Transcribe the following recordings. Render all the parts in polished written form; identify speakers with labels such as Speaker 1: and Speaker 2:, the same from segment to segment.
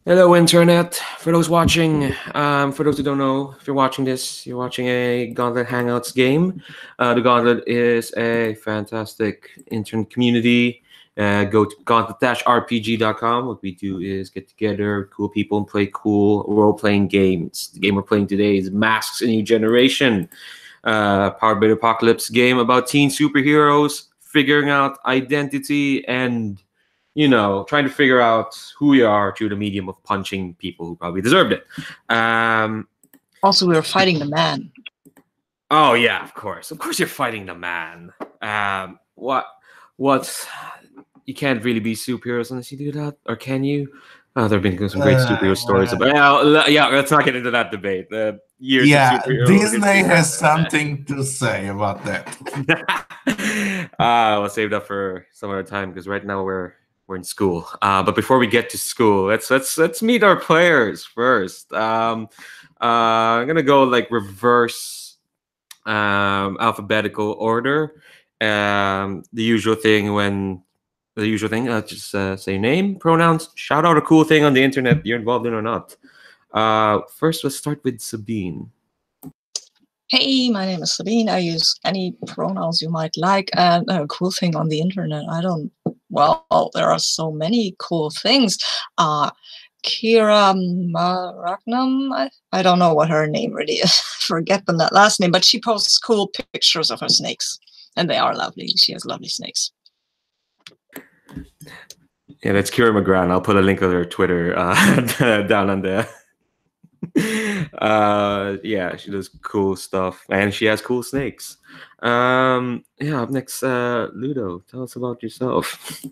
Speaker 1: Hello, Internet. For those watching, for those who don't know, if you're watching this, you're watching a Gauntlet Hangouts game. The Gauntlet is a fantastic internet community. Go to gauntlet-rpg.com. What we do is get together, cool people, and play cool role-playing games. The game we're playing today is Masks: A New Generation, powered by the Apocalypse game about teen superheroes figuring out identity and trying to figure out who we are through the medium of punching people who probably deserved it.
Speaker 2: Also, we were fighting the man.
Speaker 1: Oh yeah, of course you're fighting the man. What? You can't really be superheroes unless you do that, or can you? There have been some great superhero stories about. Yeah, let's not get into that debate. Years of superhero
Speaker 3: Disney has something to say about that.
Speaker 1: We'll save that for some other time because right now we're in school. But before we get to school, let's meet our players first. I'm gonna go like reverse alphabetical order. The usual thing. Just say name, pronouns, shout out a cool thing on the internet you're involved in or not. First, let's start with Sabine.
Speaker 2: Hey, my name is Sabine. I use any pronouns you might like. And a cool thing on the internet, well, there are so many cool things. Kira Maragnam, I don't know what her name really is. Forget the last name, but she posts cool pictures of her snakes. And they are lovely. She has lovely snakes.
Speaker 1: Yeah, that's Kira McGran. I'll put a link of her Twitter down on there. Yeah, she does cool stuff and she has cool snakes. Up next, Ludo, tell us about yourself.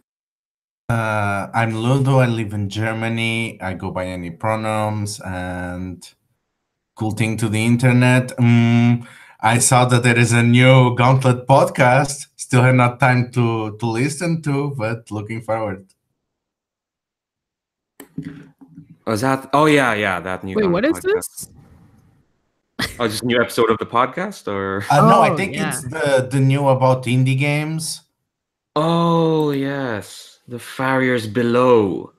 Speaker 3: I'm Ludo. I live in Germany. I go by any pronouns. And cool thing to the internet, I saw that there is a new Gauntlet podcast. Still have not time to listen to, but looking forward.
Speaker 1: Was that? Oh yeah, that new.
Speaker 4: Wait, what is
Speaker 1: podcast.
Speaker 4: this?
Speaker 1: Oh, just a new episode of the podcast, or?
Speaker 3: No, I think it's the new about indie games.
Speaker 1: Oh yes, the Farriers Below.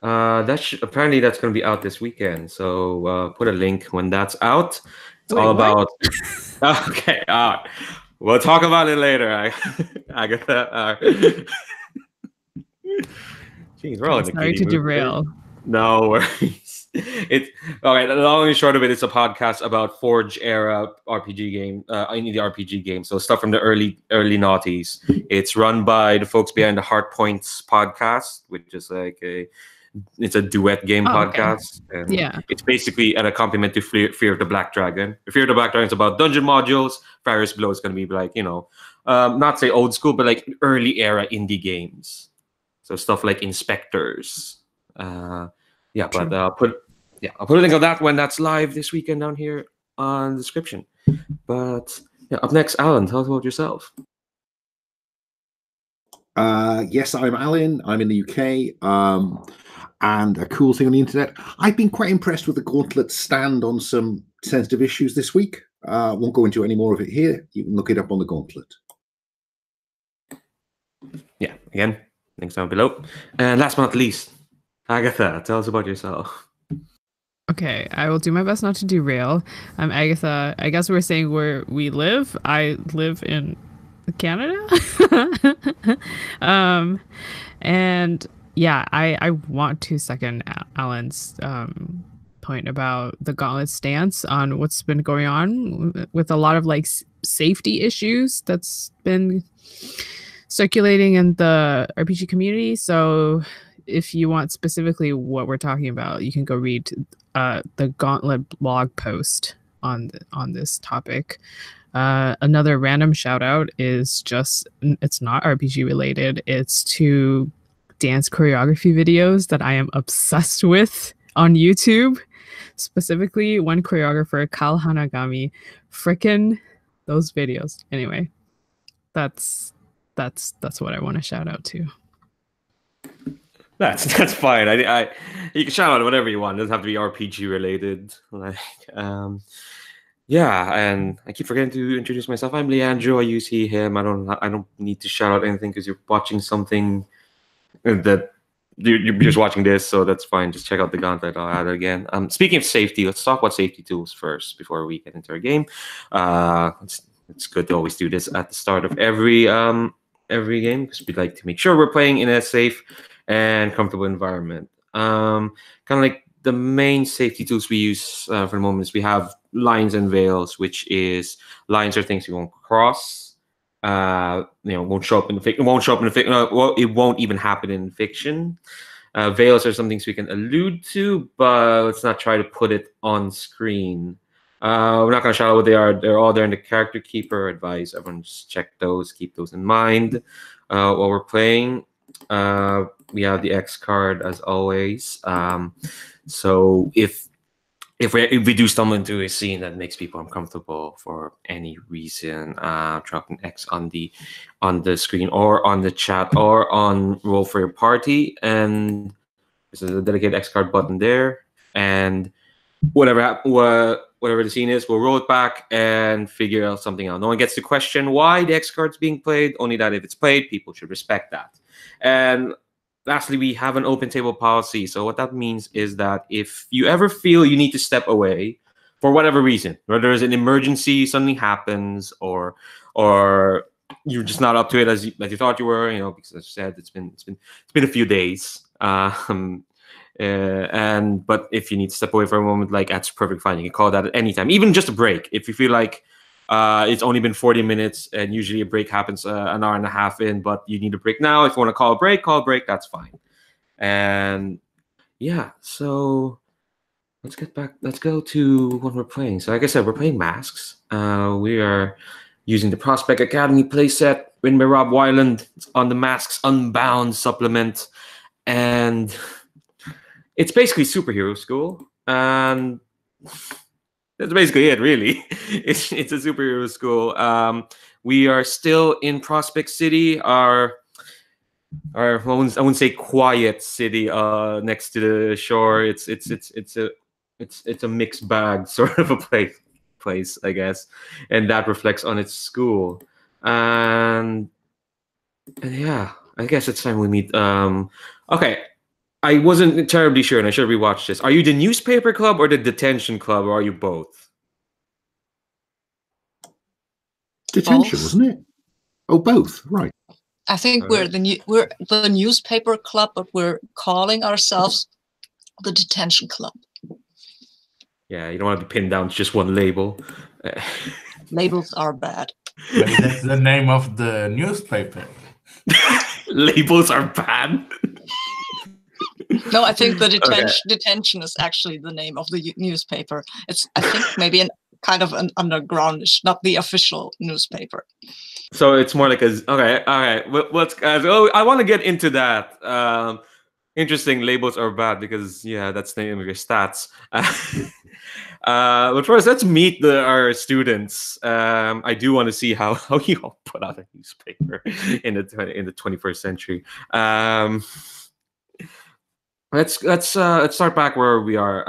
Speaker 1: Apparently that's going to be out this weekend. So put a link when that's out. It's all about. Okay, we'll talk about it later. I got that. Jeez, we're all in the
Speaker 4: sorry to derail.
Speaker 1: No worries. It's okay. The long and short of it, it's a podcast about Forge era RPG game, indie RPG game. So stuff from the early noughties. It's run by the folks behind the Heart Points podcast, which is like it's a duet game podcast.
Speaker 4: Okay.
Speaker 1: And
Speaker 4: yeah,
Speaker 1: it's basically an accompaniment to Fear of the Black Dragon. Fear of the Black Dragon is about dungeon modules. Farriers Below is going to be like not say old school, but like early era indie games. So stuff like Inspectors. I'll put a link on that when that's live this weekend down here on the description. But yeah, up next, Alan, tell us about yourself.
Speaker 5: Yes, I'm Alan. I'm in the UK. And a cool thing on the internet, I've been quite impressed with the Gauntlet stand on some sensitive issues this week. Won't go into any more of it here. You can look it up on the Gauntlet.
Speaker 1: Yeah, again, links down below. And last but not least, Agatha, tell us about yourself.
Speaker 4: Okay, I will do my best not to derail. I'm Agatha. I guess we're saying where we live. I live in Canada. And yeah, I want to second Alan's point about the Gauntlet stance on what's been going on with a lot of like safety issues that's been circulating in the RPG community. So if you want specifically what we're talking about, you can go read the Gauntlet blog post on this topic. Another random shout out is it's not RPG related. It's to dance choreography videos that I am obsessed with on YouTube. Specifically, one choreographer, Kal Hanagami. Frickin' those videos. Anyway, that's what I want to shout out to.
Speaker 1: That's fine. I you can shout out whatever you want. It doesn't have to be RPG related. Like and I keep forgetting to introduce myself. I'm Leandro. I use he, him. I don't need to shout out anything because you're watching something that you're just watching this, so that's fine. Just check out the gauntlet. I'll add it again. Speaking of safety, let's talk about safety tools first before we get into our game. It's good to always do this at the start of every game because we like to make sure we're playing in a safe and comfortable environment. Kind of like the main safety tools we use for the moment is we have lines and veils, which is lines are things you won't cross. Won't show up in the fiction. Well, it won't even happen in fiction. Veils are some things we can allude to, but let's not try to put it on screen. We're not going to shout out what they are. They're all there in the character keeper advice. Everyone just check those, keep those in mind while we're playing. We have the X card as always. So if we do stumble into a scene that makes people uncomfortable for any reason, drop an X on the screen or on the chat or on roll for your party, and there's a dedicated X card button there. And whatever the scene is, we'll roll it back and figure out something out. No one gets to question why the X card's being played. Only that if it's played, people should respect that. And lastly, we have an open table policy. So what that means is that if you ever feel you need to step away for whatever reason, whether there's an emergency, something happens, or you're just not up to it as you thought you were, because as I said, it's been a few days. But if you need to step away for a moment, that's perfectly fine. You can call that at any time, even just a break. If you feel like it's only been 40 minutes, and usually a break happens an hour and a half in, but you need a break now. If you want to call a break, that's fine. And yeah, so let's go to what we're playing. So like I said, we're playing Masks. We are using the Prospect Academy playset written by Rob Wyland. It's on the Masks Unbound supplement, and it's basically superhero school, and that's basically it, really. It's a superhero school. We are still in Prospect City, our I wouldn't say quiet city next to the shore. It's a mixed bag sort of a place, I guess, and that reflects on its school. And yeah, I guess it's time we meet. Okay. I wasn't terribly sure, and I should rewatch this. Are you the newspaper club or the detention club, or are you both?
Speaker 5: Detention, wasn't it? Oh, both. Right.
Speaker 2: I think we're the newspaper club, but we're calling ourselves the Detention Club.
Speaker 1: Yeah, you don't want to be pinned down to just one label.
Speaker 2: Labels are bad.
Speaker 3: Maybe that's the name of the newspaper.
Speaker 1: Labels are bad.
Speaker 2: No, I think the detention is actually the name of the newspaper. It's, I think, maybe kind of an undergroundish, not the official newspaper.
Speaker 1: So it's more like okay. Let's. I want to get into that. Interesting. Labels are bad because that's the name of your stats. But first, let's meet our students. I do want to see how you all put out a newspaper in the 21st century. Let's start back where we are.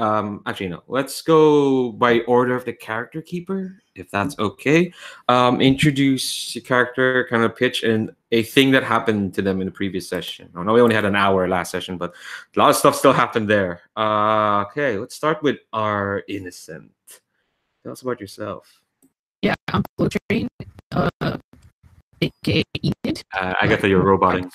Speaker 1: Actually, no. Let's go by order of the character keeper, if that's okay. Introduce your character, kind of pitch, and a thing that happened to them in the previous session. I know we only had an hour last session, but a lot of stuff still happened there. Okay, let's start with our innocent. Tell us about yourself.
Speaker 4: Yeah, I'm Blue Train, aka Enid.
Speaker 1: I get that you're roboting.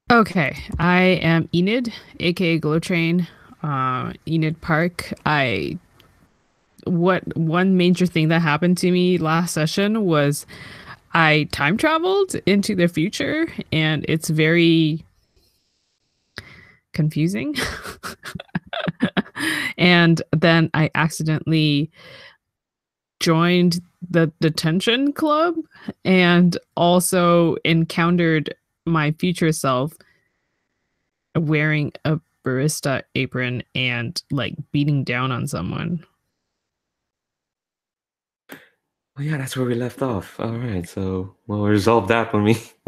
Speaker 4: Okay, I am Enid, aka Glow Train, Enid Park. One major thing that happened to me last session was I time traveled into the future, and it's very confusing. And then I accidentally joined the Detention Club and also encountered my future self wearing a barista apron and beating down on someone.
Speaker 1: Oh yeah, that's where we left off. All right, so we'll resolve that when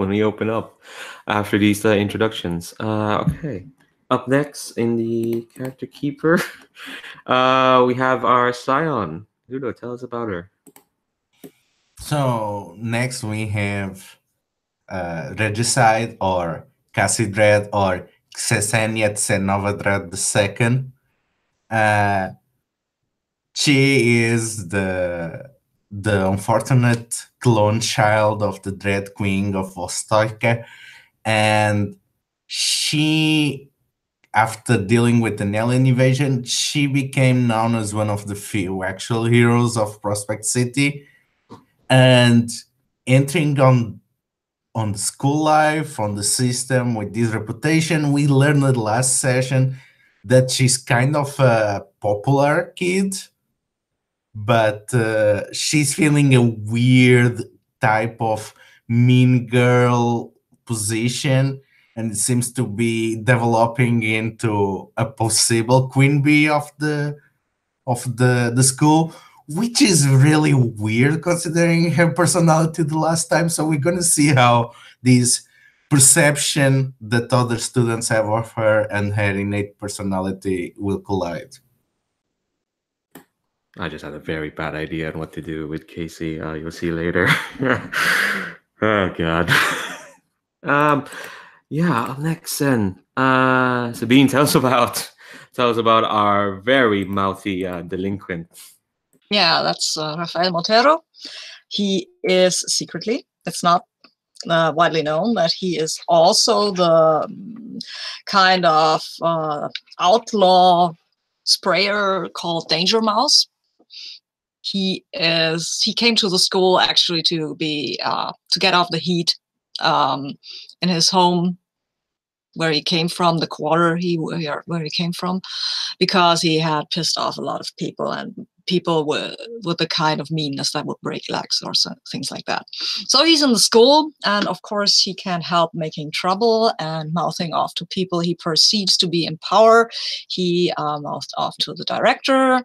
Speaker 1: we open up after these introductions. Okay, Up next in the character keeper, we have our Scion. Ludo, tell us about her.
Speaker 3: So next we have Regicide or Kasey Dread or Ksesenia Tsenovadred II. She is the unfortunate clone child of the Dread Queen of Vostoika, and she, after dealing with an alien invasion, she became known as one of the few actual heroes of Prospect City, and entering on the school life, on the system with this reputation. We learned in the last session that she's kind of a popular kid, but she's feeling a weird type of mean girl position, and it seems to be developing into a possible queen bee of the school, which is really weird considering her personality the last time. So we're gonna see how this perception that other students have of her and her innate personality will collide.
Speaker 1: I just had a very bad idea on what to do with Kasey. You'll see later. Oh God. Yeah. Up next, then, Sabine, tell us about our very mouthy delinquent.
Speaker 2: Yeah, that's Rafael Montero. He is secretly, it's not widely known, that he is also the kind of outlaw sprayer called Danger Mouse. He came to the school actually to get off the heat in his home where he came from, the quarter where he came from, because he had pissed off a lot of people, and people with the kind of meanness that would break legs or things like that. So he's in the school, and of course he can't help making trouble and mouthing off to people he perceives to be in power. He mouthed off to the director,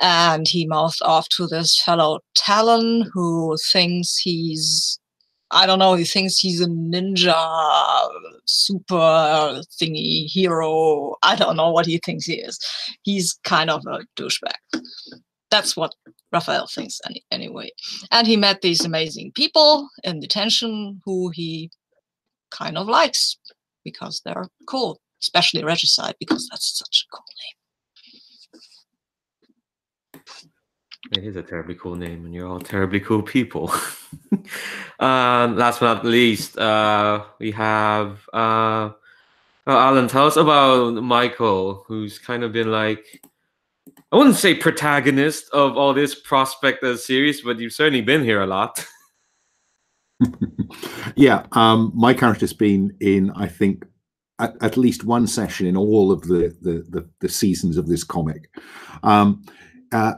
Speaker 2: and he mouthed off to this fellow Talon who thinks he's, I don't know, he thinks he's a ninja super thingy hero. I don't know what he thinks he is. He's kind of a douchebag. That's what Rafael thinks anyway. And he met these amazing people in detention who he kind of likes because they're cool, especially Regicide, because that's such a cool name.
Speaker 1: It is a terribly cool name, and you're all terribly cool people. Last but not least, we have Alan. Tell us about Michael, who's kind of been like, I wouldn't say protagonist of all this Prospect series, but you've certainly been here a lot.
Speaker 5: Yeah, my character's been in, I think, at least one session in all of the seasons of this comic.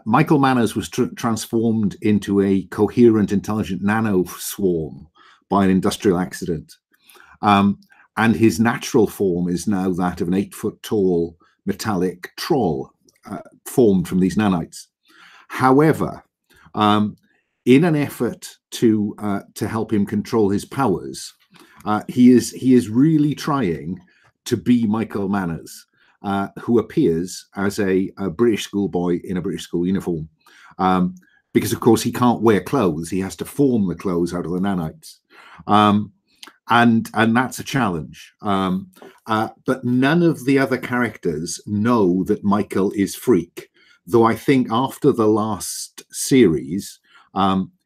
Speaker 5: Michael Manners was transformed into a coherent, intelligent nano swarm by an industrial accident. And his natural form is now that of an 8-foot-tall metallic troll formed from these nanites. However, in an effort to help him control his powers, he is really trying to be Michael Manners, who appears as a British schoolboy in a British school uniform, because of course he can't wear clothes; he has to form the clothes out of the nanites, and that's a challenge. But none of the other characters know that Michael is Freak, though I think after the last series,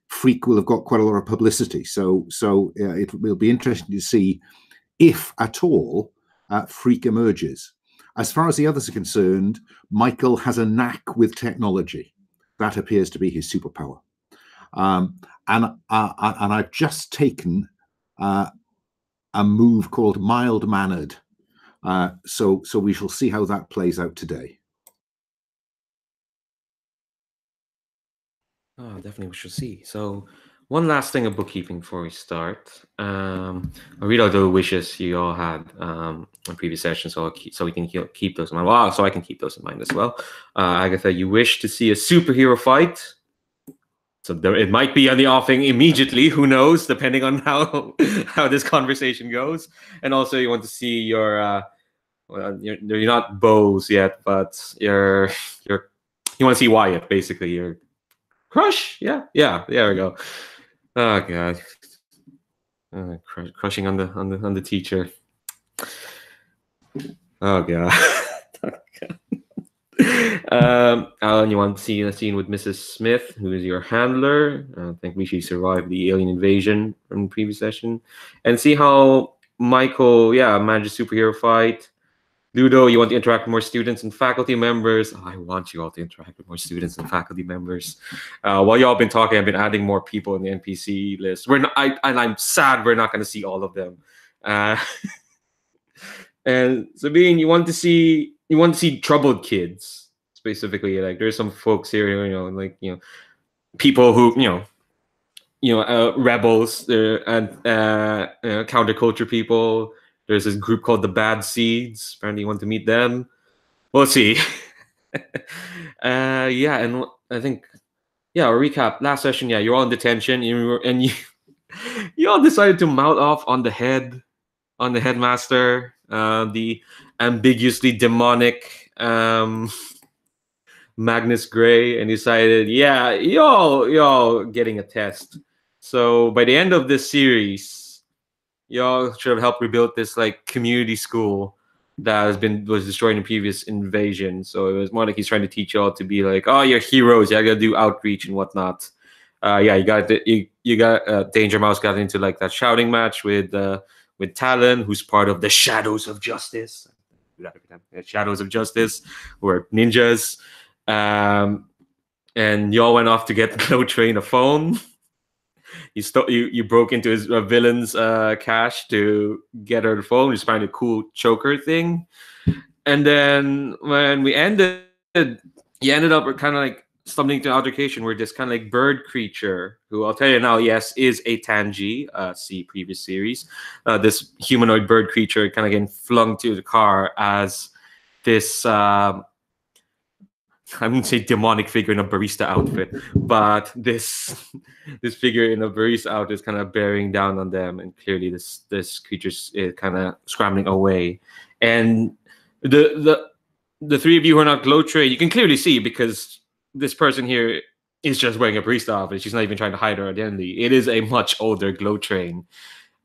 Speaker 5: Freak will have got quite a lot of publicity. So it will be interesting to see if at all Freak emerges. As far as the others are concerned, Michael has a knack with technology. That appears to be his superpower. And I've just taken a move called mild-mannered. So we shall see how that plays out today.
Speaker 1: Oh, definitely we shall see. So one last thing of bookkeeping before we start. I'll read out the wishes you all had on previous sessions, so we can keep those in mind. Well, so I can keep those in mind as well. Agatha, you wish to see a superhero fight. So it might be on the offing immediately. Who knows? Depending on how this conversation goes. And also, you want to see your well, you're not Bose yet, but you want to see Wyatt basically. You're crush, yeah, there we go. Oh god, crushing on the teacher. Oh god. Alan, you want to see a scene with Mrs. Smith, who is your handler? I think we should survive the alien invasion from the previous session, and see how Michael, manages superhero fight. Ludo, you want to interact with more students and faculty members. I want you all to interact with more students and faculty members. While y'all been talking, I've been adding more people in the NPC list. I'm sad we're not going to see all of them. And Sabine, you want to see troubled kids specifically. Like there's some folks here, people who rebels and counterculture people. There's this group called the Bad Seeds. Apparently, you want to meet them. We'll see. And I think, a recap. Last session, you're all in detention, you all decided to mouth off on the headmaster, the ambiguously demonic Magnus Gray, and decided, y'all getting a test. So by the end of this series, y'all should have helped rebuild this community school that was destroyed in previous invasion. So it was more like he's trying to teach y'all to be like, oh, you're heroes. You gotta do outreach and whatnot. You got Danger Mouse got into that shouting match with Talon, who's part of the Shadows of Justice. Shadows of Justice, who are ninjas. And y'all went off to get Glow Train a phone. You broke into his villain's cache to get her the phone. Just find a cool choker thing, and then when we ended, you ended up kind of stumbling into an altercation where this kind of bird creature, who I'll tell you now, yes, is a Tangi. See previous series. This humanoid bird creature kind of getting flung to the car as this. I wouldn't say demonic figure in a barista outfit, but this figure in a barista outfit is kind of bearing down on them, and clearly this creature's kind of scrambling away. And the three of you who are not Glow Train, you can clearly see because this person here is just wearing a barista outfit. She's not even trying to hide her identity. It is a much older Glow Train.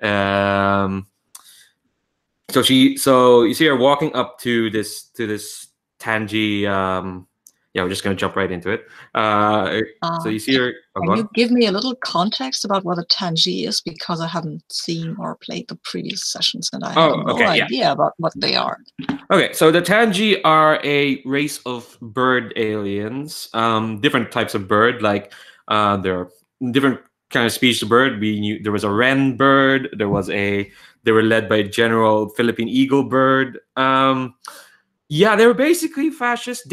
Speaker 1: So you see her walking up to this Tangi. We're just going to jump right into it. So you see her.
Speaker 2: Can you give me a little context about what a Tangi is? Because I haven't seen or played the previous sessions, and I have no idea about what they are.
Speaker 1: Okay, so the Tangi are a race of bird aliens, different types of bird. There are different kind of species of bird. We knew there was a wren bird. They were led by General Philippine Eagle bird. They were basically fascists.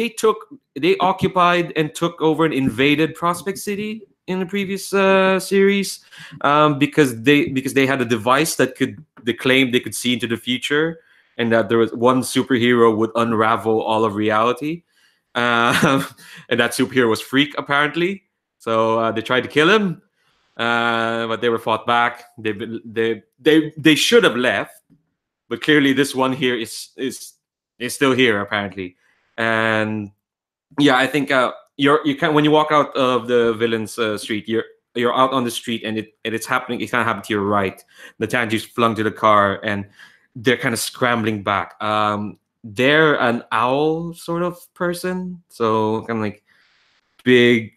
Speaker 1: They occupied and took over and invaded Prospect City in the previous series because they had a device that they claimed they could see into the future, and that there was one superhero would unravel all of reality, and that superhero was Freak apparently. So they tried to kill him, but they were fought back. They should have left, but clearly this one here is still here apparently. And I think you can, when you walk out of the villain's street, you're out on the street, and it's happening. It's kind of happened to your right. The Tangi's flung to the car, and they're kind of scrambling back. They're an owl sort of person, so kind of big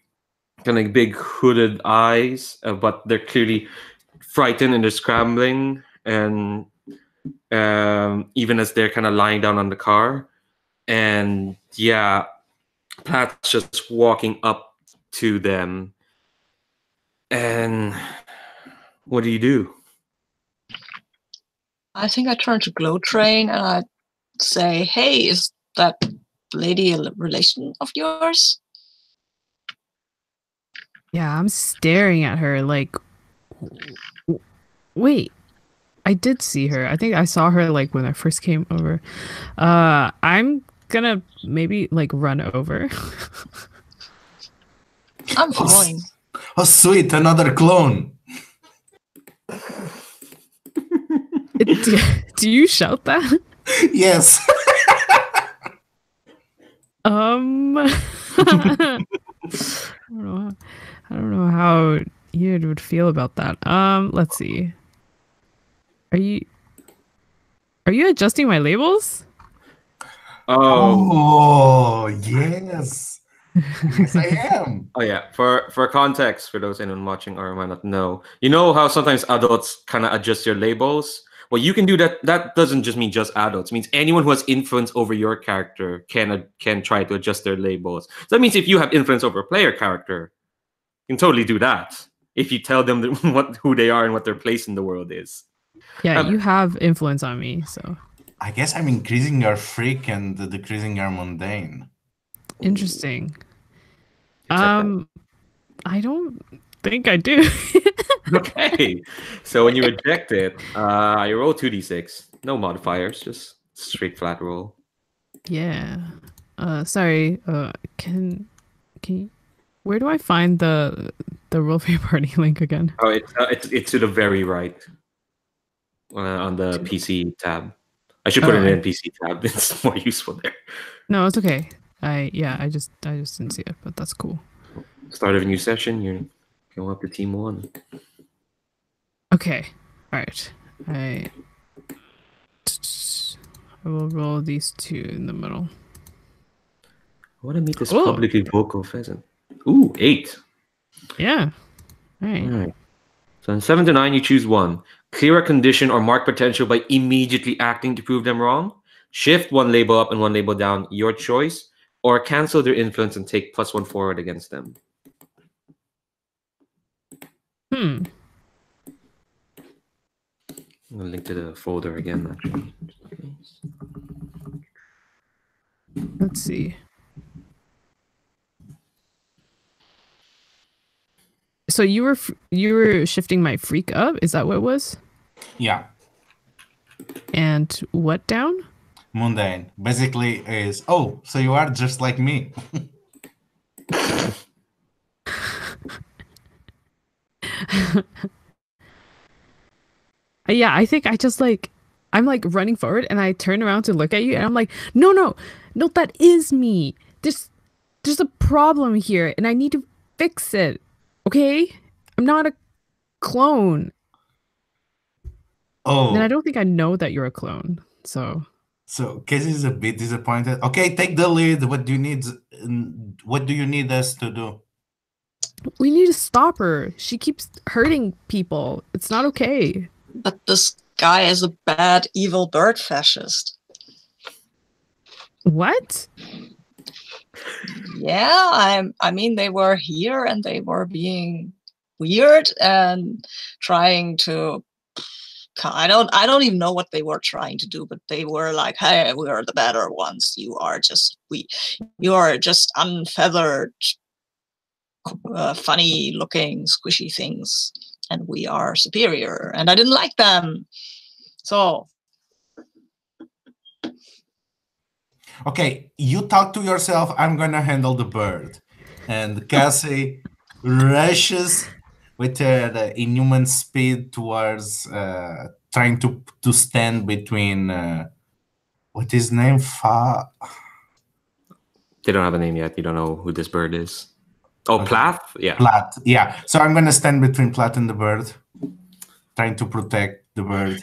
Speaker 1: hooded eyes, but they're clearly frightened and they're scrambling, and even as they're kind of lying down on the car. And Plat's just walking up to them. And what do you do?
Speaker 2: I think I turn to Glow Train and I say, hey, is that lady a relation of yours?
Speaker 4: Yeah, I'm staring at her like, wait, I did see her. I think I saw her when I first came over. I'm gonna maybe run over.
Speaker 2: I'm following.
Speaker 3: Oh, sweet, another clone.
Speaker 4: Do you shout that?
Speaker 3: Yes.
Speaker 4: I don't know how Enid would feel about that. Let's see. Are you adjusting my labels?
Speaker 3: Oh, yes. Yes, I am.
Speaker 1: Oh yeah. For context, for those anyone watching or might not know, you know how sometimes adults kind of adjust your labels. Well, you can do that. That doesn't just mean just adults. It means anyone who has influence over your character can try to adjust their labels. So that means if you have influence over a player character, you can totally do that. If you tell them who they are and what their place in the world is.
Speaker 4: Yeah, you have influence on me, so.
Speaker 3: I guess I'm increasing your freak and decreasing your mundane.
Speaker 4: Interesting.
Speaker 1: Accept
Speaker 4: I don't think I do.
Speaker 1: Okay. So when you reject it, you roll 2d6. No modifiers, just straight flat roll.
Speaker 4: Yeah. Sorry. Can you, where do I find the roleplay party link again?
Speaker 1: Oh, it's to the very right on the PC tab. I should put it in PC tab. It's more useful there.
Speaker 4: No, it's okay. I just didn't see it, but that's cool.
Speaker 1: Start of a new session. You're going up to team 1.
Speaker 4: Okay. All right. I will roll these 2 in the middle.
Speaker 1: I want to meet this publicly vocal pheasant. Ooh, 8.
Speaker 4: Yeah. All right.
Speaker 1: All right. So in 7 to 9, you choose 1. Clear a condition or mark potential by immediately acting to prove them wrong. Shift 1 label up and 1 label down, your choice. Or cancel their influence and take +1 forward against them.
Speaker 4: Hmm.
Speaker 1: I'm going to link to the folder again, actually.
Speaker 4: Let's see. So you were shifting my freak up? Is that what it was?
Speaker 3: Yeah.
Speaker 4: And what down?
Speaker 3: Mundane. Basically is, oh, so you are just like me.
Speaker 4: Yeah, I think I just I'm running forward and I turn around to look at you and I'm like, no, that is me. There's a problem here and I need to fix it. Okay? I'm not a clone.
Speaker 3: Oh.
Speaker 4: And I don't think I know that you're a clone. So
Speaker 3: Kasey is a bit disappointed. Okay, take the lead. What do you need us to do?
Speaker 4: we need to stop her. She keeps hurting people. It's not okay.
Speaker 2: But this guy is a bad, evil bird fascist.
Speaker 4: What?
Speaker 2: Yeah, I mean, they were here and they were being weird and trying to. I don't even know what they were trying to do, but they were like, "Hey, we are the better ones. You are just unfeathered, funny-looking, squishy things, and we are superior." And I didn't like them, so.
Speaker 3: Okay, you talk to yourself. I'm gonna handle the bird. And Kasey rushes with the inhuman speed towards trying to stand between what is his name?
Speaker 1: They don't have a name yet. You don't know who this bird is. Oh, okay. Plath? Yeah.
Speaker 3: Plath, yeah. So I'm gonna stand between Plath and the bird, trying to protect the bird.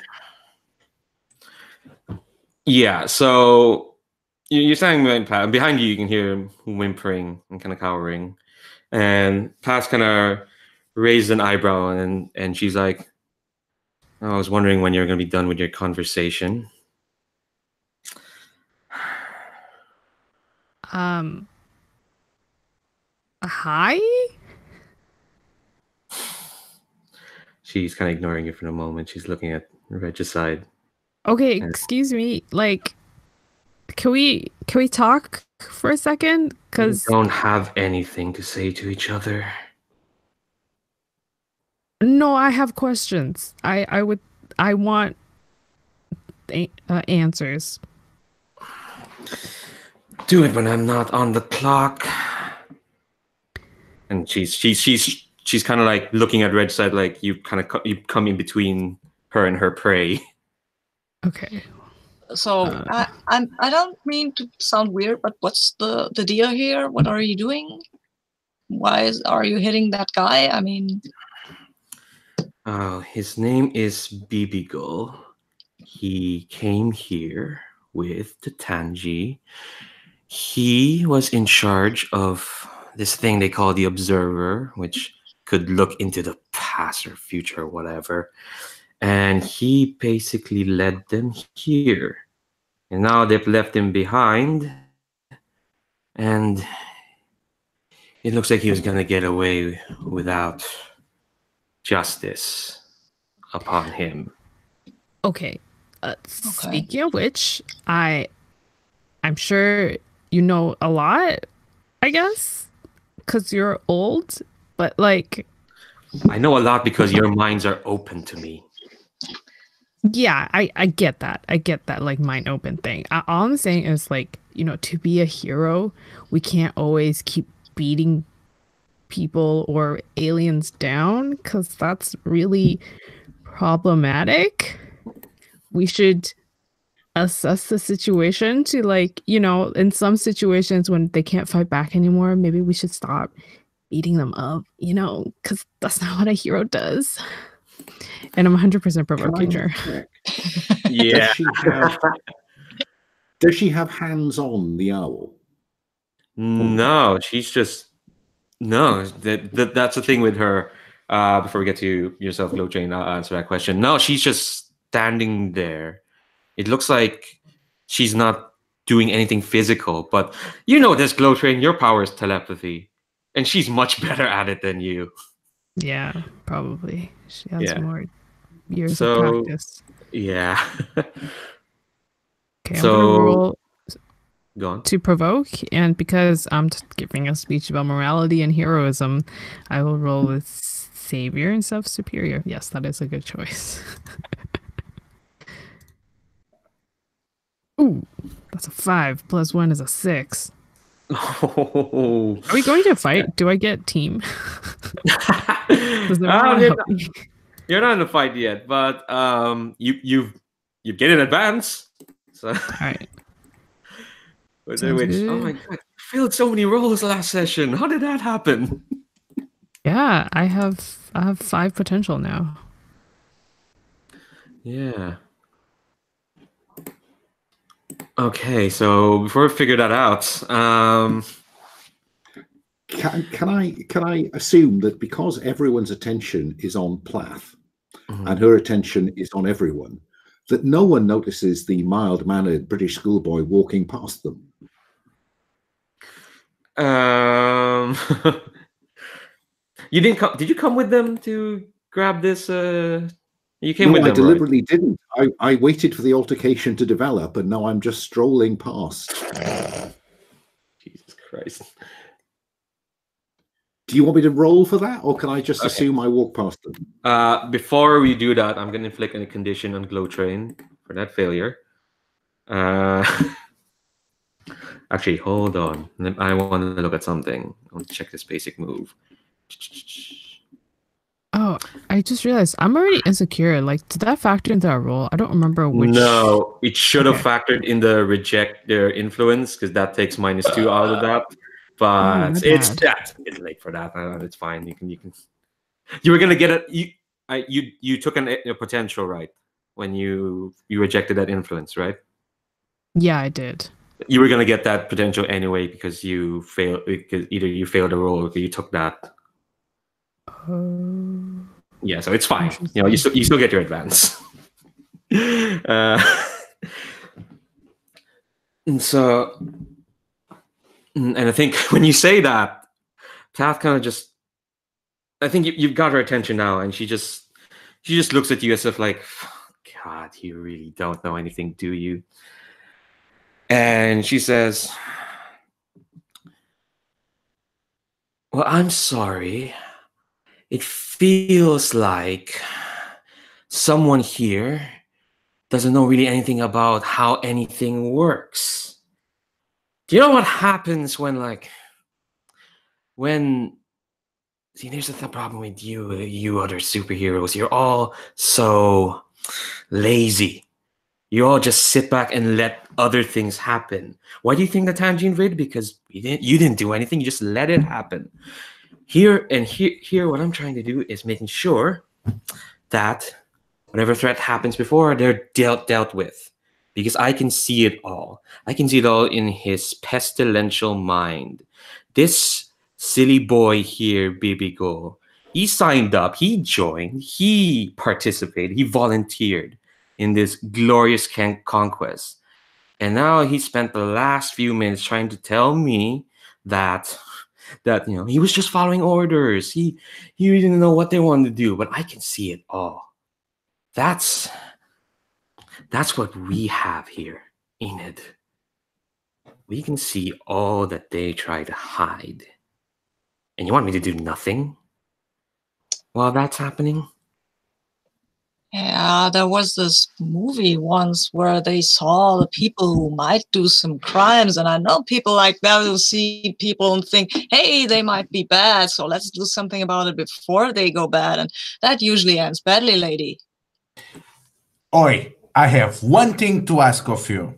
Speaker 1: Yeah, so you're standing behind Plath. Behind you, you can hear him whimpering and kind of cowering. And Plath kind of raised an eyebrow and she's like, I was wondering when you're going to be done with your conversation.
Speaker 4: Hi?
Speaker 1: She's kind of ignoring you for a moment. She's looking at Regicide.
Speaker 4: Okay, excuse me. Like, can we talk for a second? Because
Speaker 1: we don't have anything to say to each other.
Speaker 4: No, I have questions. I want answers.
Speaker 1: Do it when I'm not on the clock. And she's kind of like looking at Regicide like you come in between her and her prey.
Speaker 4: Okay.
Speaker 2: So
Speaker 1: Uh,
Speaker 2: I don't mean to sound weird, but what's the deal here? What are you doing? Are you hitting that guy? I mean,
Speaker 1: his name is Bibigal. He came here with the Tanji. He was in charge of this thing they call the Observer, which could look into the past or future or whatever. And he basically led them here. And now they've left him behind. And it looks like he was going to get away without justice upon him.
Speaker 4: Okay. Speaking of which, I'm sure you know a lot, I guess, because you're old, but like...
Speaker 1: I know a lot because your minds are open to me.
Speaker 4: Yeah, I get that. I get that, like, mind open thing. All I'm saying is, like, you know, to be a hero, we can't always keep beating people or aliens down, because that's really problematic. We should assess the situation to, like, you know, in some situations when they can't fight back anymore, maybe we should stop beating them up, you know, because that's not what a hero does. And I'm 100% provoke teacher.
Speaker 1: Yeah.
Speaker 5: Does she have hands on the owl?
Speaker 1: No, she's just no. That's the thing with her. Before we get to yourself, Glow Train, I'll answer that question. No, she's just standing there. It looks like she's not doing anything physical, but you know this, Glow Train. Your power is telepathy, and she's much better at it than you.
Speaker 4: Yeah, probably. She has more years
Speaker 1: So,
Speaker 4: of practice.
Speaker 1: Yeah.
Speaker 4: Okay, I'm gonna roll
Speaker 1: go on.
Speaker 4: to provoke, and because I'm giving a speech about morality and heroism, I will roll with savior instead of superior. Yes, that is a good choice. Ooh, that's a 5 plus 1 is a 6.
Speaker 1: Oh.
Speaker 4: Are we going to fight? Do I get team?
Speaker 1: You're not in the fight yet, but you get in advance. So.
Speaker 4: All right.
Speaker 1: Oh my god! I failed so many rolls last session. How did that happen?
Speaker 4: Yeah, I have 5 potential now.
Speaker 1: Yeah. Okay, so before we figure that out,
Speaker 5: can I assume that because everyone's attention is on Plath and her attention is on everyone, that no one notices the mild-mannered British schoolboy walking past them?
Speaker 1: You didn't come. Did you come with them to grab this? You came with them.
Speaker 5: I deliberately didn't. I waited for the altercation to develop, and now I'm just strolling past.
Speaker 1: Jesus Christ.
Speaker 5: Do you want me to roll for that, or can I just assume I walk past them?
Speaker 1: Before we do that, I'm going to inflict a condition on Glow Train for that failure. Actually, hold on. I want to look at something. I want to check this basic move.
Speaker 4: Oh, I just realized I'm already insecure. Like, did that factor into our roll? I don't remember which.
Speaker 1: No, it should have factored in the reject their influence, because that takes -2 out of that. But it's late for that. It's fine. You can. You were gonna get it. You took a potential, right, when you rejected that influence, right?
Speaker 4: Yeah, I did.
Speaker 1: You were gonna get that potential anyway because you failed. Because either you failed a roll or you took that. Yeah, so it's fine. You know, you still get your advance. And so, and I think when you say that, Tath kind of just, I think you've got her attention now, and she just looks at you as if like, God, you really don't know anything, do you? And she says, well, I'm sorry. It feels like someone here doesn't know really anything about how anything works. Do you know what happens when see, there's the problem with you other superheroes. You're all so lazy. You all just sit back and let other things happen. Why do you think the Tangi invaded? Because you didn't do anything. You just let it happen. Here, what I'm trying to do is making sure that whatever threat happens before, they're dealt with. Because I can see it all. I can see it all in his pestilential mind. This silly boy here, Bibigo, he signed up, he joined, he participated, he volunteered in this glorious conquest. And now he spent the last few minutes trying to tell me that he was just following orders. He didn't know what they wanted to do, but I can see it all. That's what we have here, Enid. We can see all that they try to hide. And you want me to do nothing while that's happening?
Speaker 2: Yeah, there was this movie once where they saw the people who might do some crimes, and I know people like that who see people and think, hey, they might be bad, so let's do something about it before they go bad, and that usually ends badly, lady.
Speaker 3: Oi, I have one thing to ask of you.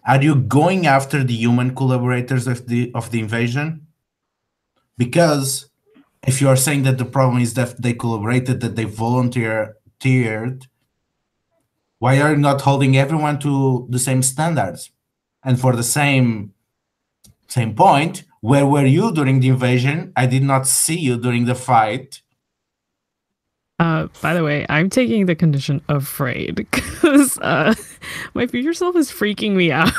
Speaker 3: Are you going after the human collaborators of the invasion? Because if you are saying that the problem is that they collaborated, that they volunteered, why are you not holding everyone to the same standards? And for the same point, where were you during the invasion? I did not see you during the fight.
Speaker 4: By the way, I'm taking the condition afraid because my future self is freaking me out.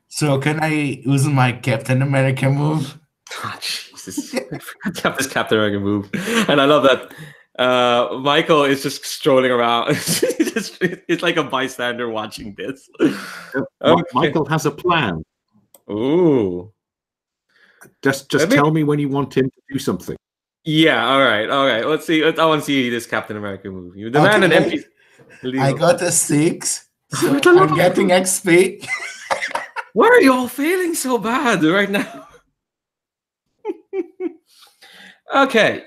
Speaker 3: So can I use my Captain America move?
Speaker 1: Oh, Jesus. I forgot to have this Captain America move. And I love that Michael is just strolling around. It's like a bystander watching this.
Speaker 5: Okay. Michael has a plan.
Speaker 1: Ooh.
Speaker 5: Just tell me when you want him to do something.
Speaker 1: Yeah, all right. Let's see. I want to see this Captain America move. You demand an MP.
Speaker 3: I got a 6. So I'm getting XP.
Speaker 1: Why are you all feeling so bad right now? Okay.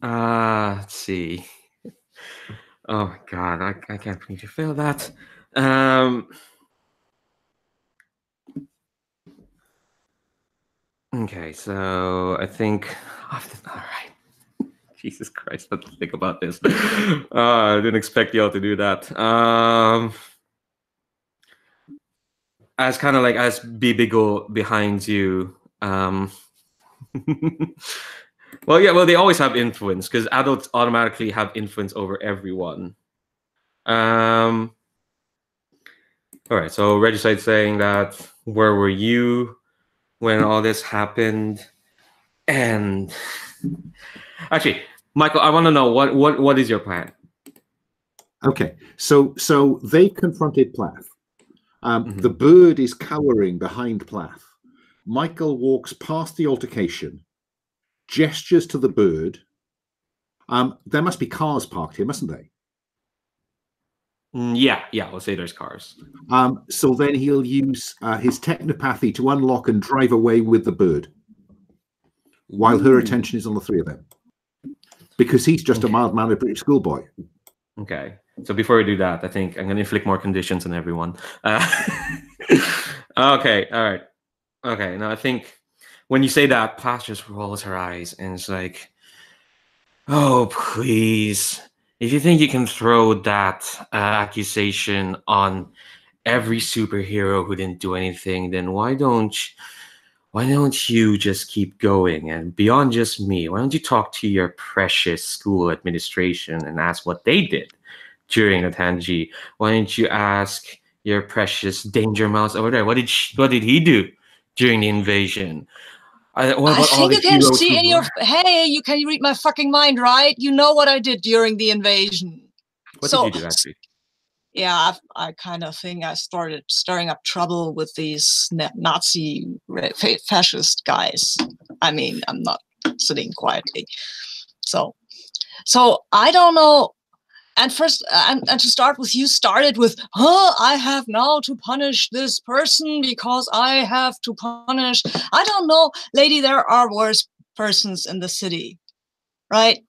Speaker 1: Let's see. Oh my God, I can't believe you failed that. Okay, so I think. All right. Jesus Christ, let's think about this. I didn't expect y'all to do that. As kind of like as Bibigo behind you. Well, they always have influence because adults automatically have influence over everyone. All right, so Regicide's saying that where were you when all this happened? And actually, Michael, I want to know what is your plan?
Speaker 5: Okay, so they confronted Plath. The bird is cowering behind Plath. Michael walks past the altercation, gestures to the bird. There must be cars parked here, mustn't they?
Speaker 1: Yeah. Let's say there's cars.
Speaker 5: So then he'll use his technopathy to unlock and drive away with the bird, while her attention is on the three of them, because he's just a mild-mannered British schoolboy.
Speaker 1: Okay. So before we do that, I think I'm going to inflict more conditions on everyone. Okay. All right. Okay. Now I think when you say that, Plath just rolls her eyes and it's like, oh, please. If you think you can throw that accusation on every superhero who didn't do anything, then why don't you just keep going? And beyond just me, why don't you talk to your precious school administration and ask what they did during the Tangi? Why don't you ask your precious Danger Mouse over there? What did he do during the invasion?
Speaker 2: I think you can see in your... Hey, you can read my fucking mind, right? You know what I did during the invasion.
Speaker 1: What did you do, actually?
Speaker 2: Yeah, I kind of think I started stirring up trouble with these Nazi fascist guys. I mean, I'm not sitting quietly. So I don't know. And first, and to start with, you started with, I have now to punish this person because I have to punish. I don't know, lady, there are worse persons in the city, right?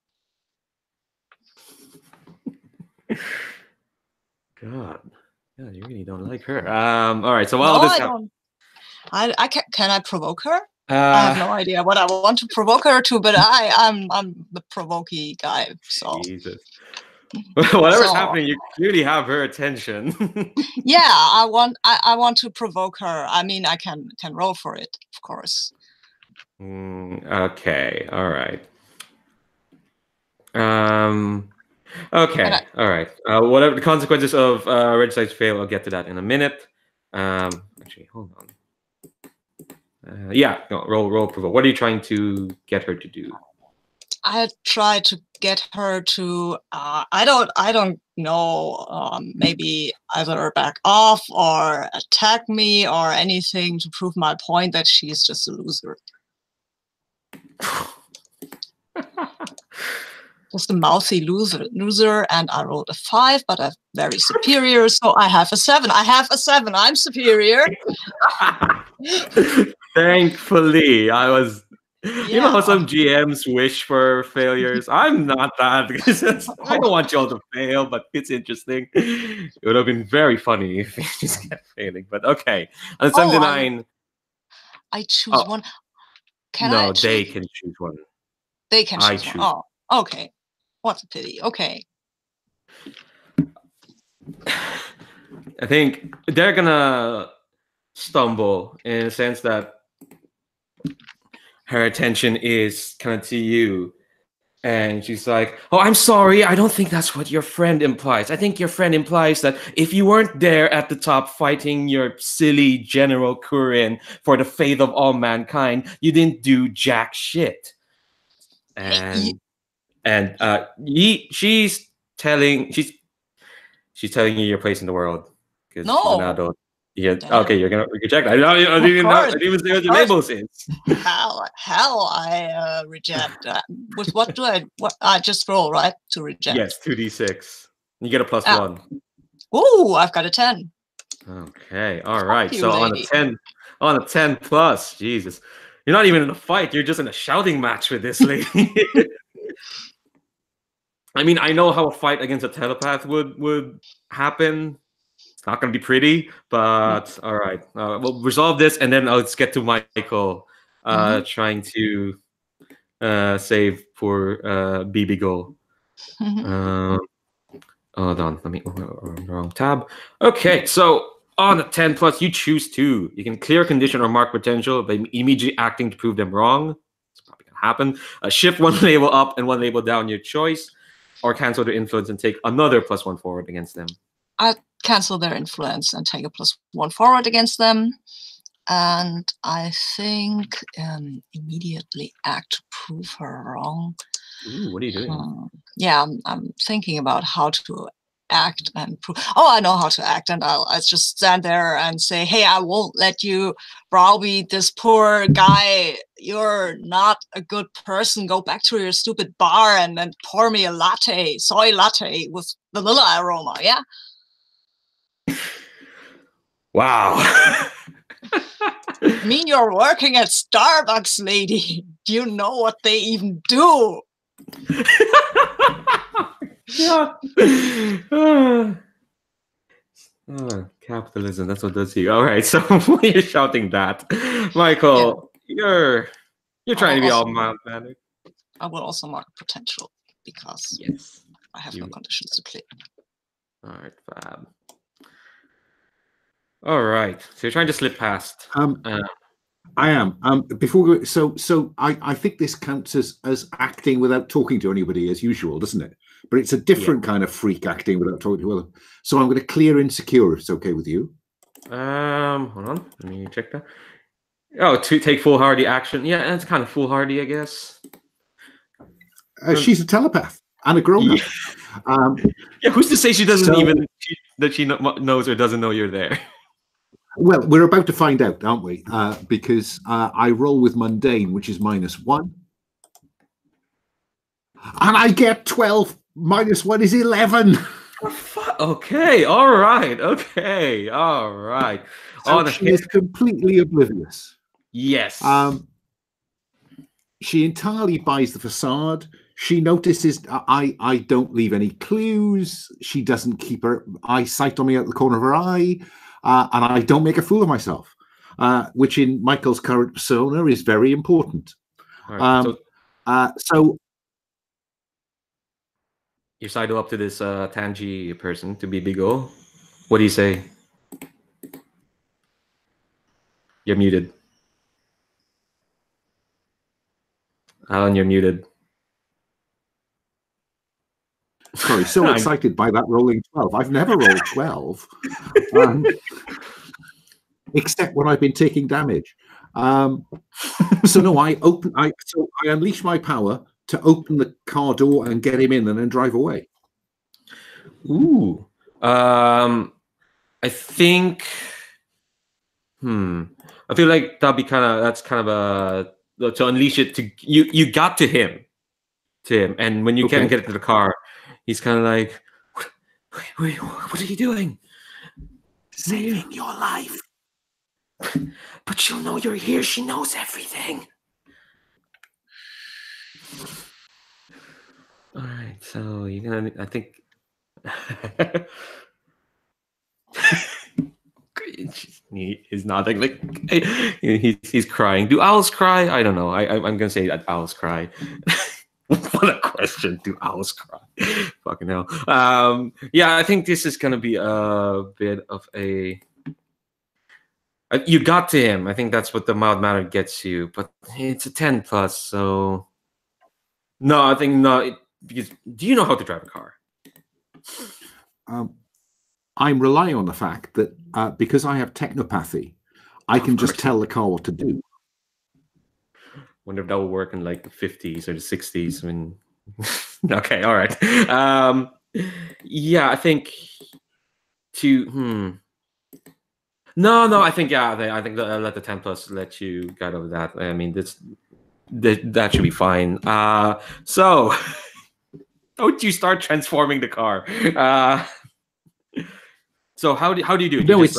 Speaker 1: God, yeah, you really don't like her. All right. So while
Speaker 2: No,
Speaker 1: this
Speaker 2: I
Speaker 1: happens,
Speaker 2: don't. I can I provoke her? I have no idea what I want to provoke her to, but I'm the provoky guy. So
Speaker 1: Jesus. Whatever's
Speaker 2: So-
Speaker 1: happening, you clearly have her attention.
Speaker 2: yeah, I want to provoke her. I mean, I can roll for it, of course.
Speaker 1: Okay. All right. Okay. All right. Whatever the consequences of Registered fail, I'll get to that in a minute. Actually, hold on. Yeah, no, roll provoke. What are you trying to get her to do?
Speaker 2: I try to get her to I don't know, maybe either back off or attack me or anything to prove my point that she's just a loser. Just a mouthy loser, and I rolled a 5, but I'm very superior, so I have a 7. I have a 7. I'm superior.
Speaker 1: Thankfully, I was. You know how
Speaker 2: Yeah.
Speaker 1: some GMs wish for failures? I'm not that because I don't want y'all to fail, but it's interesting. It would have been very funny if you just kept failing. But okay, on 79.
Speaker 2: I choose one. Can I
Speaker 1: No,
Speaker 2: choose?
Speaker 1: they can choose one.
Speaker 2: They can
Speaker 1: I
Speaker 2: choose one. Oh, okay. What a pity. Okay.
Speaker 1: I think they're gonna stumble in the sense that her attention is kind of to you, and she's like, "Oh, I'm sorry. I don't think that's what your friend implies. I think your friend implies that if you weren't there at the top fighting your silly General Kurin for the fate of all mankind, you didn't do jack shit." And she's telling you your place in the world because she's an
Speaker 2: No.
Speaker 1: adult. Yeah.
Speaker 2: Damn.
Speaker 1: Okay, you're gonna reject. I didn't even know. I didn't even say what your labels is.
Speaker 2: Hell, I reject. With what do I just roll, right? To reject.
Speaker 1: Yes, 2d6. You get a plus
Speaker 2: Ah.
Speaker 1: 1.
Speaker 2: Ooh, I've got a 10.
Speaker 1: Okay. All right.
Speaker 2: you,
Speaker 1: So
Speaker 2: lady.
Speaker 1: on a 10 plus, Jesus. You're not even in a fight. You're just in a shouting match with this lady. I mean, I know how a fight against a telepath would happen. It's not going to be pretty, but all right. We'll resolve this, and then let's get to Michael trying to save poor BB Goal. Hold on. Let me wrong tab. Okay, so on a 10 plus, you choose 2. You can clear condition or mark potential by immediately acting to prove them wrong. It's probably going to happen. Shift 1 label up and 1 label down, your choice, or cancel their influence and take another +1 forward against them.
Speaker 2: I cancel their influence and take a +1 forward against them. And I think immediately act to prove her wrong.
Speaker 1: Ooh, what are you doing?
Speaker 2: Yeah, I'm thinking about how to act and prove. Oh, I know how to act, and I'll just stand there and say, "Hey, I won't let you browbeat this poor guy. You're not a good person. Go back to your stupid bar and then pour me a latte, soy latte with vanilla aroma." Yeah.
Speaker 1: Wow.
Speaker 2: I mean, you're working at Starbucks, lady. Do you know what they even do?
Speaker 1: Yeah. Capitalism, that's what does you. All right, so while you're shouting that, Michael, you're trying to be all mild-mannered.
Speaker 2: I will also mark potential because I have no conditions to clear.
Speaker 1: All right, fab. All right, so you're trying to slip past.
Speaker 5: I am. Before we go, so I think this counts as acting without talking to anybody as usual, doesn't it? But it's a different kind of freak acting without talking to them. So I'm going to clear insecure if it's okay with you.
Speaker 1: Hold on, let me check that. Oh, to take foolhardy action. Yeah, that's kind of foolhardy, I guess.
Speaker 5: She's a telepath and a grown-up.
Speaker 1: Yeah, who's to say she doesn't that she knows or doesn't know you're there?
Speaker 5: Well, we're about to find out, aren't we? Because I roll with mundane, which is -1. And I get 12. -1 is 11.
Speaker 1: Okay, all right.
Speaker 5: So she is completely oblivious.
Speaker 1: Yes.
Speaker 5: she entirely buys the facade. She notices I don't leave any clues. She doesn't keep her eyesight on me at the corner of her eye, and I don't make a fool of myself, which in Michael's current persona is very important.
Speaker 1: All right,
Speaker 5: So
Speaker 1: you sidle up to this Tanji person to be Big O. What do you say? You're muted. Alan, you're muted.
Speaker 5: Sorry, so excited by that rolling 12. I've never rolled 12, except when I've been taking damage. So no, I unleash my power to open the car door and get him in, and then drive away.
Speaker 1: Ooh. I think. I feel like that's kind of a to unleash it to you. You got to him, and when you can't get to the car, he's kind of like, wait, what are you doing?
Speaker 5: Saving your life.
Speaker 1: But she'll know you're here. She knows everything. All right, so you're gonna. I think. He's nodding like he's crying. Do owls cry? I don't know. I'm gonna say that owls cry. What a question. Do owls cry? Fucking hell. Yeah, I think this is gonna be a bit of a. You got to him. I think that's what the mild manner gets you, but it's a 10 plus. So no, I think no. Because do you know how to drive a car?
Speaker 5: I'm relying on the fact that because I have technopathy, I can just tell the car what to do.
Speaker 1: Wonder if that will work in like the 50s or the 60s. I mean, okay, all right. Yeah, I think No, I think I think let the 10 plus let you guide over that. I mean, that should be fine. So don't you start transforming the car. So how do you do it?
Speaker 5: No, it's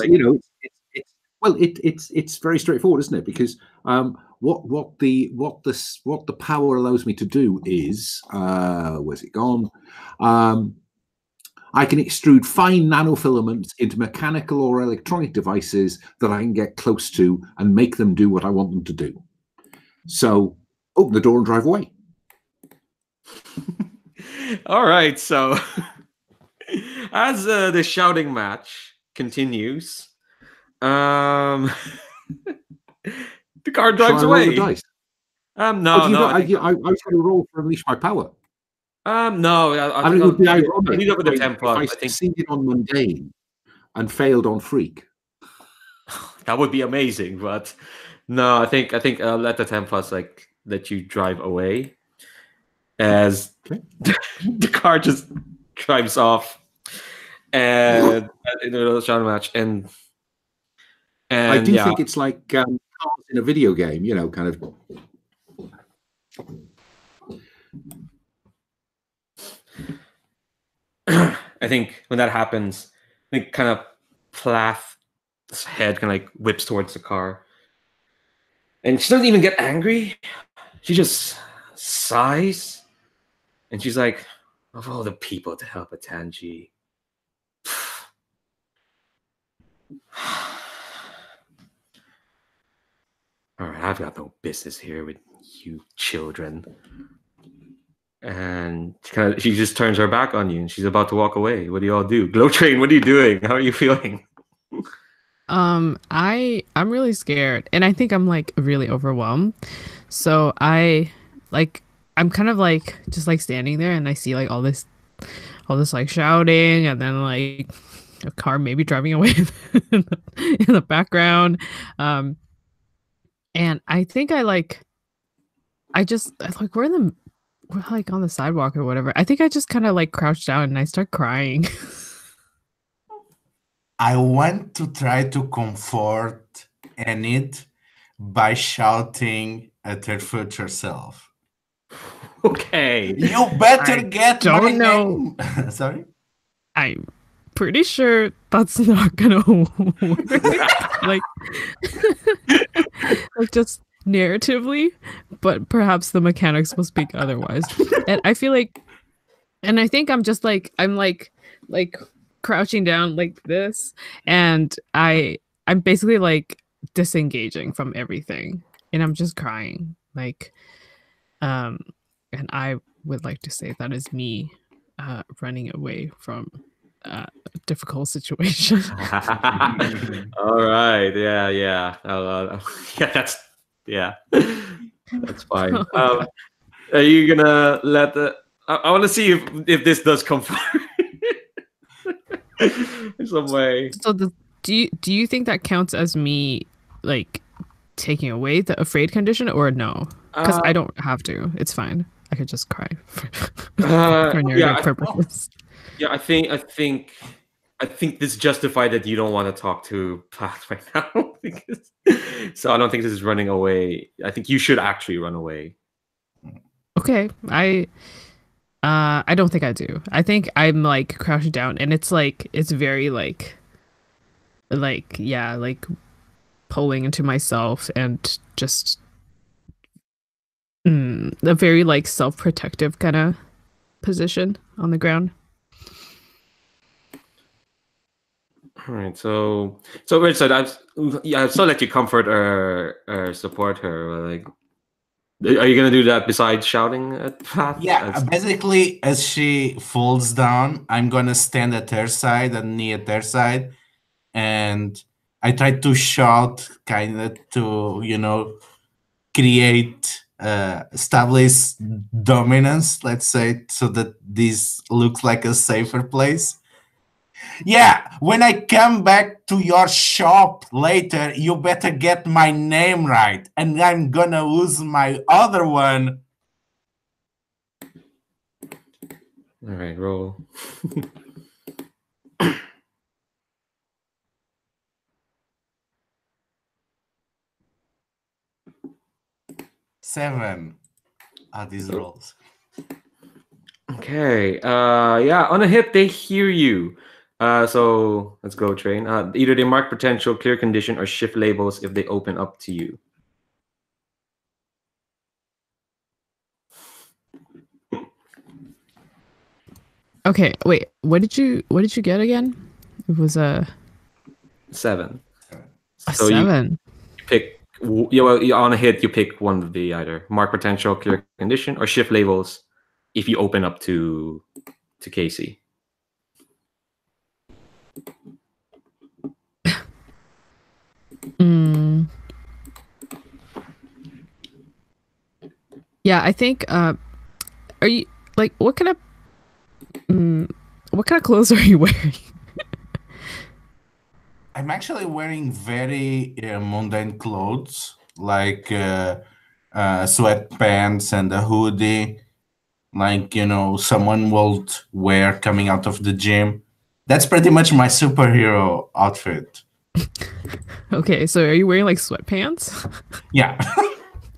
Speaker 5: it's very straightforward, isn't it? Because what the power allows me to do is where's it gone? I can extrude fine nanofilaments into mechanical or electronic devices that I can get close to and make them do what I want them to do. So open the door and drive away.
Speaker 1: All right, so as the shouting match continues, the car drives away.
Speaker 5: Roll the dice?
Speaker 1: No,
Speaker 5: I was going to roll for unleash my power.
Speaker 1: No,
Speaker 5: I mean, it would be ironic
Speaker 1: lead up with the 10 plus.
Speaker 5: if I succeeded on mundane and failed on freak.
Speaker 1: That would be amazing, but no, I think let the 10 plus let you drive away as the car just drives off and in the shouting match and
Speaker 5: I do think it's like cars in a video game, kind of.
Speaker 1: I think when that happens, I think kind of Plath's head kind of like whips towards the car. And she doesn't even get angry. She just sighs. And she's like, of all the people to help a Tanji. All right, I've got no business here with you children. And she just turns her back on you and she's about to walk away. What do you all do? Glow Train, what are you doing? How are you feeling?
Speaker 4: I'm really scared and I think I'm like really overwhelmed. So I'm kind of like just like standing there and I see like all this like shouting and then like a car maybe driving away in the background. And I think we're like on the sidewalk or whatever. I think I just kind of like crouched down and I start crying.
Speaker 3: I want to try to comfort Enid by shouting at her future self.
Speaker 1: Okay.
Speaker 3: You better get my name. Sorry?
Speaker 4: I'm pretty sure that's not gonna work. like just narratively, but perhaps the mechanics will speak otherwise. And I feel like, and I think I'm just like, I'm like crouching down like this, and I'm basically like disengaging from everything, and I'm just crying. Like, and I would like to say that is me running away from a difficult situation.
Speaker 1: All right. Yeah. Yeah. Yeah. That's fine.
Speaker 4: Oh,
Speaker 1: Are you gonna let the? I want to see if this does come far in some way.
Speaker 4: So do you think that counts as me like taking away the afraid condition, or no? Because I don't have to. It's fine. I could just cry for narrative purposes.
Speaker 1: Yeah, I think this justified that you don't want to talk to Pat right now. So I don't think this is running away. I think you should actually run away.
Speaker 4: Okay, I don't think I do. I think I'm like crouching down, and it's like it's very like yeah, like pulling into myself and just a very like self-protective kind of position on the ground.
Speaker 1: All right, so Richard, I've so let you comfort or support her. Like, are you gonna do that besides shouting at Pat?
Speaker 3: Yeah, basically, as she falls down, I'm gonna stand at her side and knee at her side, and I try to shout, kind of to create establish dominance, let's say, so that this looks like a safer place. Yeah, when I come back to your shop later, you better get my name right, and I'm gonna use my other one.
Speaker 1: All right, roll.
Speaker 3: Seven are these rolls.
Speaker 1: Okay. Yeah, on a hit, they hear you. So let's go, train. Either they mark potential, clear condition, or shift labels if they open up to you.
Speaker 4: Okay, wait. What did you get again? It was a
Speaker 1: 7.
Speaker 4: a
Speaker 1: So
Speaker 4: 7.
Speaker 1: You pick. Well, on a hit, you pick one of the either mark potential, clear condition, or shift labels if you open up to Kasey.
Speaker 4: Yeah, I think. Are you like what kind of clothes are you wearing?
Speaker 3: I'm actually wearing very mundane clothes, like sweatpants and a hoodie, like someone would wear coming out of the gym. That's pretty much my superhero outfit.
Speaker 4: Okay, so are you wearing like sweatpants?
Speaker 3: Yeah.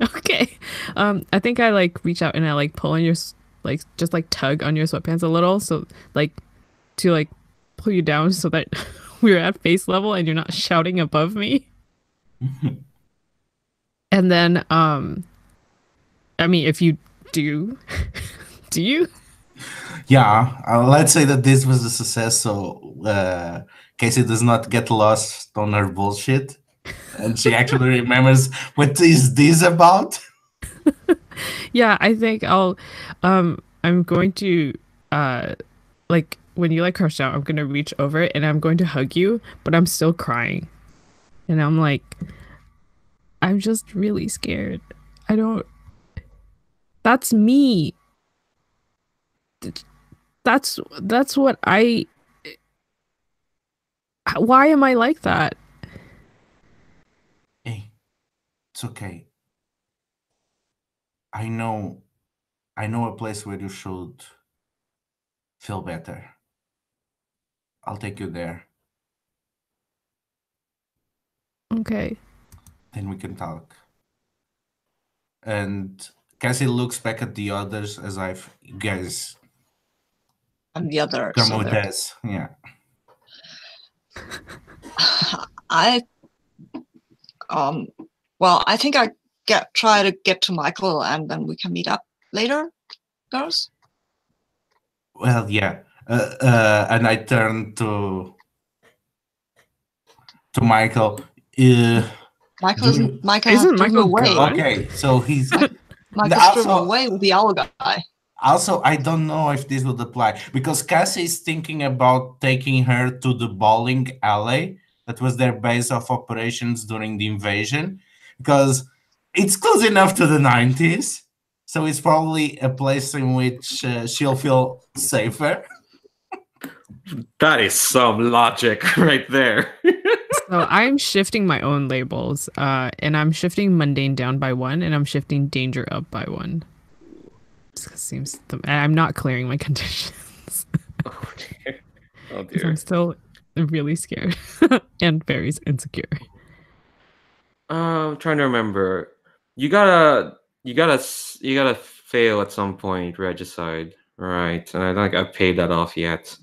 Speaker 4: Okay. I think I like reach out and I like pull on your like just like tug on your sweatpants a little, so like to like pull you down so that we're at face level and you're not shouting above me. And then I mean, if you do do you?
Speaker 3: Yeah, let's say that this was a success, so Kasey does not get lost on her bullshit, and she actually remembers what is this about.
Speaker 4: Yeah, I think I'm going to like when you like crouch down, I'm gonna reach over and I'm going to hug you, but I'm still crying. And I'm like, I'm just really scared. That's me. That's what why am I like that?
Speaker 3: Hey, it's okay. I know a place where you should feel better. I'll take you there.
Speaker 4: Okay.
Speaker 3: Then we can talk. And Cassie looks back at the others as you guys
Speaker 2: I'm the other.
Speaker 3: come
Speaker 2: So
Speaker 3: with
Speaker 2: there-
Speaker 3: us. Yeah.
Speaker 2: I well, I think I try to get to Michael, and then we can meet up later, girls.
Speaker 3: Well, yeah. And I turn to Michael.
Speaker 2: Michael
Speaker 3: Do-
Speaker 2: Michael
Speaker 4: Isn't
Speaker 2: has driven
Speaker 4: Michael
Speaker 2: away.
Speaker 4: gone?
Speaker 3: Okay, so he's
Speaker 2: Michael's driven
Speaker 3: also
Speaker 2: away with the owl guy.
Speaker 3: also I don't know if this would apply because Kasey is thinking about taking her to the bowling alley that was their base of operations during the invasion because it's close enough to the 90s, so it's probably a place in which she'll feel safer.
Speaker 1: That is some logic right there.
Speaker 4: So I'm shifting my own labels, and I'm shifting mundane down by 1, and I'm shifting danger up by 1. Seems and I'm not clearing my conditions.
Speaker 1: Oh dear. Oh
Speaker 4: 'Cause
Speaker 1: dear.
Speaker 4: I'm still really scared and very insecure.
Speaker 1: I'm trying to remember. You gotta fail at some point, regicide, right? And I don't think I've paid that off yet.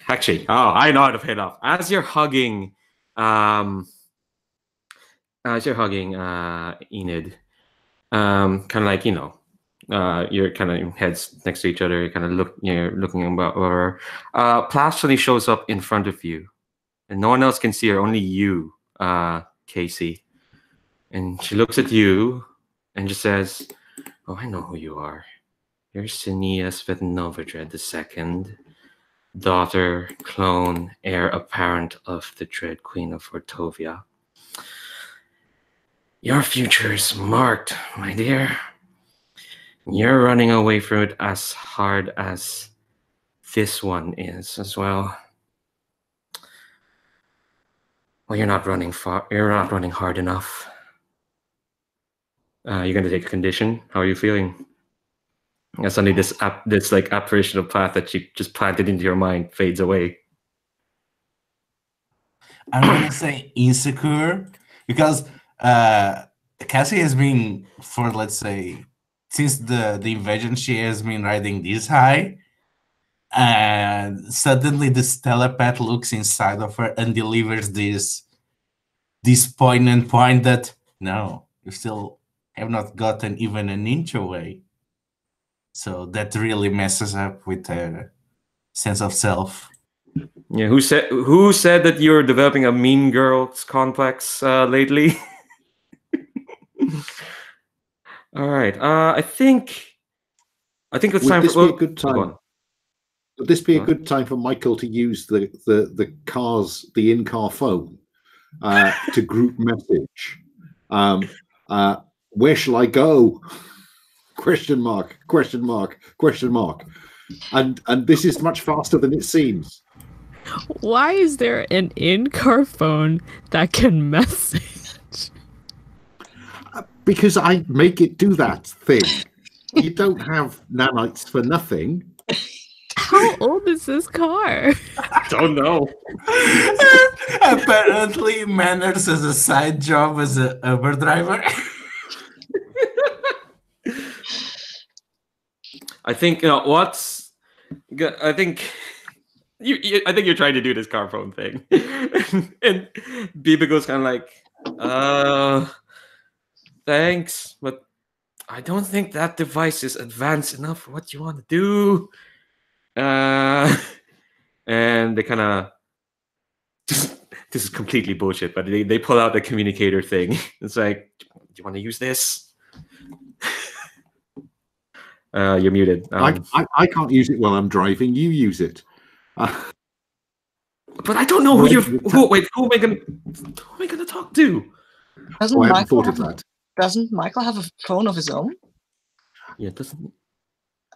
Speaker 1: Actually, I know how to pay it off. As you're hugging, Enid, kind of like you're kind of heads next to each other. You kind of looking about her. Plas suddenly shows up in front of you, and no one else can see her. Only you, Kasey. And she looks at you and just says, "Oh, I know who you are. You're Senia Svetnovodred II, daughter, clone, heir apparent of the Dread Queen of Fortovia. Your future is marked, my dear. You're running away from it as hard as this one is as well. Well, you're not running far. You're not running hard enough. You're gonna take a condition. How are you feeling?" And suddenly, this like apparition of path that you just planted into your mind fades away.
Speaker 3: I'm gonna say insecure because Kasey has been for let's say since the invasion she has been riding this high, and suddenly this telepath looks inside of her and delivers this poignant point that no, you still have not gotten even an inch away. So that really messes up with her sense of self.
Speaker 1: Yeah, who said that you're developing a mean girls complex lately? All right. I think it's time
Speaker 5: Would this
Speaker 1: for
Speaker 5: be a good
Speaker 1: go
Speaker 5: time?
Speaker 1: on.
Speaker 5: Would this be a
Speaker 1: What?
Speaker 5: good time for Michael to use the in-car phone to group message? Where shall I go? Question mark, question mark, question mark. And this is much faster than it seems.
Speaker 4: Why is there an in-car phone that can message?
Speaker 5: Because I make it do that thing. You don't have nanites for nothing.
Speaker 4: How old is this car?
Speaker 1: I don't know.
Speaker 3: Apparently, Manners as a side job as an Uber driver.
Speaker 1: I think I think I think you're trying to do this car phone thing, and Biba goes kind of like, thanks, but I don't think that device is advanced enough for what you want to do. And they kind of this is completely bullshit, but they pull out the communicator thing. It's like, do you want to use this? You're muted.
Speaker 5: I can't use it while I'm driving. You use it.
Speaker 1: But I don't know who who am I gonna talk to?
Speaker 2: Doesn't
Speaker 5: I haven't
Speaker 2: Michael
Speaker 5: thought of that.
Speaker 2: Doesn't Michael have a phone of his own?
Speaker 1: Yeah, it doesn't.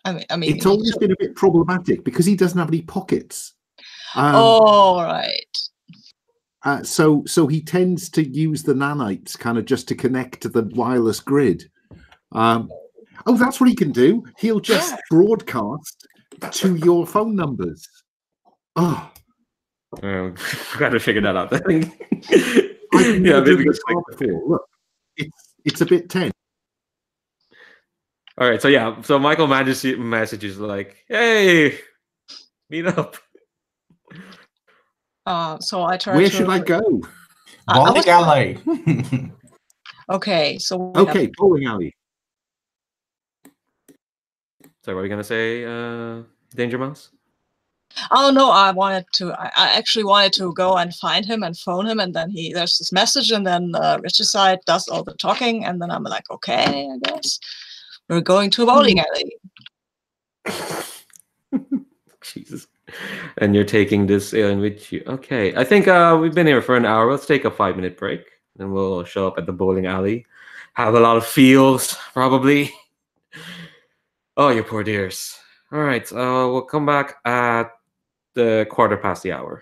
Speaker 2: I mean,
Speaker 5: It's always been a bit problematic because he doesn't have any pockets.
Speaker 2: All right.
Speaker 5: So he tends to use the nanites kind of just to connect to the wireless grid. Oh, that's what he can do. He'll just broadcast to your phone numbers. Oh,
Speaker 1: Got to figure that out.
Speaker 5: yeah,
Speaker 1: maybe
Speaker 5: look, it's a bit tense.
Speaker 1: All right, so Michael messages like, "Hey, meet up."
Speaker 2: So I try.
Speaker 5: Where should I go?
Speaker 3: Bowling alley.
Speaker 2: Okay, so we have
Speaker 5: Okay, bowling alley.
Speaker 1: So what are you gonna say, Danger Mouse?
Speaker 2: Oh no, I actually wanted to go and find him and phone him, and then there's this message, and then Richard does all the talking, and then I'm like, okay, I guess we're going to a bowling alley.
Speaker 1: Jesus. And you're taking this alien with you. Okay. I think we've been here for an hour. Let's take a 5-minute break. Then we'll show up at the bowling alley. Have a lot of feels, probably. Oh, you poor dears. All right. We'll come back at the 1:15.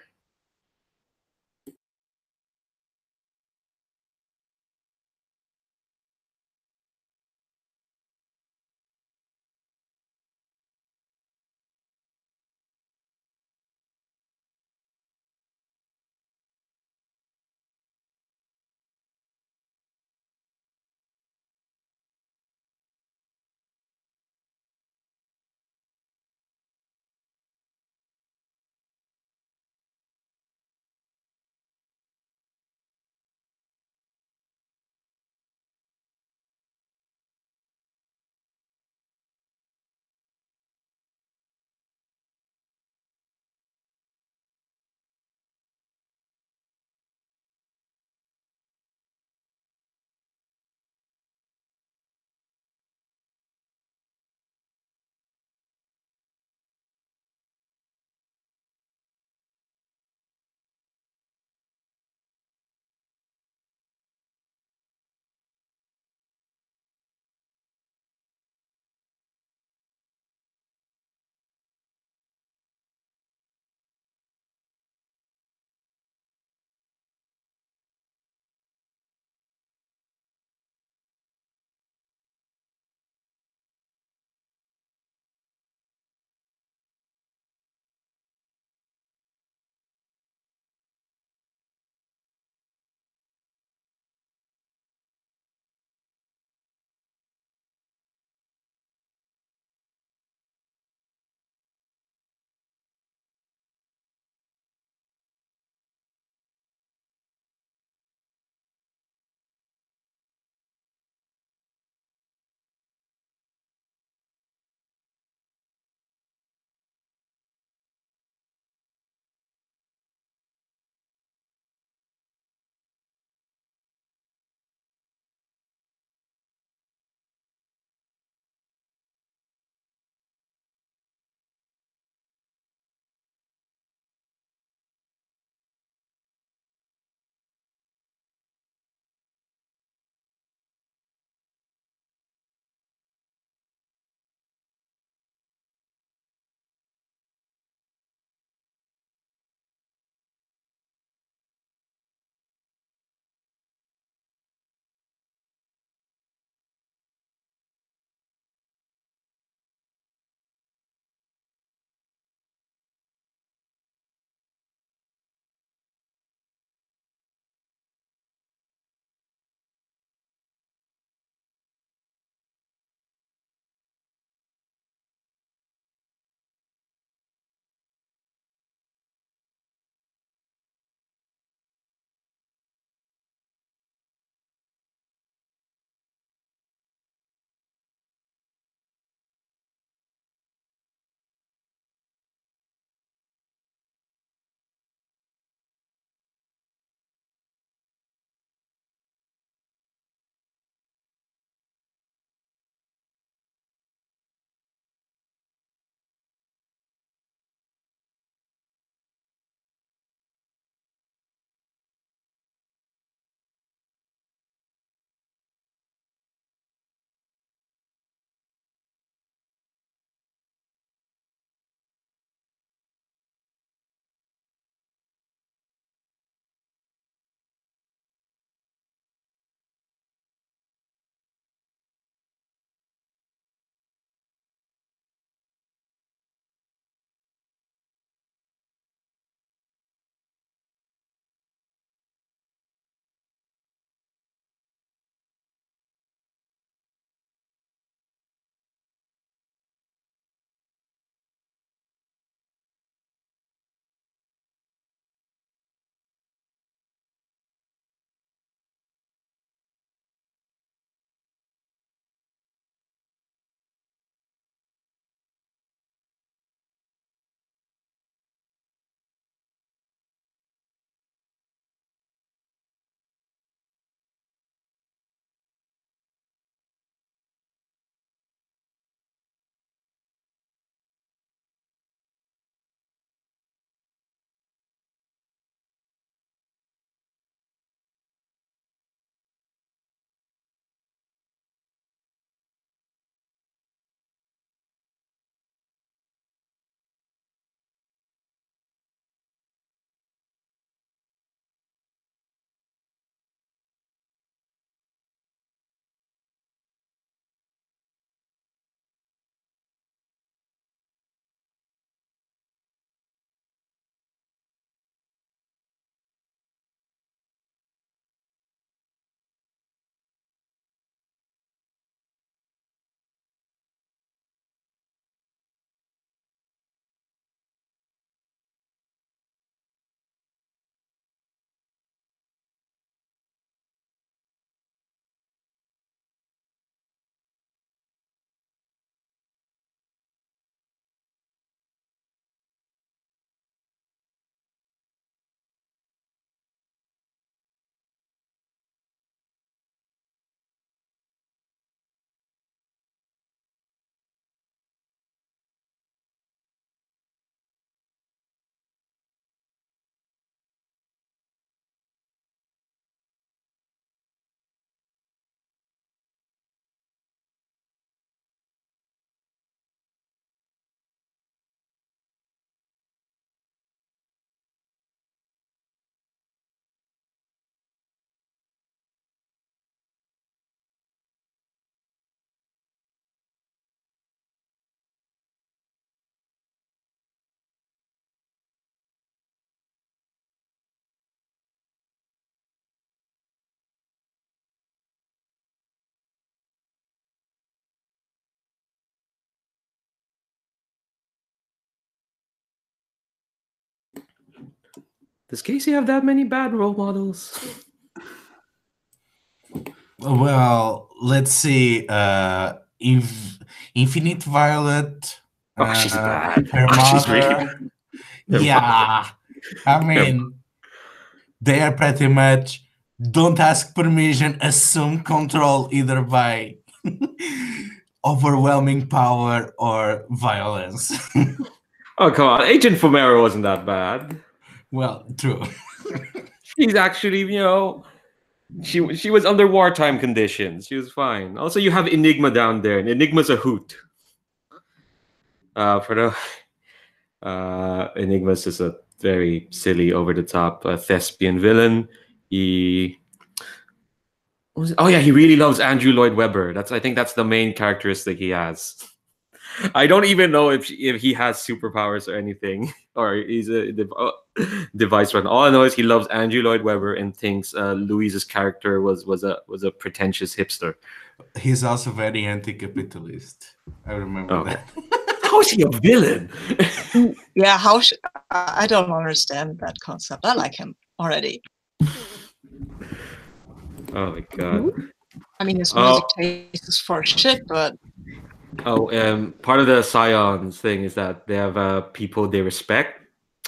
Speaker 1: Does Kasey have that many bad role models?
Speaker 3: Well, let's see. Infinite Violet.
Speaker 1: Oh, she's bad.
Speaker 3: Her
Speaker 1: Oh, she's
Speaker 3: mother.
Speaker 1: really bad.
Speaker 3: Yeah. I mean, they are pretty much don't ask permission, assume control either by overwhelming power or violence.
Speaker 1: Oh, come on. Agent Fomero wasn't that bad.
Speaker 3: Well, true.
Speaker 1: She's actually, she was under wartime conditions. She was fine. Also, you have Enigma down there, and Enigma's a hoot. Enigma's just a very silly, over-the-top thespian villain. He really loves Andrew Lloyd Webber. I think that's the main characteristic he has. I don't even know if he has superpowers or anything, or he's a device one. All I know is he loves Andrew Lloyd Webber and thinks Louise's character was a pretentious hipster.
Speaker 3: He's also very anti-capitalist. I remember that.
Speaker 1: How is he a villain?
Speaker 2: Yeah, I don't understand that concept. I like him already.
Speaker 1: Oh my god.
Speaker 2: I mean, his music taste is for shit, but...
Speaker 1: Part of the Scions thing is that they have people they respect.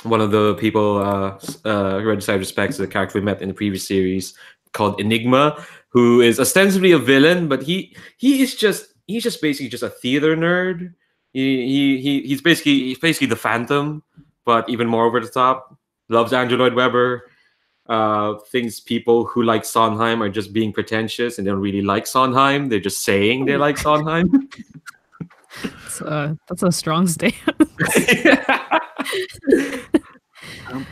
Speaker 1: One of the people Red Side respects is a character we met in the previous series called Enigma, who is ostensibly a villain, but he's just basically just a theater nerd. He's basically the Phantom, but even more over the top. Loves Andrew Lloyd Webber. Thinks people who like Sondheim are just being pretentious and they don't really like Sondheim. They're just saying they like Sondheim.
Speaker 4: That's a strong stance.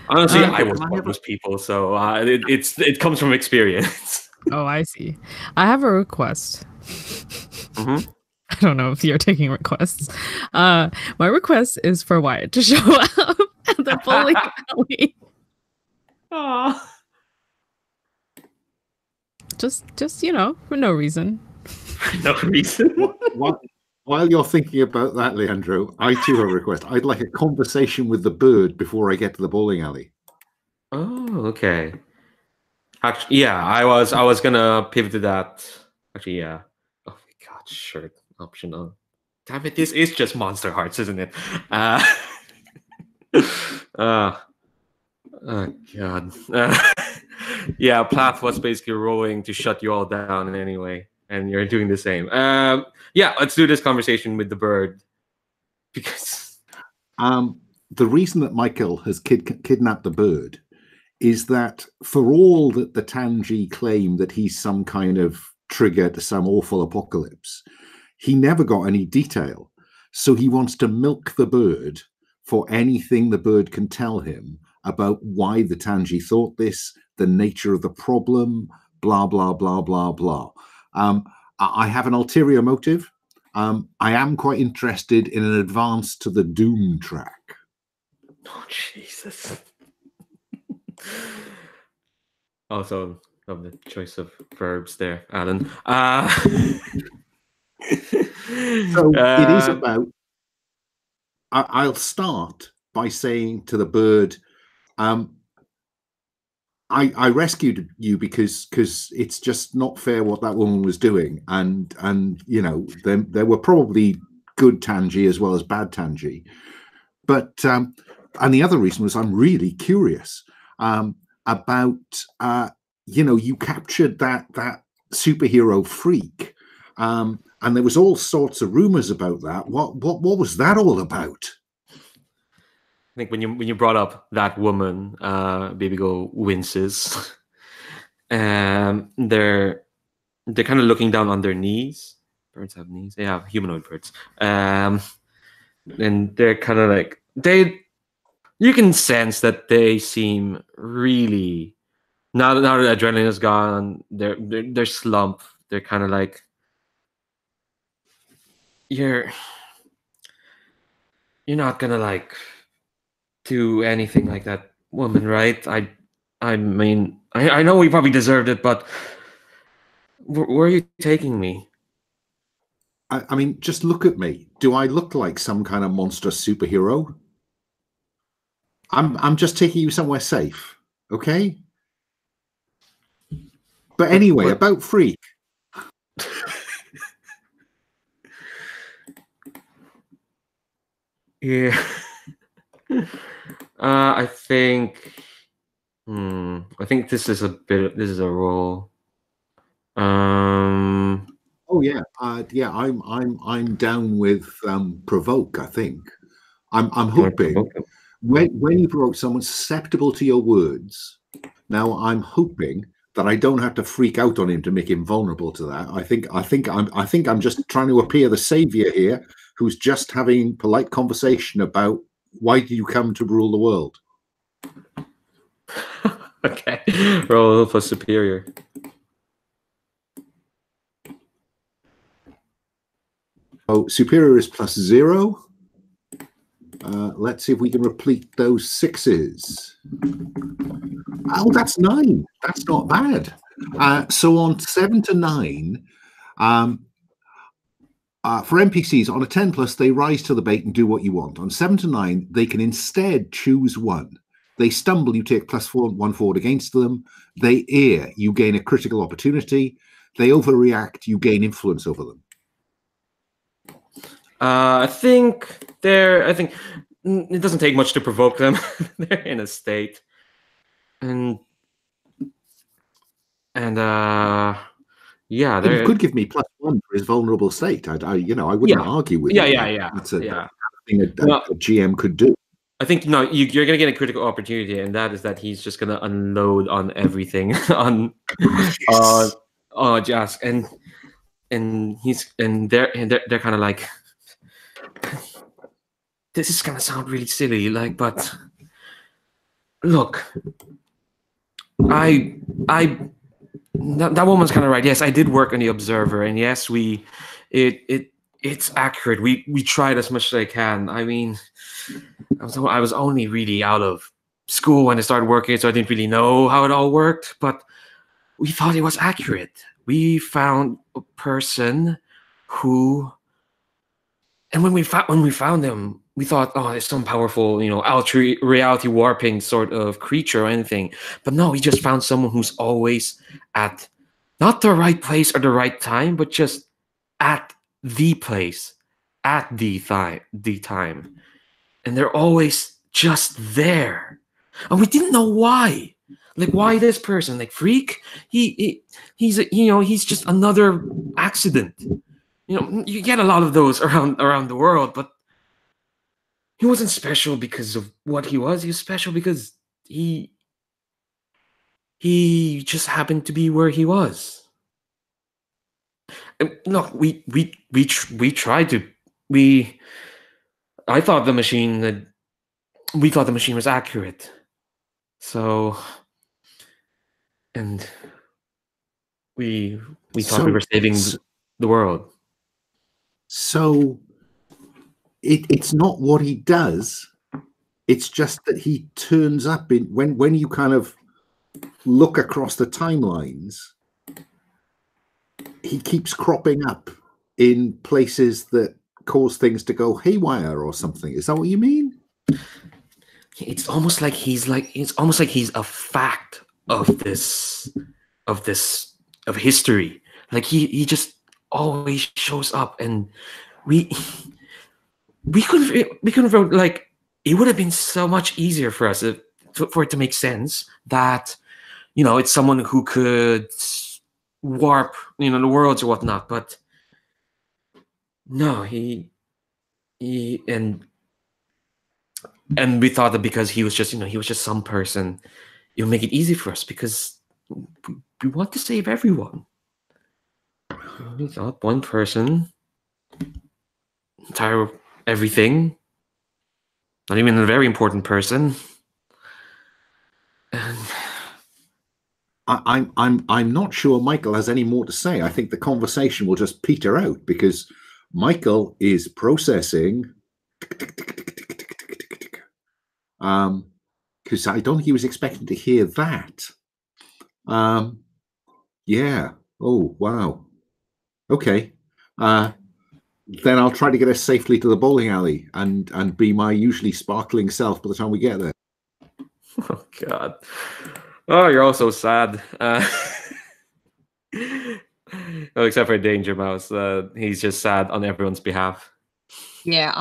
Speaker 1: Honestly, I was one of those people, so it comes from experience.
Speaker 4: Oh, I see. I have a request.
Speaker 1: Mm-hmm.
Speaker 4: I don't know if you're taking requests. My request is for Wyatt to show up at the bowling alley.
Speaker 1: Aww.
Speaker 4: Just for no reason.
Speaker 1: No reason.
Speaker 5: While you're thinking about that, Leandro, I too have a request. I'd like a conversation with the bird before I get to the bowling alley.
Speaker 1: Oh, okay. Actually, yeah, I was gonna pivot to that. Actually, yeah. Oh my god, shirt optional. Damn it, this is just Monster Hearts, isn't it? Oh god. Yeah, Plath was basically rolling to shut you all down in any way, and you're doing the same. Yeah, let's do this conversation with the bird. Because
Speaker 5: the reason that Michael has kidnapped the bird is that for all that the Tangi claim that he's some kind of trigger to some awful apocalypse, he never got any detail. So he wants to milk the bird for anything the bird can tell him about why the Tangi thought this, the nature of the problem, blah, blah, blah, blah, blah. I have an ulterior motive. I am quite interested in an advance to the Doom track.
Speaker 1: oh Jesus. Also, love the choice of verbs there, Alan.
Speaker 5: So it is about. I'll start by saying to the bird, I rescued you because it's just not fair what that woman was doing, and there were probably good Tangi as well as bad Tangi, but and the other reason was I'm really curious about you captured that superhero freak, and there was all sorts of rumors about that. What was that all about?
Speaker 1: I think when you brought up that woman, Baby Go winces. They're kind of looking down on their knees. Birds have knees. They have humanoid birds. And they're kind of like you can sense that they seem really now that adrenaline is gone, they're slumped. They're kind of like you're not gonna like do anything like that woman, right? I mean I know we probably deserved it, but where are you taking me?
Speaker 5: I mean, just look at me. Do I look like some kind of monster superhero? I'm just taking you somewhere safe. Okay. But anyway, about Freak.
Speaker 1: Yeah. I think. I think this is a bit. This is a role.
Speaker 5: Oh yeah, yeah. I'm down with provoke. I think I'm hoping when you provoke someone susceptible to your words. Now I'm hoping that I don't have to freak out on him to make him vulnerable to that. I think I'm just trying to appear the savior here, who's just having polite conversation about why do you come to rule the world.
Speaker 1: Okay, roll for superior.
Speaker 5: Oh, superior is +0. Let's see if we can replete those 6s. Oh, that's 9. That's not bad. So on 7 to 9, for NPCs on a 10+, they rise to the bait and do what you want. On 7 to 9, they can instead choose one. They stumble, you take +1 forward against them. They err, you gain a critical opportunity. They overreact, you gain influence over them.
Speaker 1: I think it doesn't take much to provoke them. They're in a state, and yeah,
Speaker 5: you could give me +1 for his vulnerable state. I wouldn't argue with you.
Speaker 1: Yeah.
Speaker 5: That's a thing a GM could do.
Speaker 1: I think you're gonna get a critical opportunity, and that is that he's just gonna unload on everything on Jask, and they're kind of like, this is gonna sound really silly, but look, that woman's kind of right. Yes, I did work on the Observer, and yes, it's accurate. We tried as much as I can. I mean, I was only really out of school when I started working, so I didn't really know how it all worked. But we thought it was accurate. We found a person who, and when we found them, we thought, oh, it's some powerful, reality warping sort of creature or anything. But no, we just found someone who's always at not the right place or the right time, but just at the place, at the time. And they're always just there. And we didn't know why. Like, why this person? Like, Freak? He's just another accident. You get a lot of those around the world, but he wasn't special because of what he was. He was special because he just happened to be where he was. And look, we tried to. I thought the machine we thought the machine was accurate. So, and we thought we were saving the world.
Speaker 5: So it's not what he does. It's just that he turns up in when you kind of look across the timelines, he keeps cropping up in places that cause things to go haywire or something. Is that what you mean?
Speaker 1: It's almost like he's a fact of history. Like he just always shows up, and we couldn't vote. Like, it would have been so much easier for us for it to make sense that it's someone who could warp the worlds or whatnot. But no, he and we thought that because he was just some person, it would make it easy for us because we want to save everyone. We thought one person, entire everything, not even a very important person. And
Speaker 5: I'm not sure Michael has any more to say. I think the conversation will just peter out because Michael is processing. Because I don't think he was expecting to hear that. Yeah. Oh, wow. Okay. Then I'll try to get us safely to the bowling alley and be my usually sparkling self by the time we get there.
Speaker 1: Oh God. Oh, you're all so sad. Well, except for Danger Mouse, he's just sad on everyone's behalf.
Speaker 2: Yeah,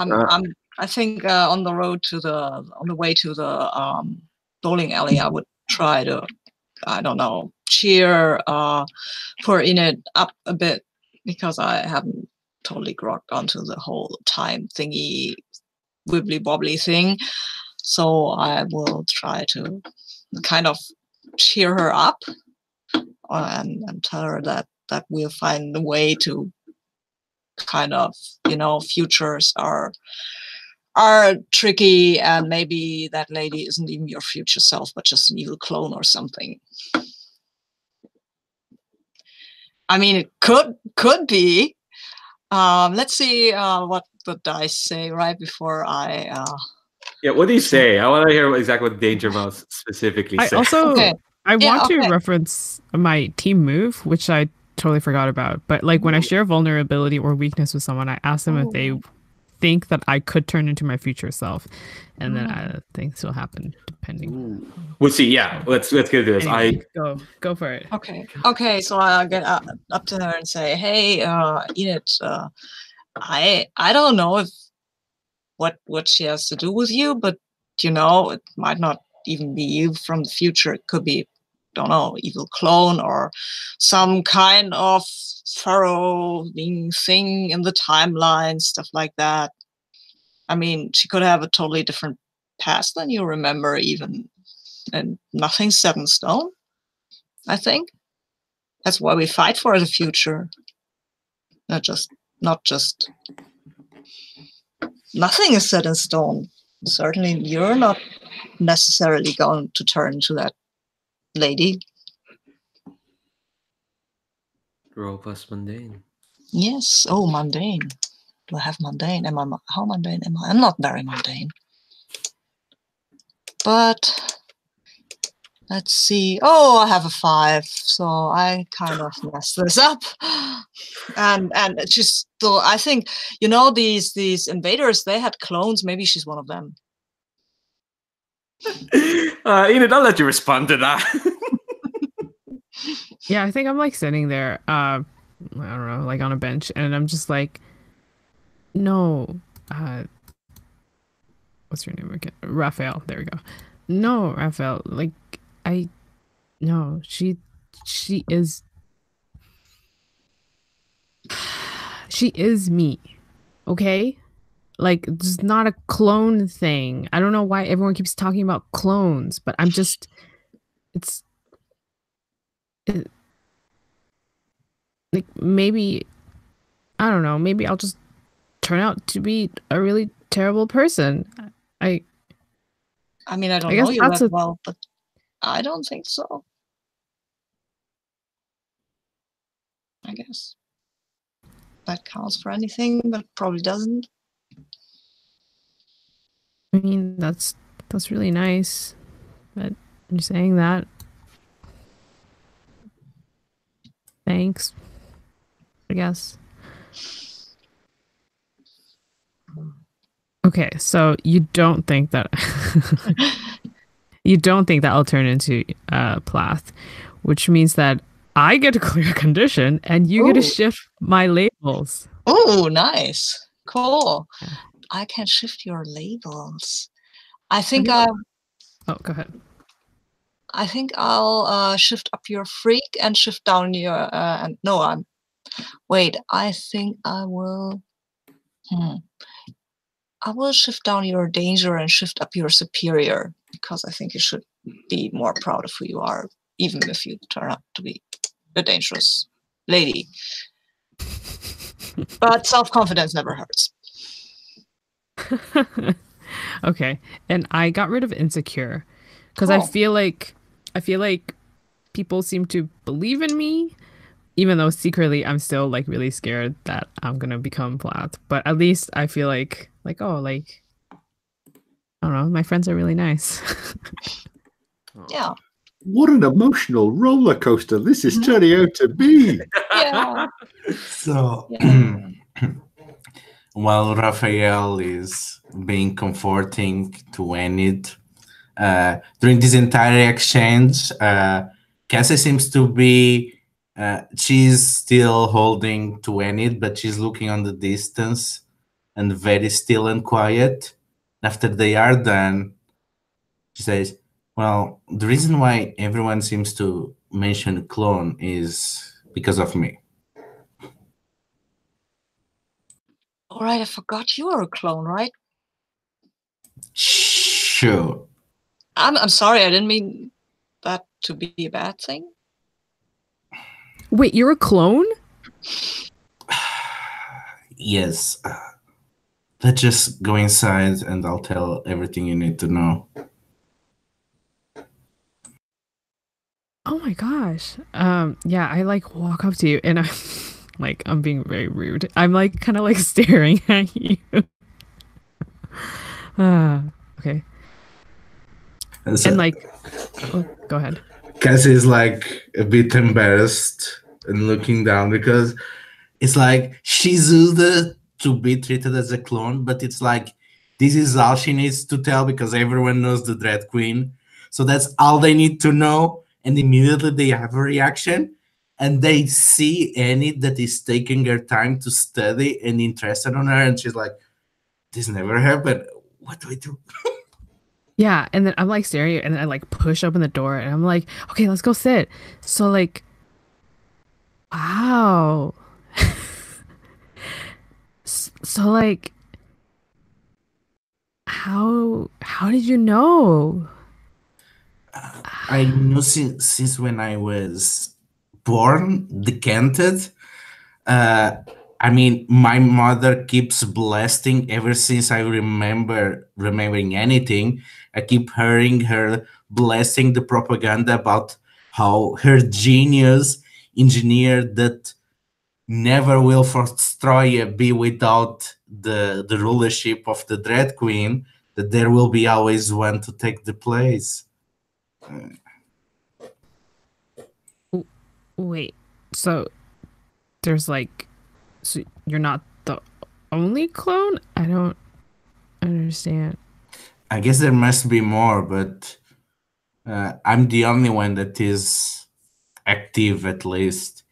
Speaker 2: I think on the way to the bowling alley, I would try to, I don't know, cheer poor Enid up a bit, because I haven't totally grokked onto the whole time thingy, wibbly wobbly thing. So I will try to kind of cheer her up and tell her that we'll find a way to kind of, futures are tricky, and maybe that lady isn't even your future self, but just an evil clone or something. I mean, it could be. Let's see what the dice say right before I.
Speaker 1: Yeah, what do you say? I want to hear exactly what Danger Mouse specifically says.
Speaker 4: I want to reference my team move, which I totally forgot about. But like when I share vulnerability or weakness with someone, I ask them if they think that I could turn into my future self, and then things will happen depending.
Speaker 1: We'll see. Yeah, let's get into this.
Speaker 4: Anyway, go for it.
Speaker 2: Okay. So I'll get up to her and say, "Hey, Enid, I don't know if what she has to do with you, but it might not even be you from the future. It could be, don't know, evil clone or some kind of pharaoh-being thing in the timeline, stuff like that. I mean, she could have a totally different past than you remember even, and nothing's set in stone, I think. That's why we fight for the future. Not just nothing is set in stone. Certainly you're not necessarily going to turn into that lady.
Speaker 1: Roll plus mundane.
Speaker 2: Yes. Oh, mundane. Do I have mundane? How mundane am I? I'm not very mundane. But let's see. Oh, I have a 5, so I kind of messed this up. And just so I think these invaders, they had clones. Maybe she's one of them.
Speaker 1: Enid, I'll let you respond to that.
Speaker 4: Yeah, I think I'm like sitting there, I don't know, like on a bench, and I'm just like, no, what's your name again? Rafael. There we go. No, Rafael. Like, no, she is me. Okay? Like, it's not a clone thing. I don't know why everyone keeps talking about clones, but like, maybe, I don't know, maybe I'll just turn out to be a really terrible person. I
Speaker 2: mean, I don't know you that well, but I don't think so. I guess that counts for anything, but probably doesn't.
Speaker 4: I mean, that's really nice that you're saying that. Thanks, I guess. Okay, so you don't think that I'll turn into Plath, which means that I get to clear a condition and you get to shift my labels.
Speaker 2: Oh, nice. Cool. Yeah. I can shift your labels. I think
Speaker 4: Oh, go ahead.
Speaker 2: I think I'll shift up your freak and shift down your I think I will I will shift down your danger and shift up your superior, because I think you should be more proud of who you are, even if you turn out to be a dangerous lady. But self-confidence never hurts.
Speaker 4: Okay, and I got rid of insecure because I feel like people seem to believe in me, even though secretly I'm still like really scared that I'm gonna become Plath. But at least I feel like I don't know, my friends are really nice.
Speaker 2: Yeah.
Speaker 5: What an emotional roller coaster this is turning out to be.
Speaker 2: Yeah.
Speaker 3: So while Rafael is being comforting to Enid, During this entire exchange, Kasey seems to be, she's still holding to Enid, but she's looking on the distance and very still and quiet. After they are done, she says, well, the reason why everyone seems to mention clone is because of me.
Speaker 2: All right, I forgot you were a clone, right?
Speaker 3: Sure.
Speaker 2: I'm sorry, I didn't mean that to be a bad thing.
Speaker 4: Wait, you're a clone?
Speaker 3: Yes. Let's just go inside and I'll tell everything you need to know.
Speaker 4: Oh my gosh. Yeah, I like walk up to you and I'm like, I'm being very rude. I'm like kind of like staring at you. Okay.
Speaker 3: So,
Speaker 4: and like, oh, go ahead.
Speaker 3: Kasey is like a bit embarrassed and looking down because it's like she's used to be treated as a clone, but it's like this is all she needs to tell because everyone knows the Dread Queen. So that's all they need to know. And immediately they have a reaction and they see Enid that is taking her time to study and interested on her. And she's like, this never happened. What do I do?
Speaker 4: Yeah, and then I'm like staring at you, and then I like push open the door, and I'm like, okay, let's go sit. So like, wow. So like, how did you know?
Speaker 3: I knew since when I was born, decanted. I mean, my mother keeps blasting ever since I remembering anything. I keep hearing her blasting the propaganda about how her genius engineered that never will Forstroya be without the rulership of the Dread Queen, that there will be always one to take the place.
Speaker 4: Wait, so there's like, so you're not the only clone? I don't understand.
Speaker 3: I guess there must be more, but I'm the only one that is active, at least.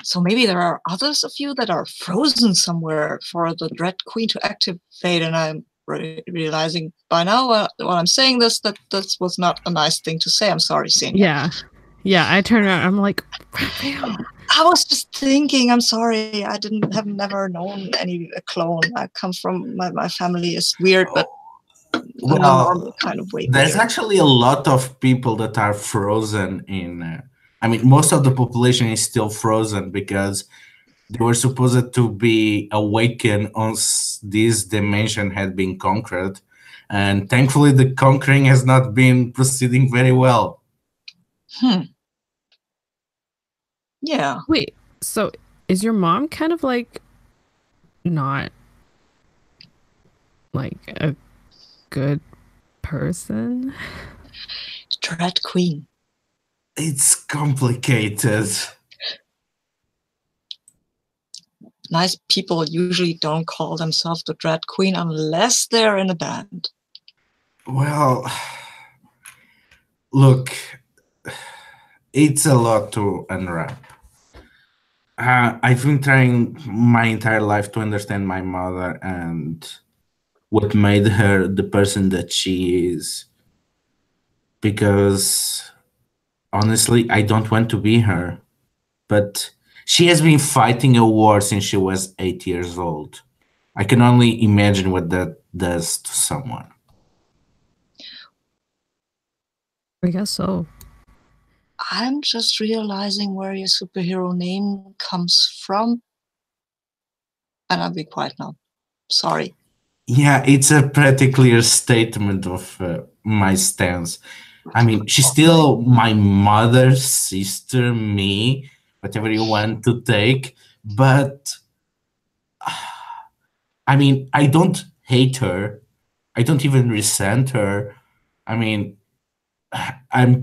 Speaker 2: So maybe there are others of you that are frozen somewhere for the Dread Queen to activate, and I'm realizing by now while I'm saying this that this was not a nice thing to say. I'm sorry, Senior.
Speaker 4: Yeah, I turn around, I'm like, Rafael.
Speaker 2: I was just thinking, I'm sorry, I have never known any clone. I come from, my family is weird, but in a normal kind of way.
Speaker 3: There's actually a lot of people that are frozen in, I mean, most of the population is still frozen because they were supposed to be awakened once this dimension had been conquered. And thankfully, the conquering has not been proceeding very well.
Speaker 2: Yeah.
Speaker 4: Wait, so is your mom kind of like not like a good person?
Speaker 2: Dread Queen.
Speaker 3: It's complicated.
Speaker 2: Nice people usually don't call themselves the Dread Queen unless they're in a band.
Speaker 3: Well, look, it's a lot to unwrap. I've been trying my entire life to understand my mother and what made her the person that she is. Because honestly, I don't want to be her. But she has been fighting a war since she was 8 years old. I can only imagine what that does to someone.
Speaker 4: I guess so.
Speaker 2: I'm just realizing where your superhero name comes from. And I'll be quiet now. Sorry.
Speaker 3: Yeah, it's a pretty clear statement of my stance. I mean, she's still my mother's sister, me, whatever you want to take. But, I mean, I don't hate her. I don't even resent her. I mean,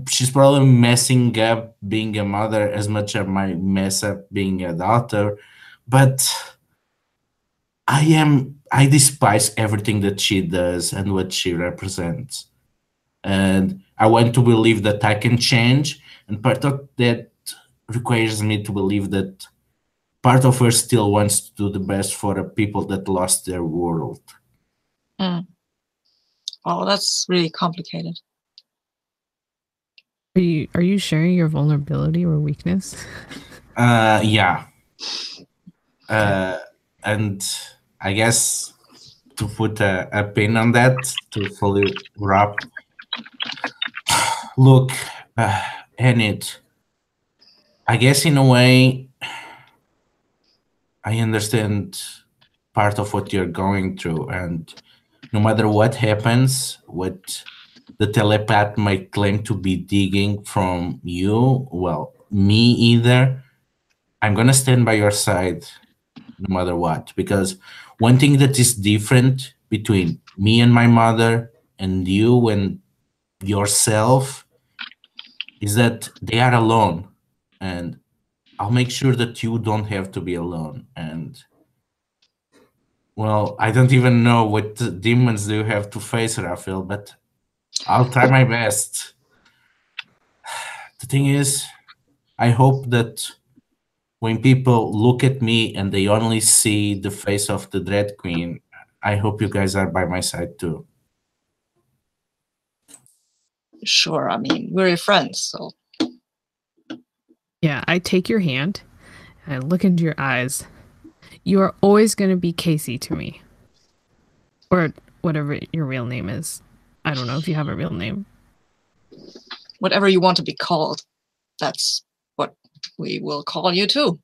Speaker 3: she's probably messing up being a mother as much as I mess up being a daughter. But I despise everything that she does and what she represents. And I want to believe that I can change, and part of that requires me to believe that part of her still wants to do the best for the people that lost their world.
Speaker 2: Mm. Oh, that's really complicated.
Speaker 4: Are you sharing your vulnerability or weakness?
Speaker 3: Yeah. And I guess to put a pin on that, to fully wrap, look, Enid, I guess in a way, I understand part of what you're going through, and no matter what happens, what the telepath might claim to be digging from you, well, me either, I'm gonna stand by your side no matter what. Because one thing that is different between me and my mother and you and yourself is that they are alone. And I'll make sure that you don't have to be alone. And well, I don't even know what demons do you have to face, Rafael, but I'll try my best. The thing is, I hope that when people look at me and they only see the face of the Dread Queen, I hope you guys are by my side too.
Speaker 2: Sure, I mean, we're your friends, so.
Speaker 4: Yeah, I take your hand and I look into your eyes. You are always going to be Kasey to me. Or whatever your real name is. I don't know if you have a real name.
Speaker 2: Whatever you want to be called, that's what we will call you too.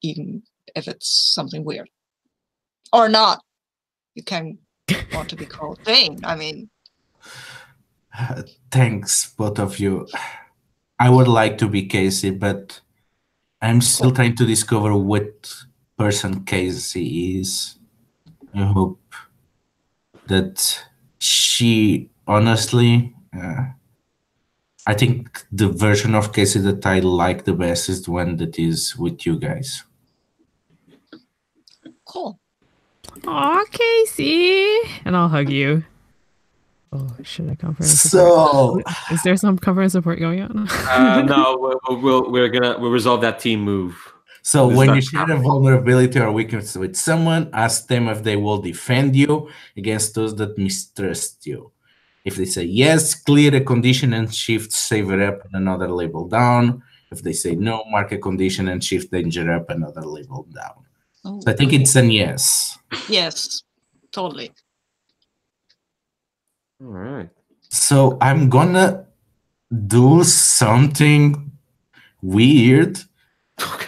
Speaker 2: Even if it's something weird. Or not. You can want to be called Jane. I mean.
Speaker 3: Thanks, both of you. I would like to be Kasey, but I'm still trying to discover what person Kasey is. I hope that she, honestly, I think the version of Kasey that I like the best is the one that is with you guys.
Speaker 2: Cool.
Speaker 4: Aw, Kasey! And I'll hug you. Oh, should I cover and
Speaker 3: So,
Speaker 4: support? Is there some cover and support going on?
Speaker 1: No, we'll resolve that team move.
Speaker 3: so
Speaker 1: This is
Speaker 3: when
Speaker 1: not
Speaker 3: you share a vulnerability or weakness with someone, ask them if they will defend you against those that mistrust you. If they say yes, clear a condition and shift saver up another label down. If they say no, mark a condition and shift danger up another label down.
Speaker 2: Oh,
Speaker 3: So I think it's an yes.
Speaker 2: yes, totally.
Speaker 1: All right.
Speaker 3: So I'm gonna do something weird.
Speaker 1: Okay.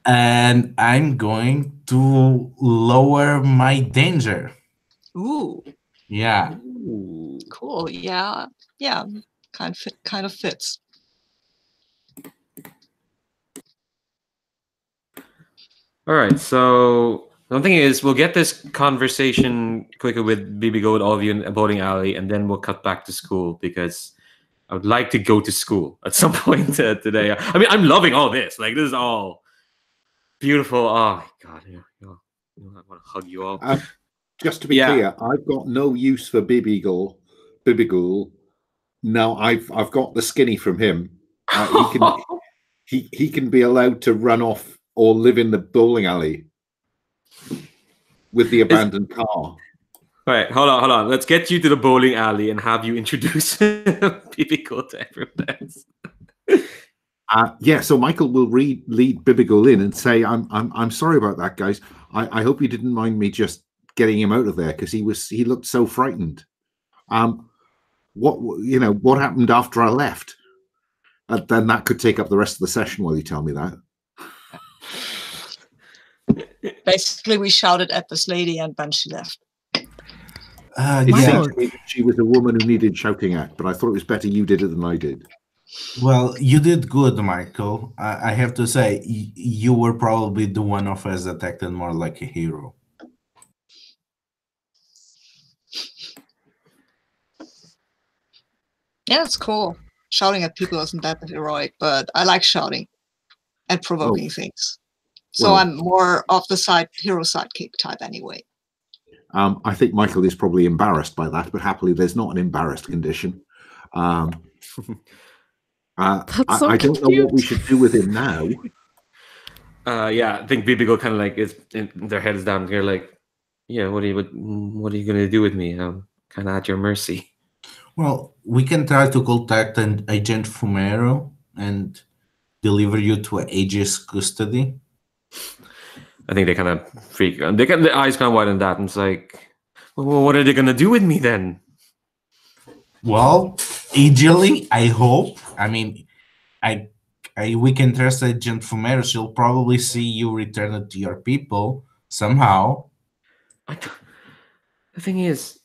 Speaker 3: And I'm going to lower my danger.
Speaker 2: Ooh.
Speaker 3: Yeah.
Speaker 1: Ooh.
Speaker 2: Cool. Yeah. Yeah. Kind of fits.
Speaker 1: All right. So the thing is, we'll get this conversation quicker with BB with all of you in a bowling alley, and then we'll cut back to school because I would like to go to school at some point today. I mean, I'm loving all this. Like, this is all beautiful. Oh my god, I want to hug you all.
Speaker 5: Just to be clear, I've got no use for Bibigool. Now I've got the skinny from him. He can be allowed to run off or live in the bowling alley with the abandoned car.
Speaker 1: All right, hold on. Let's get you to the bowling alley and have you introduce Bibigool to everyone else.
Speaker 5: Yeah, so Michael will lead Bibigool in and say, "I'm sorry about that, guys. I hope you didn't mind me just getting him out of there because he looked so frightened. What happened after I left? Then that could take up the rest of the session while you tell me that."
Speaker 2: Basically, we shouted at this lady and then she left.
Speaker 3: Yeah.
Speaker 5: She was a woman who needed shouting at, but I thought it was better you did it than I did.
Speaker 3: Well, you did good, Michael. I have to say, you were probably the one of us that acted more like a hero.
Speaker 2: Yeah, it's cool. Shouting at people isn't that heroic, but I like shouting and provoking things. So
Speaker 5: Well-
Speaker 2: I'm more of the hero sidekick type anyway.
Speaker 5: I think Michael is probably embarrassed by that, but happily there's not an embarrassed condition.
Speaker 4: That's so
Speaker 5: I don't know what we
Speaker 4: cute.
Speaker 5: should do with him now.
Speaker 1: Yeah, I think Bibigo kind of like is their heads down. They're like, yeah, what are you gonna do with me? I'm kind of at your mercy.
Speaker 3: Well, we can try to contact an Agent Fumero and deliver you to Aegis custody.
Speaker 1: I think they kind of freak. Their eyes kind of widen that, and it's like, well, what are they gonna do with me then?
Speaker 3: Well, ideally, I hope. I mean, we can trust Agent Fumero. She'll probably see you return it to your people somehow.
Speaker 1: The thing is,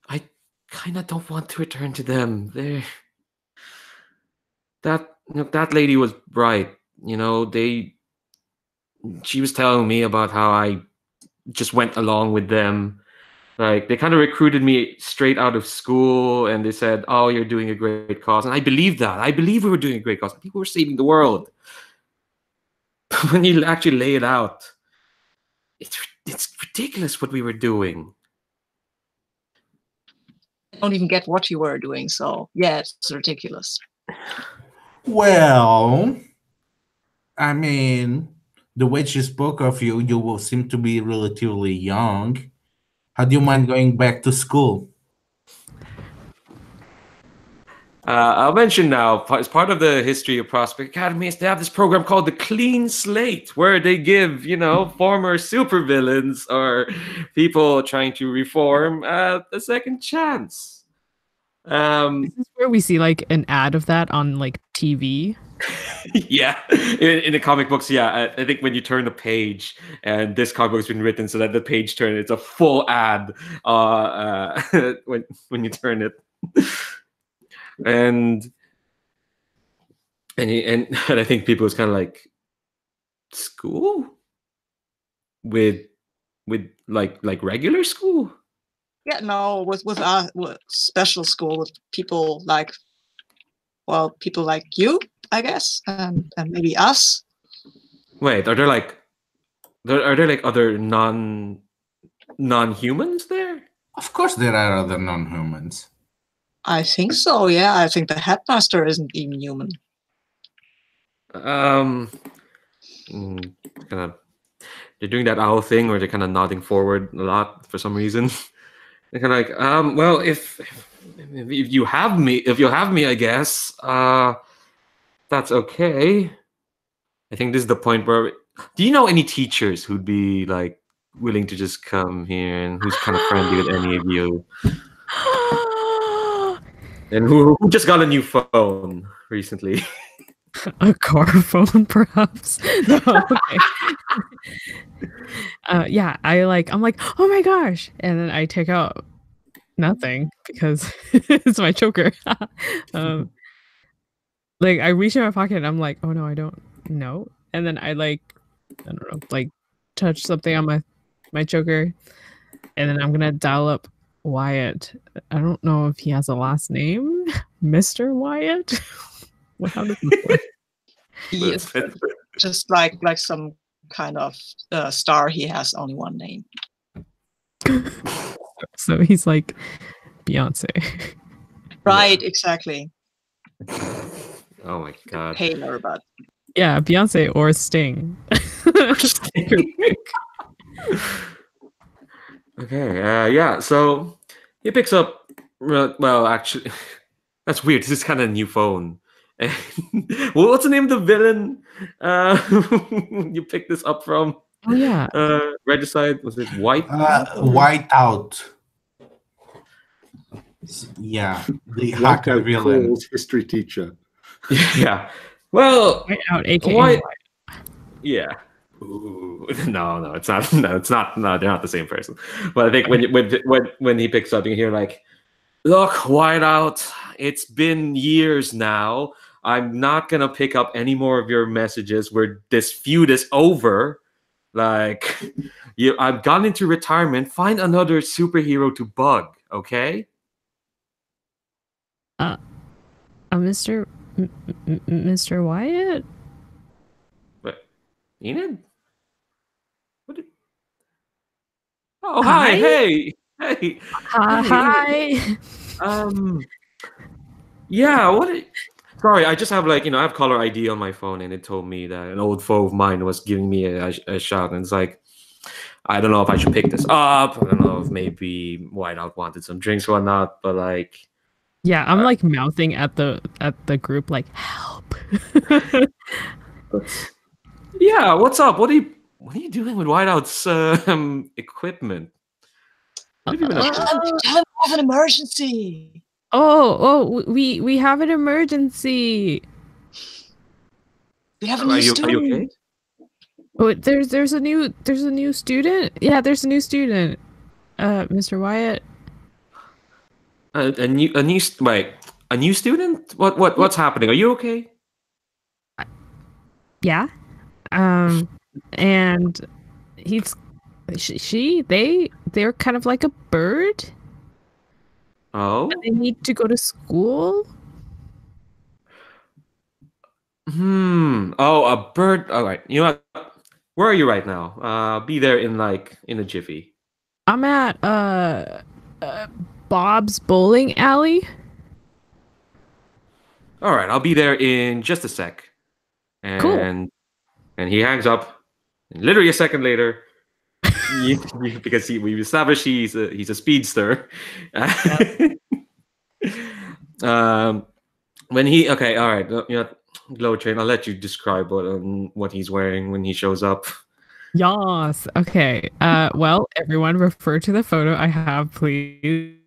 Speaker 1: I kind of don't want to return to them. That lady was right. She was telling me about how I just went along with them. Like, they kind of recruited me straight out of school, and they said, "Oh, you're doing a great cause," and I believed that. I believe we were doing a great cause. I think we were saving the world. But when you actually lay it out, it's ridiculous what we were doing.
Speaker 2: I don't even get what you were doing, so yeah, it's ridiculous.
Speaker 3: Well, I mean, the way she spoke of you, you will seem to be relatively young. How do you mind going back to school?
Speaker 1: I'll mention now, as part of the history of Prospect Academy, is they have this program called the Clean Slate, where they give, former supervillains or people trying to reform a second chance.
Speaker 4: This is where we see like an ad of that on like TV.
Speaker 1: Yeah, in the comic books, yeah. I think when you turn the page, and this comic book has been written so that the page turn, it's a full ad when you turn it. And I think people was kind of like, school with like regular school.
Speaker 2: Yeah, no, with special school with people like you, I guess, and maybe us.
Speaker 1: Wait, are there like other non-humans there?
Speaker 3: Of course, there are other non-humans.
Speaker 2: I think so. Yeah, I think the headmaster isn't even human.
Speaker 1: Kind of, they're doing that owl thing where they're kind of nodding forward a lot for some reason. They're kind of like, well, if you have me, I guess, that's okay. I think this is the point where, do you know any teachers who'd be like willing to just come here and who's kind of friendly with any of you? And who just got a new phone recently?
Speaker 4: A car phone, perhaps. No, okay. Yeah, I'm like, oh my gosh, and then I take out nothing because it's my choker. Like I reach in my pocket and I'm like, oh no, I don't know. And then I don't know, like touch something on my choker, and then I'm gonna dial up Wyatt. I don't know if he has a last name, Mr. Wyatt. How does this work?
Speaker 2: He is just like some kind of star. He has only one name.
Speaker 4: So he's like Beyonce.
Speaker 2: Right, exactly.
Speaker 1: Oh my god.
Speaker 2: Paler, but
Speaker 4: Yeah, Beyonce or Sting.
Speaker 1: Okay. Yeah. So he picks up. Well, actually, that's weird. This is kind of a new phone. Well, what's the name of the villain you picked this up from?
Speaker 4: Oh yeah.
Speaker 1: Regicide, was it White?
Speaker 3: White out. Yeah, the hacker
Speaker 5: Whiteout
Speaker 3: villain.
Speaker 5: Cole's history teacher.
Speaker 1: Yeah. Well,
Speaker 4: White out, aka
Speaker 1: White.
Speaker 4: White.
Speaker 1: Yeah. Ooh. No, it's not. No, it's not. No, they're not the same person. But I think when he picks up, you hear like, "Look, Whiteout, it's been years now. I'm not gonna pick up any more of your messages. This feud is over. Like, I've gone into retirement. Find another superhero to bug, okay?"
Speaker 4: Mr. Wyatt?
Speaker 1: But Enid? Oh, hi.
Speaker 4: Hi.
Speaker 1: Hey. Hey.
Speaker 4: Hi.
Speaker 1: Yeah, sorry, I just have I have caller ID on my phone, and it told me that an old foe of mine was giving me a shout, and it's like, I don't know if I should pick this up. I don't know if maybe Whiteout wanted some drinks or whatnot, but
Speaker 4: Yeah, I'm like mouthing at the group like help.
Speaker 1: yeah, what's up? What are you doing with Whiteout's equipment? What have you been up to?
Speaker 2: I have an emergency.
Speaker 4: We have an emergency.
Speaker 2: We have a
Speaker 1: Are
Speaker 2: new
Speaker 1: you
Speaker 2: student.
Speaker 1: okay?
Speaker 4: Oh, there's a new student. Yeah, there's a new student. Mr. Wyatt.
Speaker 1: A new student? What's happening? Are you okay?
Speaker 4: Yeah. And they're kind of like a bird.
Speaker 1: Oh.
Speaker 4: They need to go to school.
Speaker 1: Oh, a bird. All right. You know what? Where are you right now? Be there in a jiffy.
Speaker 4: I'm at Bob's bowling alley.
Speaker 1: All right, I'll be there in just a sec. And
Speaker 4: Cool.
Speaker 1: And he hangs up. And literally a second later, because we've established he's a speedster. When he okay, all right, Glow Train. I'll let you describe what he's wearing when he shows up.
Speaker 4: Yes. Okay. Well, everyone refer to the photo I have, please.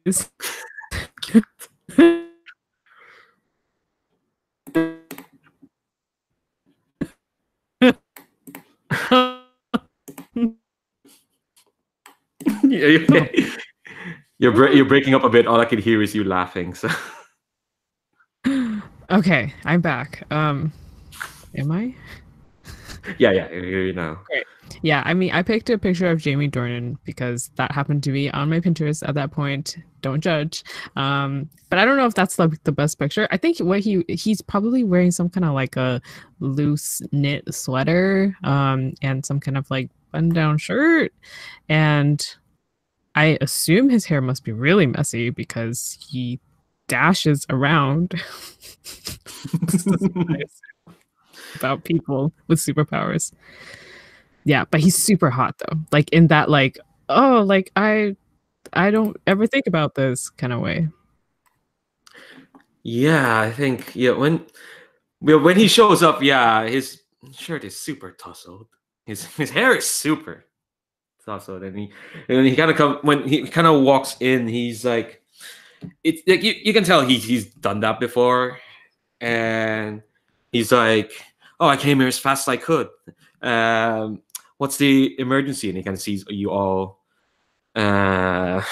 Speaker 1: You're breaking up a bit. All I can hear is you laughing. So
Speaker 4: Okay, I'm back. Am I?
Speaker 1: yeah, I hear you now.
Speaker 4: Great. Yeah, I mean, I picked a picture of Jamie Dornan because that happened to be on my Pinterest at that point. Don't judge. But I don't know if that's the best picture. I think what he's probably wearing some kind of like a loose knit sweater, and some kind of like button-down shirt, and I assume his hair must be really messy because he dashes around. About people with superpowers. Yeah, but he's super hot though. Like in that I don't ever think about this kind of way.
Speaker 1: Yeah, I think when he shows up, yeah, his shirt is super tousled. His hair is super tousled, and he when he kind of walks in, he's like, it's like you can tell he's done that before, and he's like, oh, I came here as fast as I could. What's the emergency? And he kind of sees you all, and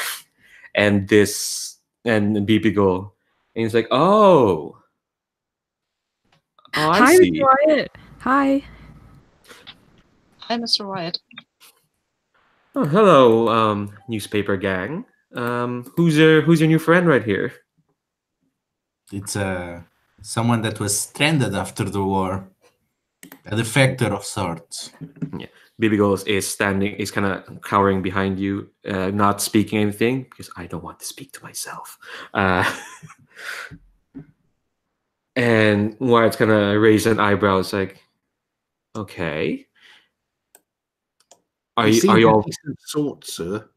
Speaker 1: BP go, and he's like, oh, I
Speaker 4: Hi,
Speaker 1: see.
Speaker 4: Mr. Wyatt. Hi.
Speaker 2: Hi, Mr. Wyatt.
Speaker 1: Oh, hello, newspaper gang. Who's your new friend right here?
Speaker 3: It's someone that was stranded after the war, a defector of sorts.
Speaker 1: Yeah, Baby Goals is kind of cowering behind you, not speaking anything because I don't want to speak to myself. And Wyatt's gonna raise an eyebrow. It's like, okay, are you all
Speaker 5: decent sort, sir?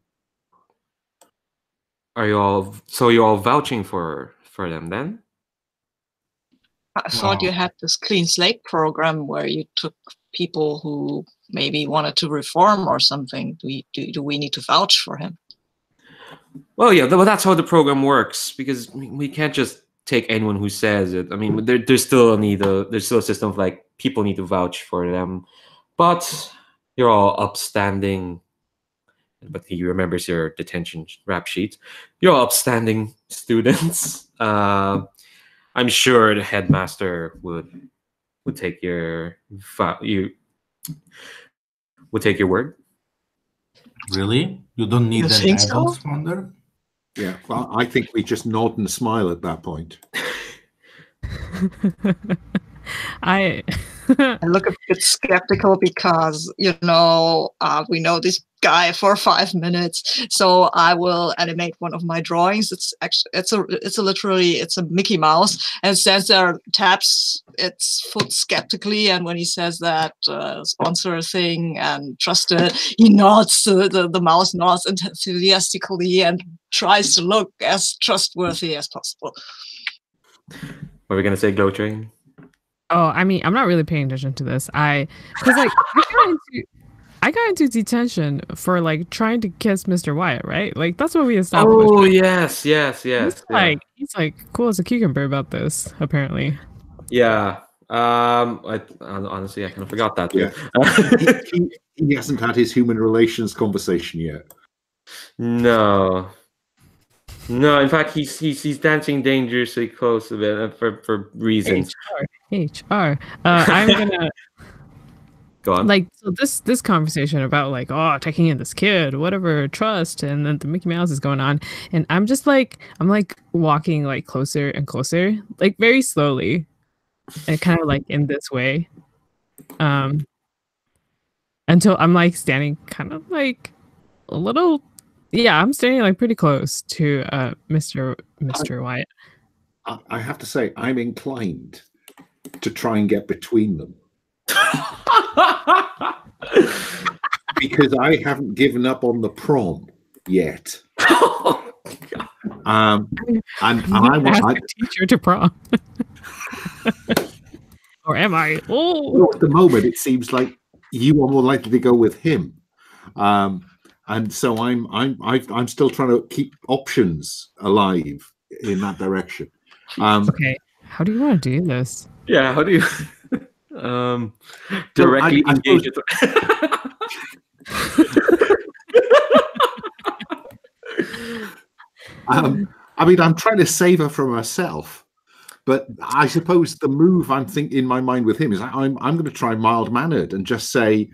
Speaker 1: So you're all vouching for them then?
Speaker 2: I thought you had this clean slate program where you took people who maybe wanted to reform or something. Do we need to vouch for him?
Speaker 1: Well, yeah, well, that's how the program works because we can't just take anyone who says it. I mean, there's still a system of like people need to vouch for them, but you're all upstanding. But he remembers your detention rap sheet. You're all upstanding students. I'm sure the headmaster would take your word.
Speaker 3: Really? You don't need
Speaker 2: You
Speaker 3: an
Speaker 2: think
Speaker 3: adult
Speaker 2: so?
Speaker 3: founder?
Speaker 5: Yeah, well, I think we just nod and smile at that point.
Speaker 4: I
Speaker 2: I look a bit skeptical because, we know this guy for 5 minutes. So I will animate one of my drawings. It's actually it's a Mickey Mouse, and it stands there, taps its foot skeptically, and when he says that sponsor thing and trust it, he nods. The mouse nods enthusiastically and tries to look as trustworthy as possible.
Speaker 1: What are we gonna say, Glow Train?
Speaker 4: Oh, I mean, I'm not really paying attention to this. Because like I got into detention for like trying to kiss Mr. Wyatt, right? Like that's what we established.
Speaker 1: Oh yes.
Speaker 4: He's like cool as a cucumber about this, apparently.
Speaker 1: Yeah. Honestly, I kind of forgot that.
Speaker 5: Yeah. he hasn't had his human relations conversation yet.
Speaker 1: No. In fact, he's dancing dangerously close to it for reasons.
Speaker 4: HR. I'm gonna
Speaker 1: go on.
Speaker 4: Like, so this conversation about like, oh, taking in this kid, whatever, trust, and then the Mickey Mouse is going on, and I'm walking like closer and closer, like very slowly, and kind of like in this way, until I'm like standing kind of like a little. Yeah, I'm standing like pretty close to Mr. Wyatt.
Speaker 5: I have to say, I'm inclined to try and get between them. Because I haven't given up on the prom yet. And I want
Speaker 4: a teacher to prom. Or am I?
Speaker 5: Well, at the moment, it seems like you are more likely to go with him. And so I'm still trying to keep options alive in that direction.
Speaker 4: Okay, how do you want to do this?
Speaker 1: Yeah, how do you directly engage it?
Speaker 5: I mean, I'm trying to save her from herself, but I suppose the move I'm thinking in my mind with him is I'm going to try mild-mannered and just say,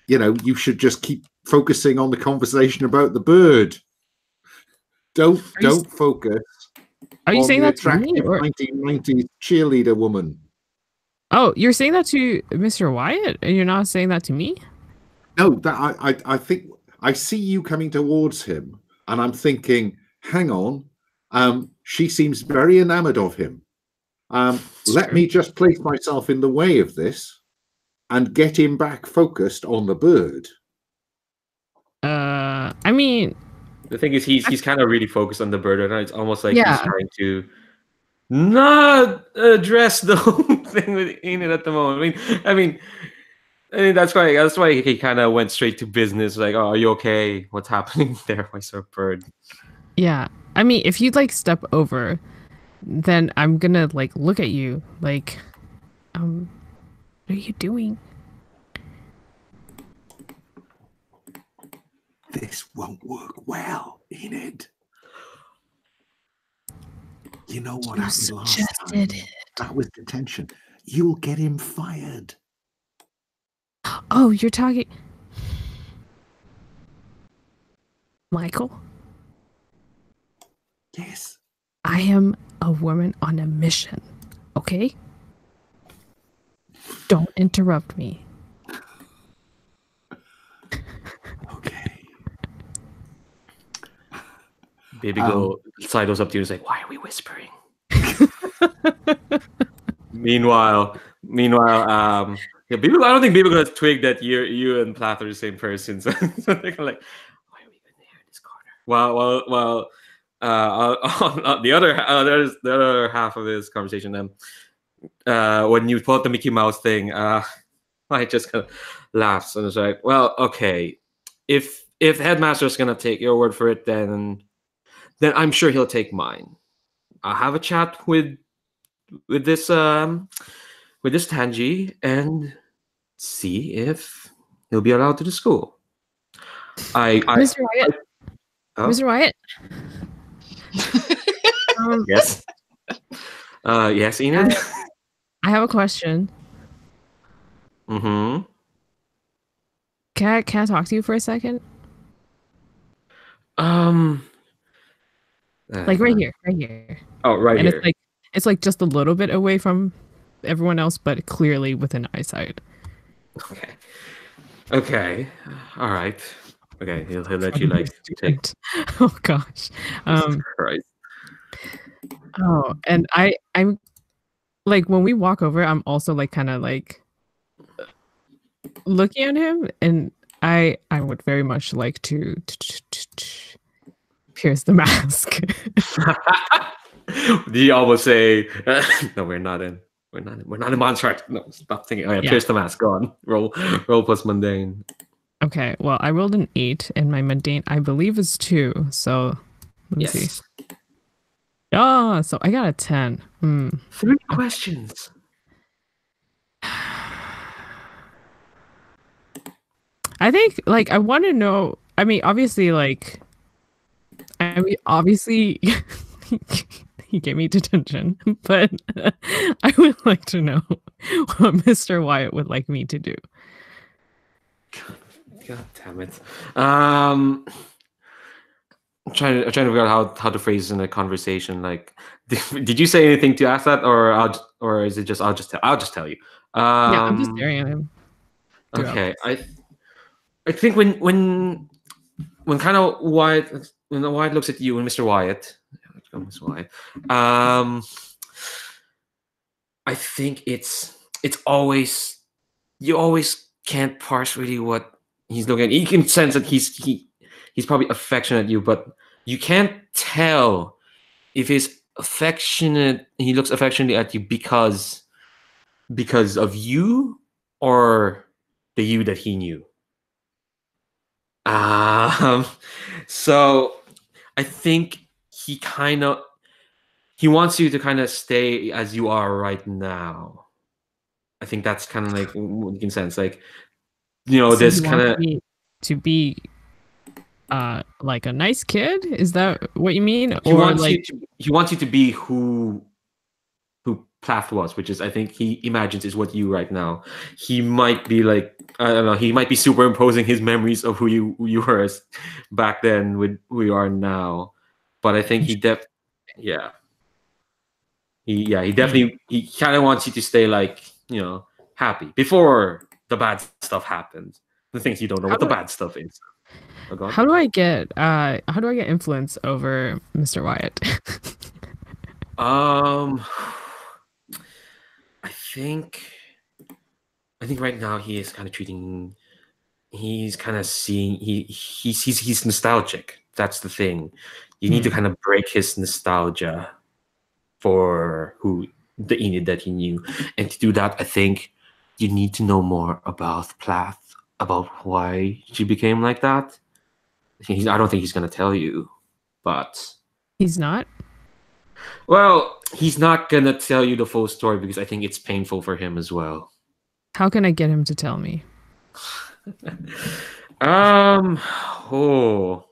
Speaker 5: you know, you should just keep focusing on the conversation about the bird. Don't focus.
Speaker 4: Are you saying that to me?
Speaker 5: Or 1990s cheerleader woman.
Speaker 4: Oh, you're saying that to Mr. Wyatt, and you're not saying that to me?
Speaker 5: No, that I think I see you coming towards him, and I'm thinking, hang on, she seems very enamored of him. Let me just place myself in the way of this and get him back focused on the bird.
Speaker 4: I mean,
Speaker 1: the thing is, he's kind of really focused on the bird right now. It's almost like he's trying to not address the whole thing with Enid at the moment. I mean, that's why he kind of went straight to business. Like, oh, are you okay? What's happening there? Why so bird?
Speaker 4: Yeah, I mean, if you'd like step over, then I'm gonna like look at you like, what are you doing?
Speaker 5: This won't work well, Enid. You know what happened last time? That was detention. You'll get him fired.
Speaker 4: Oh, you're talking... Michael?
Speaker 5: Yes.
Speaker 4: I am a woman on a mission, okay? Don't interrupt me.
Speaker 5: Okay.
Speaker 1: Baby girl sidles up to you and is like, why are we whispering? Meanwhile, yeah, I don't think people gonna twig that you and Plath are the same person. So they're kind of like, why are we even here in this corner? Well, on the other half of this conversation, when you pull out the Mickey Mouse thing, I just kind of laughs and it's like, well, okay, if Headmaster's gonna take your word for it, then I'm sure he'll take mine. I'll have a chat with this Tanji and see if he'll be allowed to the school.
Speaker 4: Mr. Wyatt. Mr. Wyatt.
Speaker 1: Yes. Yes, Enid.
Speaker 4: I have a question.
Speaker 1: Mm-hmm.
Speaker 4: Can I talk to you for a second? Like right here.
Speaker 1: Oh, right
Speaker 4: and
Speaker 1: here.
Speaker 4: It's like just a little bit away from everyone else, but clearly within eyesight.
Speaker 1: Okay. All right. Okay, he'll let you like take.
Speaker 4: Oh gosh.
Speaker 1: Right.
Speaker 4: Oh, and I'm like when we walk over, I'm also like kind of like looking at him, and I would very much like to pierce the mask.
Speaker 1: Do you almost say, "No, we're not in. We're not in monster art." No, stop thinking. Oh yeah,
Speaker 4: Yeah.
Speaker 1: pierce the mask. Go on. Roll plus mundane.
Speaker 4: Okay, well, I rolled an 8, and my mundane, I believe, is 2. So let me see.
Speaker 1: Yes.
Speaker 4: Oh, so I got a 10.
Speaker 1: 3 questions.
Speaker 4: I think, like, I want to know. I mean, obviously, like, obviously, he gave me detention, but I would like to know what Mr. Wyatt would like me to do.
Speaker 1: God damn it. I'm trying to figure out how to phrase in a conversation. Like, did you say anything to ask that, or is it just I'll just tell you?
Speaker 4: Yeah, I'm just staring at him.
Speaker 1: Okay, I think when kind of Wyatt, when the Wyatt looks at you and Mr. Wyatt, Mr. Wyatt, I think it's always, you always can't parse really what he's looking at. You can sense that he's probably affectionate at you, but you can't tell if he's affectionate. He looks affectionately at you because of you or the you that he knew. So I think he wants you to kind of stay as you are right now. I think that's kind of like what you can sense, like, you know,
Speaker 4: So
Speaker 1: this
Speaker 4: he
Speaker 1: kind
Speaker 4: wants
Speaker 1: of
Speaker 4: me to be like a nice kid. Is that what you mean?
Speaker 1: he
Speaker 4: Or
Speaker 1: wants
Speaker 4: like
Speaker 1: he wants you to be who Plath was, which is, I think he imagines, is what you right now. He might be like, I don't know, he might be superimposing his memories of who you were back then with who you are now. But I think he definitely he kind of wants you to stay, like, you know, happy before the bad stuff happens. The things you don't know what the bad stuff is. Oh, God.
Speaker 4: how do I get influence over Mr. Wyatt?
Speaker 1: I think right now he is kind of treating. He's kind of seeing. He's nostalgic. That's the thing. You need to kind of break his nostalgia for the Enid that he knew, and to do that, I think you need to know more about Plath, about why she became like that. I don't think he's gonna tell you, but
Speaker 4: He's not.
Speaker 1: well, he's not gonna tell you the full story because I think it's painful for him as well.
Speaker 4: How can I get him to tell me?
Speaker 1: Oh.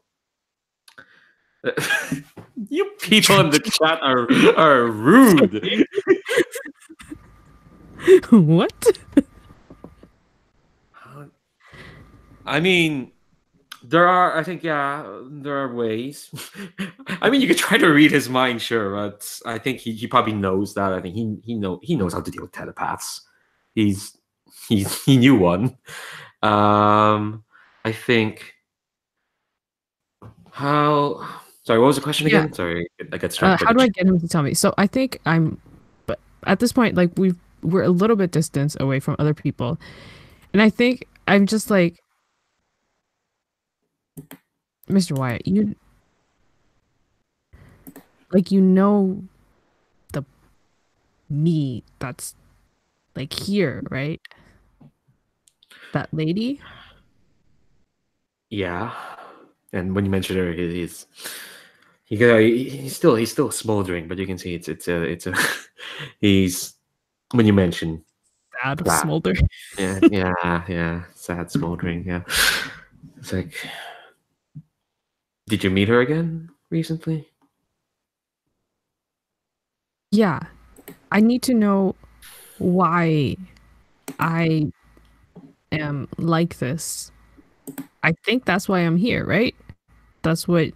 Speaker 1: You people in the chat are rude.
Speaker 4: What?
Speaker 1: I mean, there are ways. I mean, you could try to read his mind, sure, but I think he probably knows that. I think he knows how to deal with telepaths. He knew one. I think how. Sorry, what was the question again? Sorry, I got distracted.
Speaker 4: How do I get him to tell me? So I think but at this point, like we're a little bit distance away from other people, and I think I'm just like, Mr. Wyatt, you know the me that's like here, right? That lady.
Speaker 1: Yeah, and when you mentioned her, he's still smoldering, but you can see it's a he's, when you mention
Speaker 4: Sad
Speaker 1: Plath.
Speaker 4: smolder.
Speaker 1: Yeah, sad smoldering. Yeah, it's like, did you meet her again recently?
Speaker 4: Yeah, I need to know why I am like this. I think that's why I'm here, right? That's what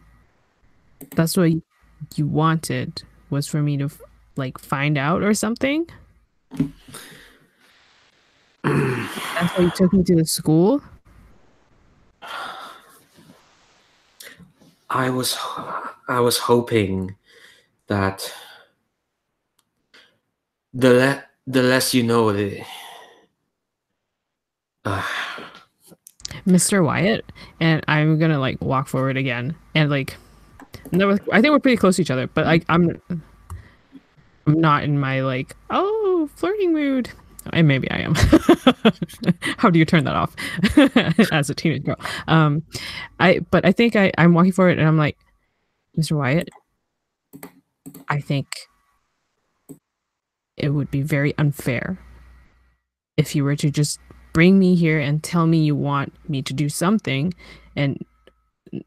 Speaker 4: you wanted, was for me to like find out or something. That's why you took me to the school.
Speaker 1: I was hoping that the less you know, the
Speaker 4: Mr. Wyatt, and I'm gonna like walk forward again, and like, no, I think we're pretty close to each other, but like I'm not in my like flirting mood. And maybe I am. How do you turn that off as a teenage girl? But I think I'm walking forward and I'm like, Mr. Wyatt, I think it would be very unfair if you were to just bring me here and tell me you want me to do something and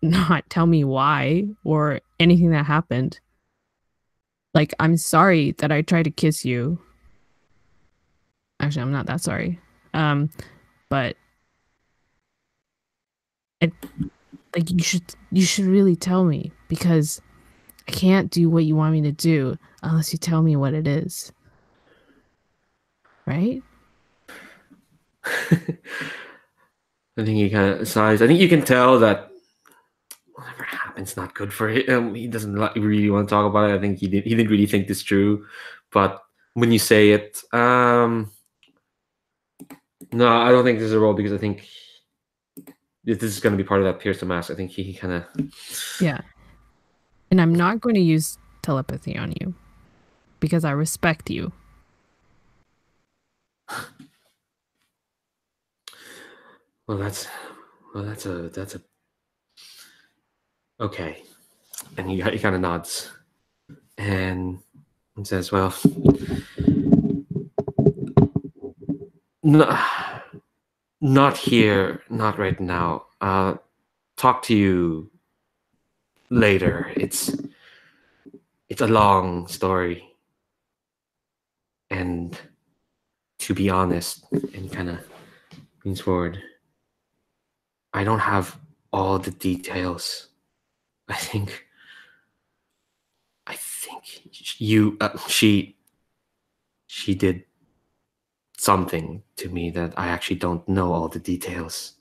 Speaker 4: not tell me why or anything that happened. Like, I'm sorry that I tried to kiss you. Actually, I'm not that sorry. But like you should really tell me, because I can't do what you want me to do unless you tell me what it is. Right?
Speaker 1: I think he kind of sighs. I think you can tell that whatever happens, not good for him. He doesn't really want to talk about it. I think he didn't really think this through. But when you say it, no, I don't think this is a role, because I think this is going to be part of that Pierce the Mask. I think he kind of...
Speaker 4: Yeah. And I'm not going to use telepathy on you because I respect you.
Speaker 1: Well, that's a okay. And he kind of nods and says, "Well, no, not here, not right now. Talk to you later. It's a long story, and to be honest," and kind of leans forward, "I don't have all the details. I think you she did something to me that I actually don't know all the details.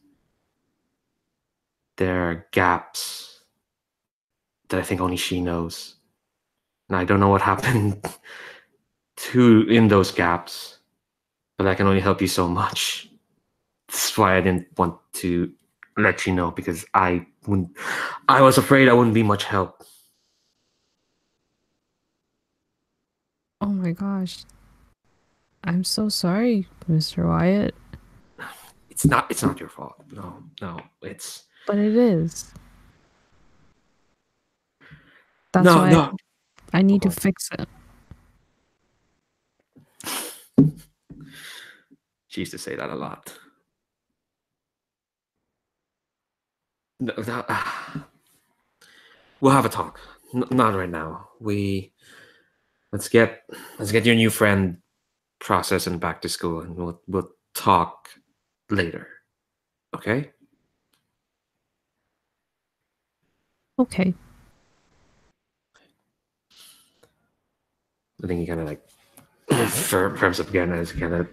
Speaker 1: There are gaps that I think only she knows, and I don't know what happened in those gaps, but I can only help you so much. That's why I didn't want to let you know, because I was afraid I wouldn't be much help."
Speaker 4: Oh my gosh. I'm so sorry, Mr. Wyatt.
Speaker 1: It's not your fault. No, it's...
Speaker 4: But it is. That's
Speaker 1: No,
Speaker 4: why
Speaker 1: no.
Speaker 4: I need to fix it.
Speaker 1: She used to say that a lot. No, we'll have a talk. Not right now. Let's get your new friend processed and back to school, and we'll talk later. Okay?
Speaker 4: Okay.
Speaker 1: I think he kind of like firms up again as he kind of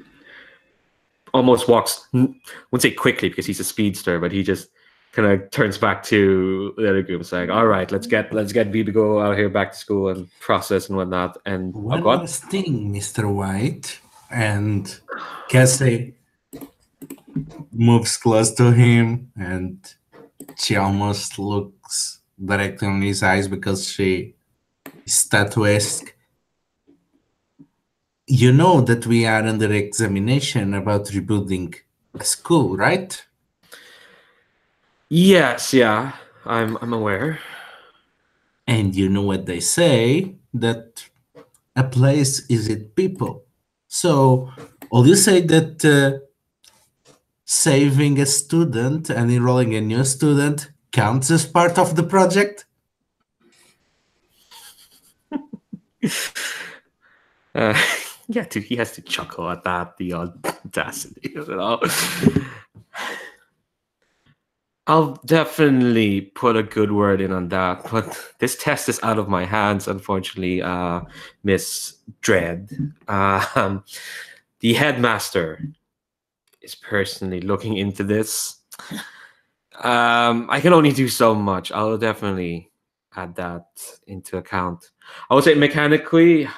Speaker 1: almost walks. Wouldn't say quickly because he's a speedster, but he just kind of turns back to the other group, saying, "All right, let's get Vigo out here back to school and process and whatnot." And
Speaker 3: one last thing, Mr. White, and Kasey moves close to him, and she almost looks directly in his eyes because she is statuesque. You know that we are under examination about rebuilding a school, right?
Speaker 1: Yes, yeah, I'm aware.
Speaker 3: And you know what they say, that a place is its people. So, will you say that saving a student and enrolling a new student counts as part of the project?
Speaker 1: Yeah, dude, he has to chuckle at that. The audacity of it all. I'll definitely put a good word in on that, but this test is out of my hands, unfortunately, Miss Dread. The headmaster is personally looking into this. I can only do so much. I'll definitely add that into account. I would say mechanically,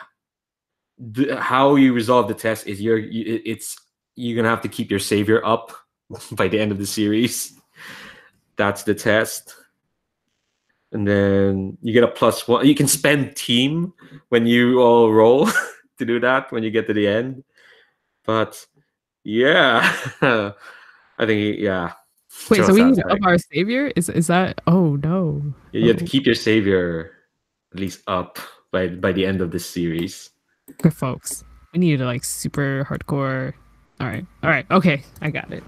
Speaker 1: how you resolve the test is you're gonna have to keep your savior up by the end of the series. That's the test. And then you get a +1. You can spend team when you all roll to do that when you get to the end. But yeah, I think yeah.
Speaker 4: Wait, so
Speaker 1: Just
Speaker 4: we need
Speaker 1: sounds
Speaker 4: to up
Speaker 1: like
Speaker 4: our savior? Is that? Oh no.
Speaker 1: you have to
Speaker 4: Oh,
Speaker 1: keep your savior at least up by the end of this series.
Speaker 4: good folks. We need to like super hardcore. All right, okay, I got it.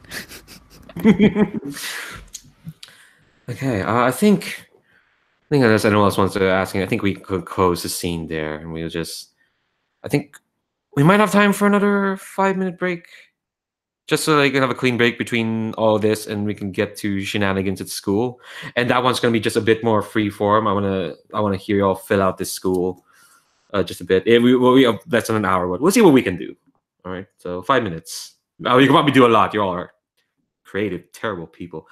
Speaker 1: Okay, I think unless anyone else wants to ask, I think we could close the scene there, and we'll just. I think we might have time for another 5-minute break, just so they can have a clean break between all this, and we can get to shenanigans at school. And that one's gonna be just a bit more free form. I wanna hear y'all fill out this school, just a bit. We have less than an hour, but we'll see what we can do. All right, so 5 minutes. Oh, you can probably do a lot. You all are creative, terrible people.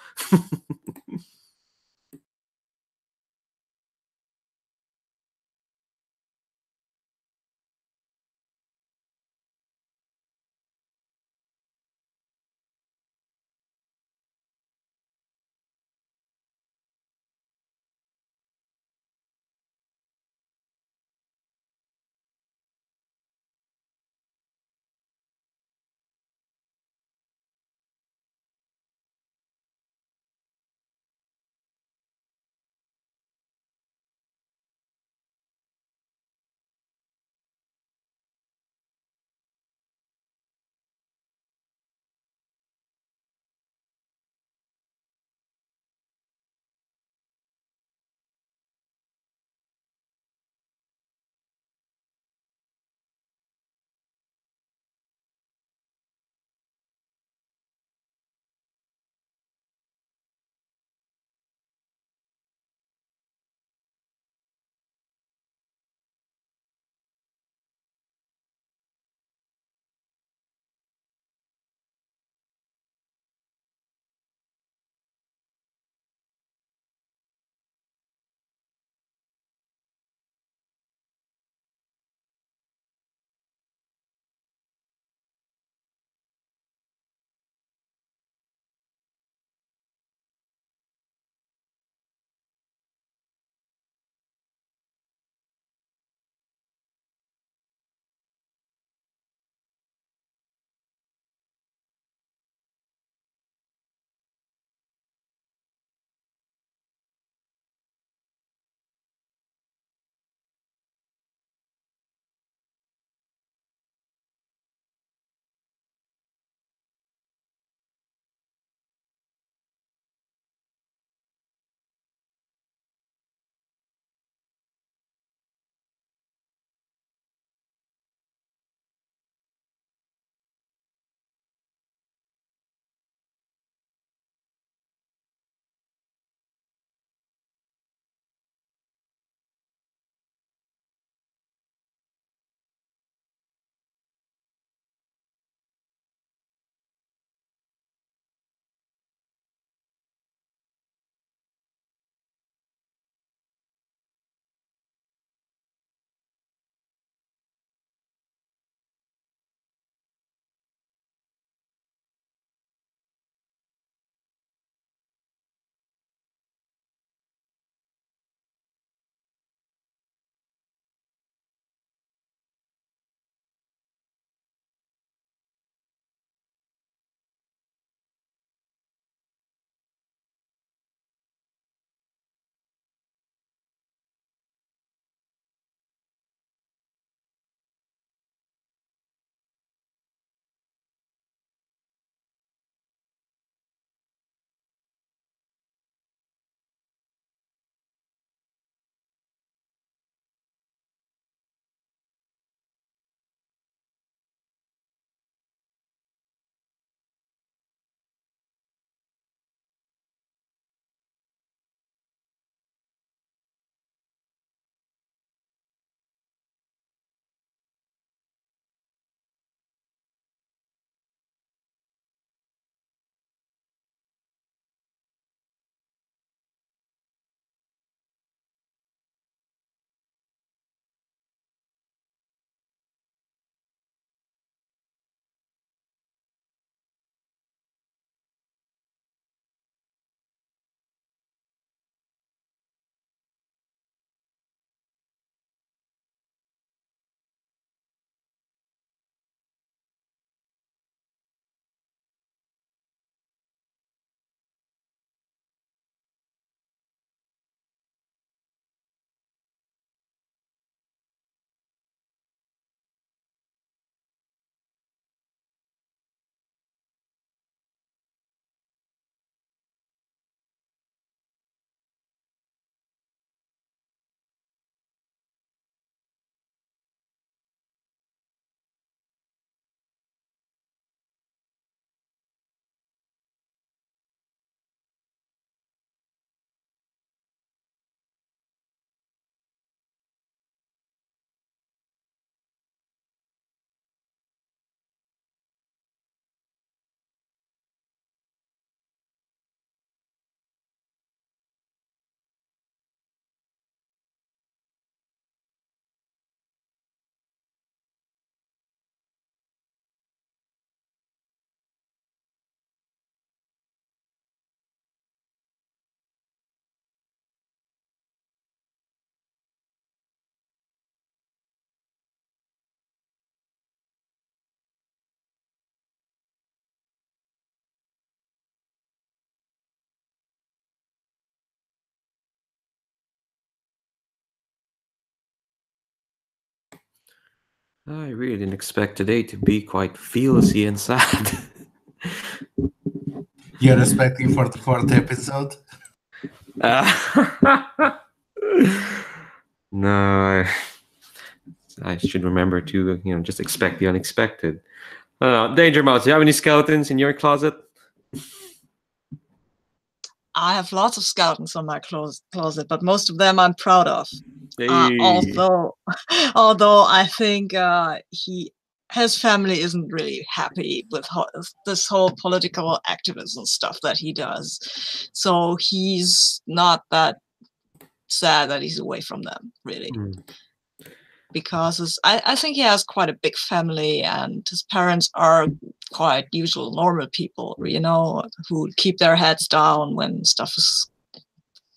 Speaker 1: I really didn't expect today to be quite feelsy and sad.
Speaker 3: You're expecting for the fourth episode?
Speaker 1: No, I should remember to, just expect the unexpected. Danger Mouse, do you have any skeletons in your closet?
Speaker 2: I have lots of skeletons on my closet, but most of them I'm proud of.
Speaker 1: Hey.
Speaker 2: Although I think his family isn't really happy with this whole political activism stuff that he does. So he's not that sad that he's away from them, really. Because I think he has quite a big family, and his parents are quite usual normal people, who keep their heads down when stuff is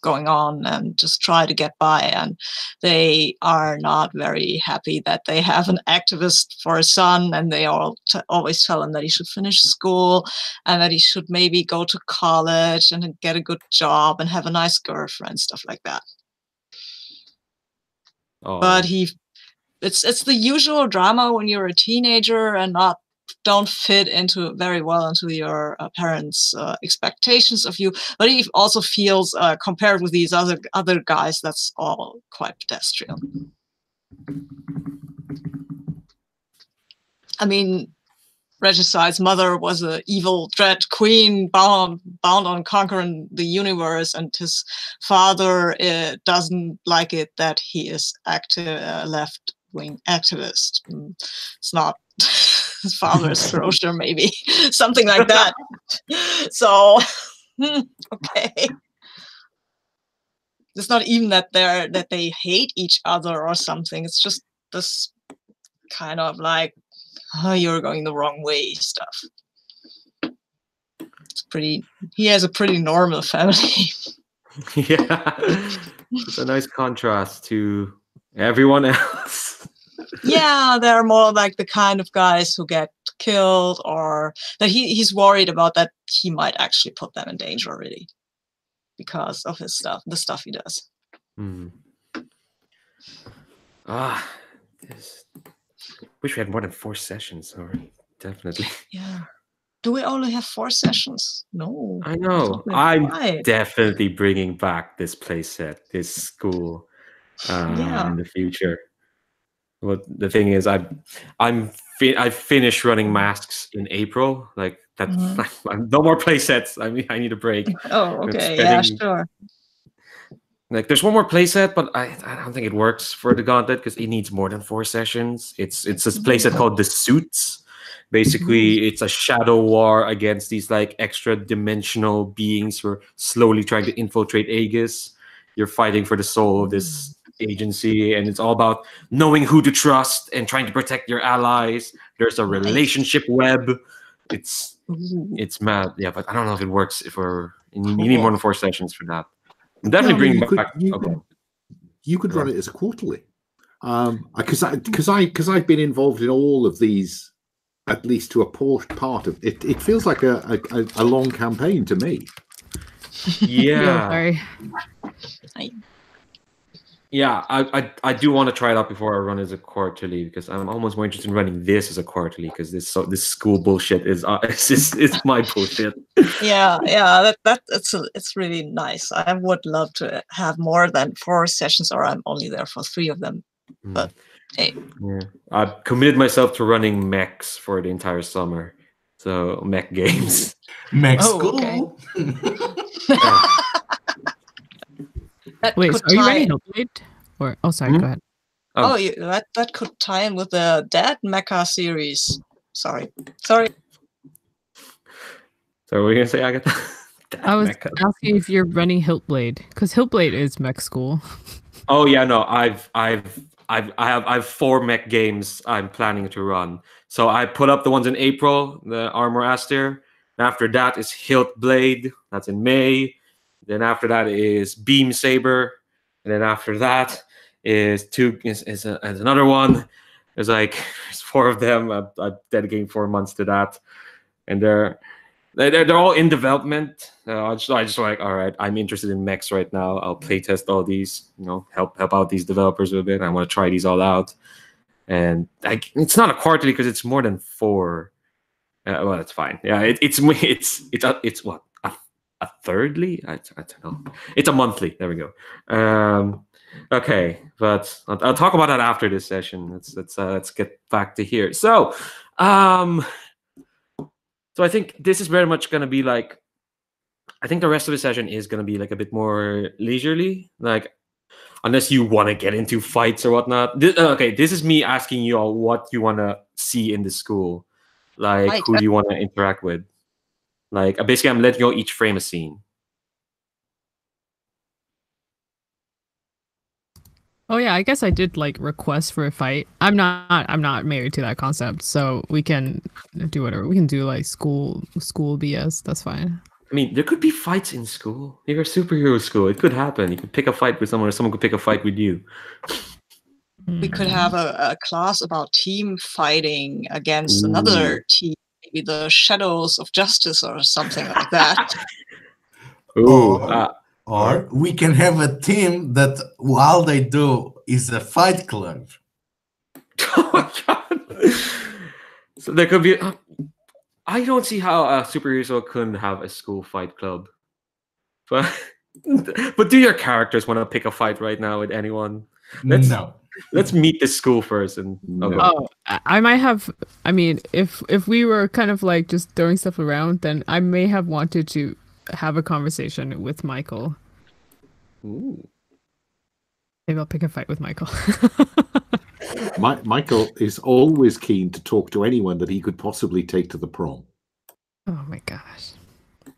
Speaker 2: going on and just try to get by. And they are not very happy that they have an activist for a son, and they always tell him that he should finish school and that he should maybe go to college and get a good job and have a nice girlfriend, stuff like that.
Speaker 1: Oh.
Speaker 2: But it's the usual drama when you're a teenager and don't fit very well into your parents' expectations of you. But he also feels, compared with these other guys, that's all quite pedestrian. I mean, Regicide's mother was an evil dread queen bound on conquering the universe, and his father doesn't like it that he is left-wing activist. It's not his father is Ferocious, maybe something like that. So okay, it's not even that they hate each other or something. It's just this kind of like, oh, you're going the wrong way stuff. He has a pretty normal family.
Speaker 1: Yeah, it's a nice contrast to everyone else.
Speaker 2: Yeah, they're more like the kind of guys who get killed, or that he's worried about that he might actually put them in danger, really, because of the stuff he does.
Speaker 1: Wish we had more than 4 sessions. Sorry, definitely.
Speaker 2: Yeah. Do we only have 4 sessions? No.
Speaker 1: I know. I'm definitely bringing back this playset, this school, in the future. Well, the thing is, I finished running masks in April. Like that, no more playsets. I need a break.
Speaker 2: Oh, okay. Yeah, sure.
Speaker 1: Like, there's one more playset, but I don't think it works for the Gauntlet because it needs more than 4 sessions. It's this playset called the Suits. Basically, it's a shadow war against these like extra dimensional beings who are slowly trying to infiltrate Aegis. You're fighting for the soul of this agency, and it's all about knowing who to trust and trying to protect your allies. There's a relationship web. It's mad. Yeah, but I don't know if it works you need more than 4 sessions for that. I'm definitely bringing back.
Speaker 5: You could run it as a quarterly, because I've been involved in all of these, at least to a part of it. It feels like a long campaign to me.
Speaker 1: Yeah.
Speaker 4: Sorry.
Speaker 1: Yeah, I do want to try it out before I run as a quarterly, because I'm almost more interested in running this as a quarterly, because this school bullshit is my bullshit.
Speaker 2: Yeah, it's really nice. I would love to have more than 4 sessions, or I'm only there for 3 of them. But hey,
Speaker 1: yeah, I've committed myself to running mechs for the entire summer. So mech games.
Speaker 3: Mech school.
Speaker 2: Okay.
Speaker 4: Wait, so are you ready, Hillblade? Or sorry, go ahead.
Speaker 2: That could tie in with the Dead Mecha series. Sorry. So what
Speaker 1: were you gonna say, Agatha?
Speaker 4: I was asking if you're running Hillblade, because Hillblade is mech school.
Speaker 1: Oh yeah, no, I have 4 mech games I'm planning to run. So I put up the ones in April, the Armor Aster. After that is Hilt Blade. That's in May. Then after that is Beam Saber, and then after that is another one. There's 4 of them. I'm dedicating 4 months to that, and they're all in development. I just like, all right, I'm interested in mechs right now. I'll playtest all these, help out these developers a bit. I want to try these all out. and like it's not a quarterly because it's more than 4. Well, that's fine. Yeah, it's what a thirdly. I don't know. It's a monthly. There we go. Okay, but I'll talk about that after this session. Let's get back to here. So I think this is very much gonna be like. I think the rest of the session is gonna be like a bit more leisurely, like unless you want to get into fights or whatnot. Okay, this is me asking you all what you want to see in the school. Like,
Speaker 2: Right.
Speaker 1: who do you want to interact with? Like, basically, I'm letting you all each frame a scene.
Speaker 4: Oh yeah, I guess I did like request for a fight. I'm not married to that concept, so we can do whatever. We can do like school BS. That's fine.
Speaker 1: I mean, there could be fights in school. You're a superhero school. It could happen. You could pick a fight with someone, or someone could pick a fight with you.
Speaker 2: We could have a class about team fighting against
Speaker 1: Ooh.
Speaker 2: another team, maybe the Shadows of Justice or something like that.
Speaker 1: Ooh,
Speaker 3: Or we can have a team that all they do is a fight club.
Speaker 1: oh my god! So there could be. I don't see how a superhero couldn't have a school fight club. But do your characters want to pick a fight right now with anyone? Let's meet the school first and
Speaker 4: I might have. I mean, if we were kind of like just throwing stuff around, then I may have wanted to have a conversation with Michael.
Speaker 1: Ooh.
Speaker 4: Maybe I'll pick a fight with Michael.
Speaker 5: Michael is always keen to talk to anyone that he could possibly take to the prom.
Speaker 4: Oh my gosh.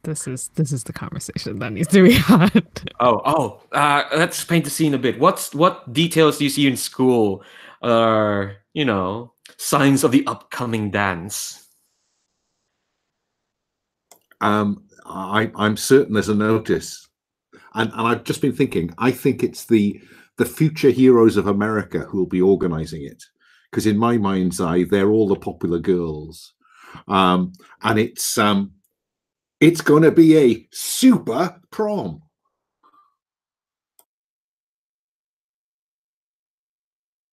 Speaker 4: This is the conversation that needs to be had.
Speaker 1: Let's paint the scene a bit. What details do you see in school are, signs of the upcoming dance?
Speaker 5: I'm certain there's a notice. And I've just been thinking, I think it's the future heroes of America who will be organizing it. Because in my mind's eye, they're all the popular girls. And it's going to be a super prom.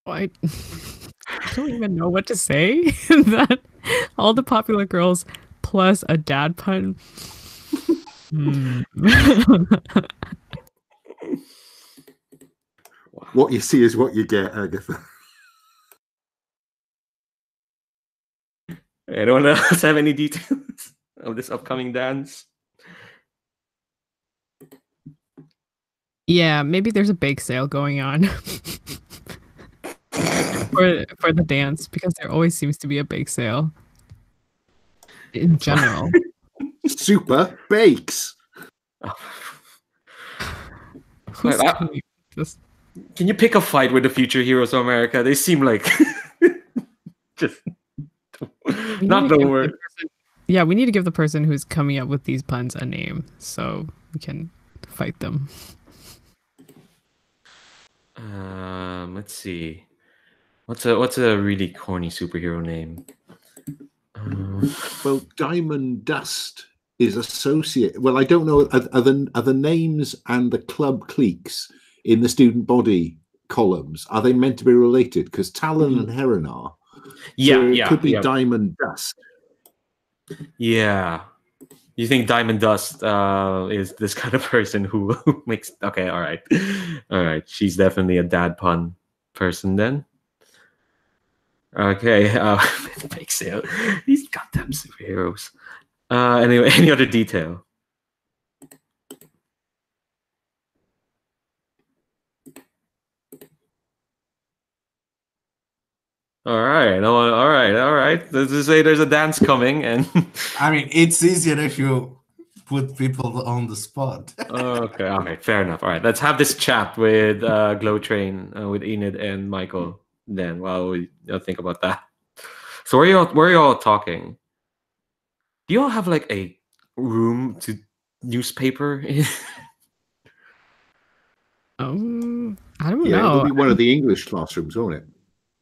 Speaker 4: I don't even know what to say. That all the popular girls plus a dad pun.
Speaker 5: What you see is what you get, Agatha.
Speaker 1: Anyone else have any details of this upcoming dance?
Speaker 4: Yeah, maybe there's a bake sale going on for the dance, because there always seems to be a bake sale in general.
Speaker 5: Super bakes.
Speaker 4: Who's coming with this?
Speaker 1: Can you pick a fight with the future heroes of America? They seem like just not the word.
Speaker 4: Yeah, we need to give the person who's coming up with these puns a name so we can fight them.
Speaker 1: Let's see. What's a really corny superhero name?
Speaker 5: Well, Diamond Dust is associated. Well, I don't know. Are the names and the club cliques in the student body columns, are they meant to be related? Because Talon and Heron are.
Speaker 1: Yeah,
Speaker 5: so it
Speaker 1: yeah.
Speaker 5: could be
Speaker 1: yeah.
Speaker 5: Diamond Dust.
Speaker 1: Yeah. You think Diamond Dust is this kind of person who makes... Okay, all right. All right. She's definitely a dad pun person then. Okay. Bake sale. These goddamn superheroes. Anyway, any other detail? All right. All right. Let's just say there's a dance coming, and
Speaker 3: I mean, it's easier if you put people on the spot.
Speaker 1: okay. All right. Fair enough. All right. Let's have this chat with Glow Train, with Enid and Michael. Then, while we think about that. So, where are you all talking? Do you all have like a room to newspaper?
Speaker 4: I don't know.
Speaker 5: It'll be one of the English classrooms, won't it?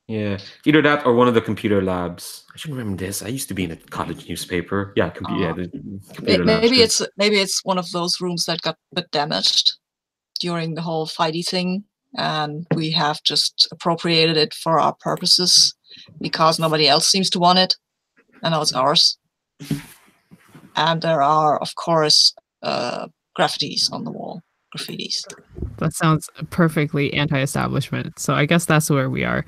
Speaker 1: Yeah, either that or one of the computer labs. I should remember this. I used to be in a college newspaper. Yeah, the computer labs.
Speaker 2: Maybe it's one of those rooms that got a bit damaged during the whole fighty thing. and we have just appropriated it for our purposes because nobody else seems to want it, and now it's ours. And there are, of course, graffitis on the wall. Graffitis.
Speaker 4: That sounds perfectly anti-establishment. So I guess that's where we are.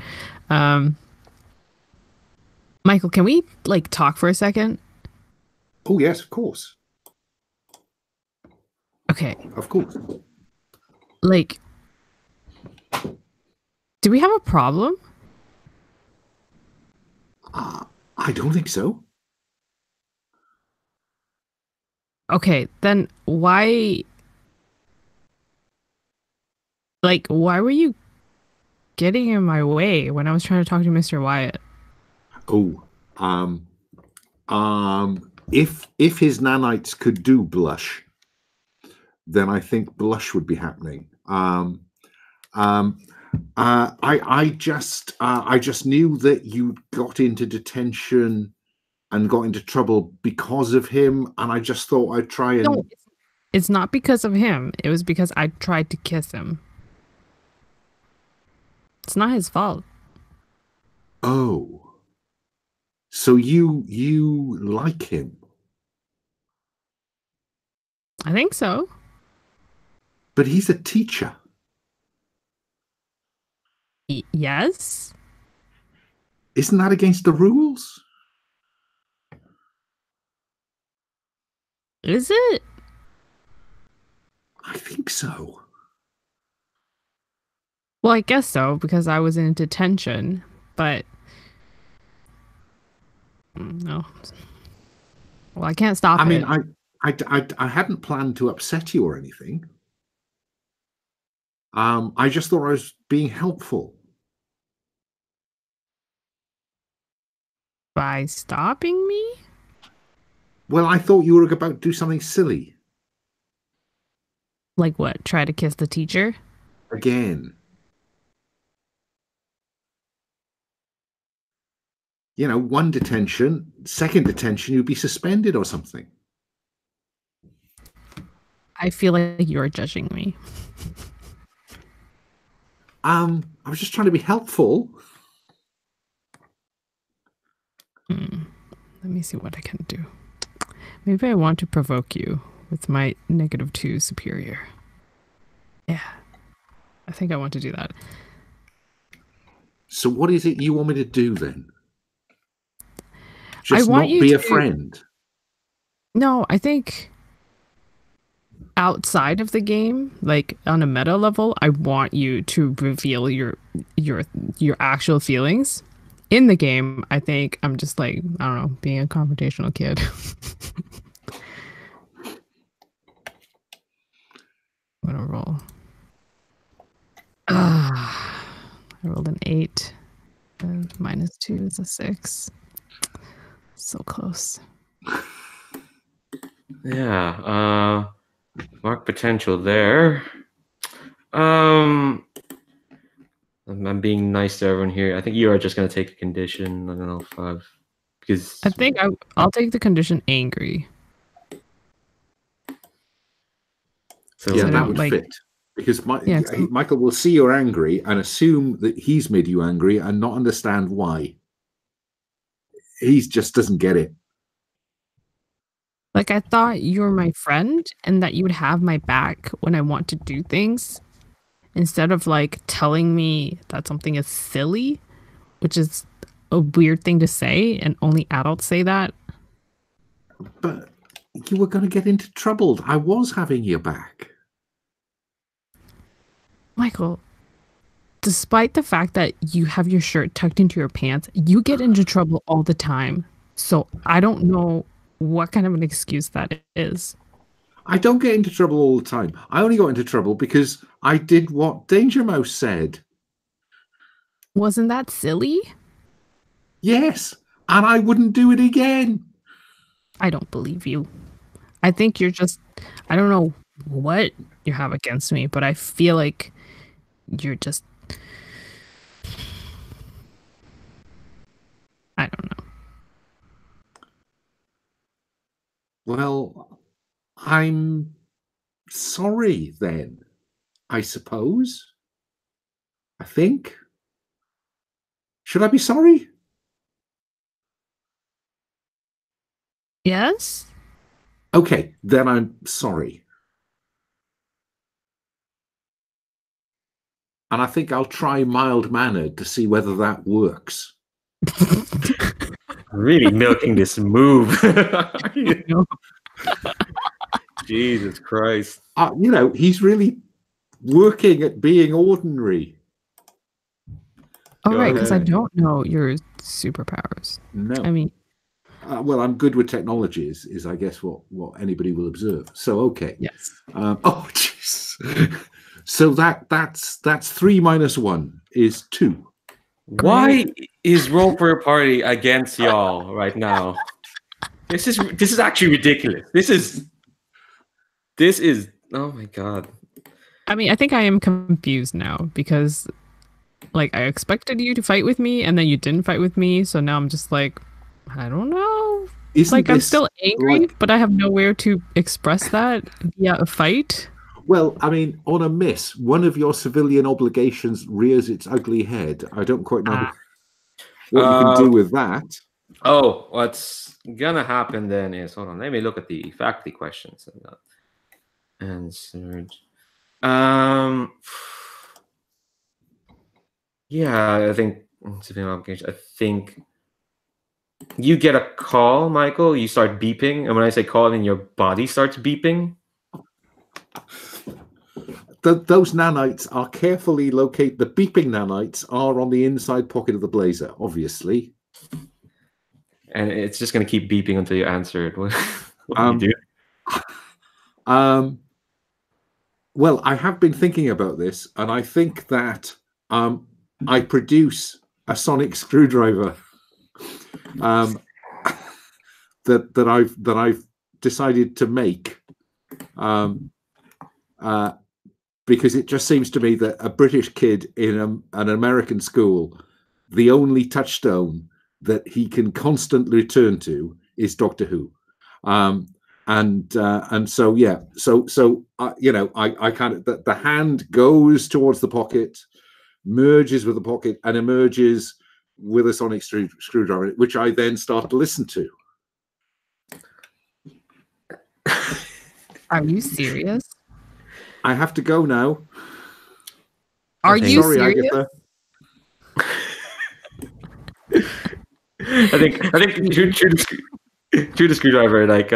Speaker 4: Michael, can we like talk for a second?
Speaker 5: Oh yes, of course.
Speaker 4: Okay.
Speaker 5: Of course.
Speaker 4: Like, do we have a problem?
Speaker 5: I don't think so.
Speaker 4: Okay, then why? Like, why were you getting in my way when I was trying to talk to Mr. Wyatt?
Speaker 5: Oh, if his nanites could do blush, then I think blush would be happening. I just knew that you got into detention and got into trouble because of him, and I just thought I'd try and.
Speaker 4: No, it's not because of him. It was because I tried to kiss him. It's not his fault.
Speaker 5: Oh, so you like him?
Speaker 4: I think so.
Speaker 5: But he's a teacher.
Speaker 4: Yes.
Speaker 5: Isn't that against the rules?
Speaker 4: Is it?
Speaker 5: I think so.
Speaker 4: Well, I guess so, because I was in detention, but no. Well, I can't stop it.
Speaker 5: I mean, I hadn't planned to upset you or anything. I just thought I was being helpful.
Speaker 4: By stopping me?
Speaker 5: Well, I thought you were about to do something silly.
Speaker 4: Like what? Try to kiss the teacher?
Speaker 5: Again. You know, one detention, second detention, you'd be suspended or something.
Speaker 4: I feel like you're judging me.
Speaker 5: I was just trying to be helpful.
Speaker 4: Let me see what I can do. Maybe I want to provoke you with my -2 superior. Yeah. I think I want to do that.
Speaker 5: So what is it you want me to do then? Just
Speaker 4: I want
Speaker 5: not
Speaker 4: you
Speaker 5: be a
Speaker 4: to-
Speaker 5: friend.
Speaker 4: No, I think outside of the game, like on a meta level, I want you to reveal your actual feelings. In the game, I think I'm just like, I don't know, being a confrontational kid. I'm gonna roll. I rolled an 8. -2 is a 6. So close.
Speaker 1: Yeah. Mark potential there. I'm being nice to everyone here. I think you are just gonna take a condition. I don't know, 5, because
Speaker 4: I think I'll take the condition angry.
Speaker 1: so
Speaker 5: Yeah,
Speaker 4: So
Speaker 5: that would
Speaker 4: like-
Speaker 5: fit. Because
Speaker 4: Yeah, so-
Speaker 5: Michael will see you're angry and assume that he's made you angry and not understand why. He just doesn't get it.
Speaker 4: Like I thought you were my friend and that you would have my back when I want to do things, instead of like telling me that something is silly, which is a weird thing to say, and only adults say that.
Speaker 5: But you were going to get into trouble. I was having your back.
Speaker 4: Michael, despite the fact that you have your shirt tucked into your pants, you get into trouble all the time. So I don't know what kind of an excuse that is.
Speaker 5: I don't get into trouble all the time. I only got into trouble because I did what Danger Mouse said.
Speaker 4: Wasn't that silly?
Speaker 5: Yes, and I wouldn't do it again.
Speaker 4: I don't believe you. I think you're just, I don't know what you have against me, but I feel like you're just, I don't know.
Speaker 5: Well, I'm sorry then, I suppose. I think. Should I be sorry?
Speaker 4: Yes?
Speaker 5: Okay, then I'm sorry. And I think I'll try mild-mannered to see whether that works.
Speaker 1: Really milking this move.
Speaker 4: No.
Speaker 1: Jesus Christ.
Speaker 5: You know, he's really working at being ordinary.
Speaker 4: Oh,
Speaker 1: Go
Speaker 4: right, because I
Speaker 1: ahead.
Speaker 4: don't know your superpowers.
Speaker 5: No.
Speaker 4: I mean,
Speaker 5: well, I'm good with technologies, is I guess what anybody will observe. So okay.
Speaker 4: yes.
Speaker 5: Oh, jeez. So that's 3 minus 1 is 2.
Speaker 1: Why is Roll for a Party against y'all right now? This is actually ridiculous. This is oh my god.
Speaker 4: I mean, I think I am confused now because, like, I expected you to fight with me, and then you didn't fight with me. So now I'm just like, I don't know.
Speaker 5: Isn't
Speaker 4: Like, I'm
Speaker 5: this
Speaker 4: still angry,
Speaker 5: like-
Speaker 4: but I have nowhere to express that via a fight.
Speaker 5: Well, I mean, on a miss, one of your civilian obligations rears its ugly head. I don't quite know what you can do with that.
Speaker 1: Oh, what's gonna happen then is, hold on, let me look at the faculty questions I got answered. Yeah, I think civilian obligation. I think you get a call, Michael. You start beeping, and when I say call, then your body starts beeping.
Speaker 5: Those nanites are carefully located. The beeping nanites are on the inside pocket of the blazer, obviously.
Speaker 1: And it's just going to keep beeping until you answer it. What do you do?
Speaker 5: Well, I have been thinking about this, and I think that I produce a sonic screwdriver that I've decided to make because it just seems to me that a British kid in an American school, the only touchstone that he can constantly return to is Doctor Who. And so yeah, so you know, I kind of the hand goes towards the pocket, merges with the pocket, and emerges with a sonic screwdriver, which I then start to listen to.
Speaker 4: Are you serious?
Speaker 5: I have to go now.
Speaker 4: Are you
Speaker 5: Sorry,
Speaker 4: serious?
Speaker 5: Agatha.
Speaker 1: I think through the screwdriver, like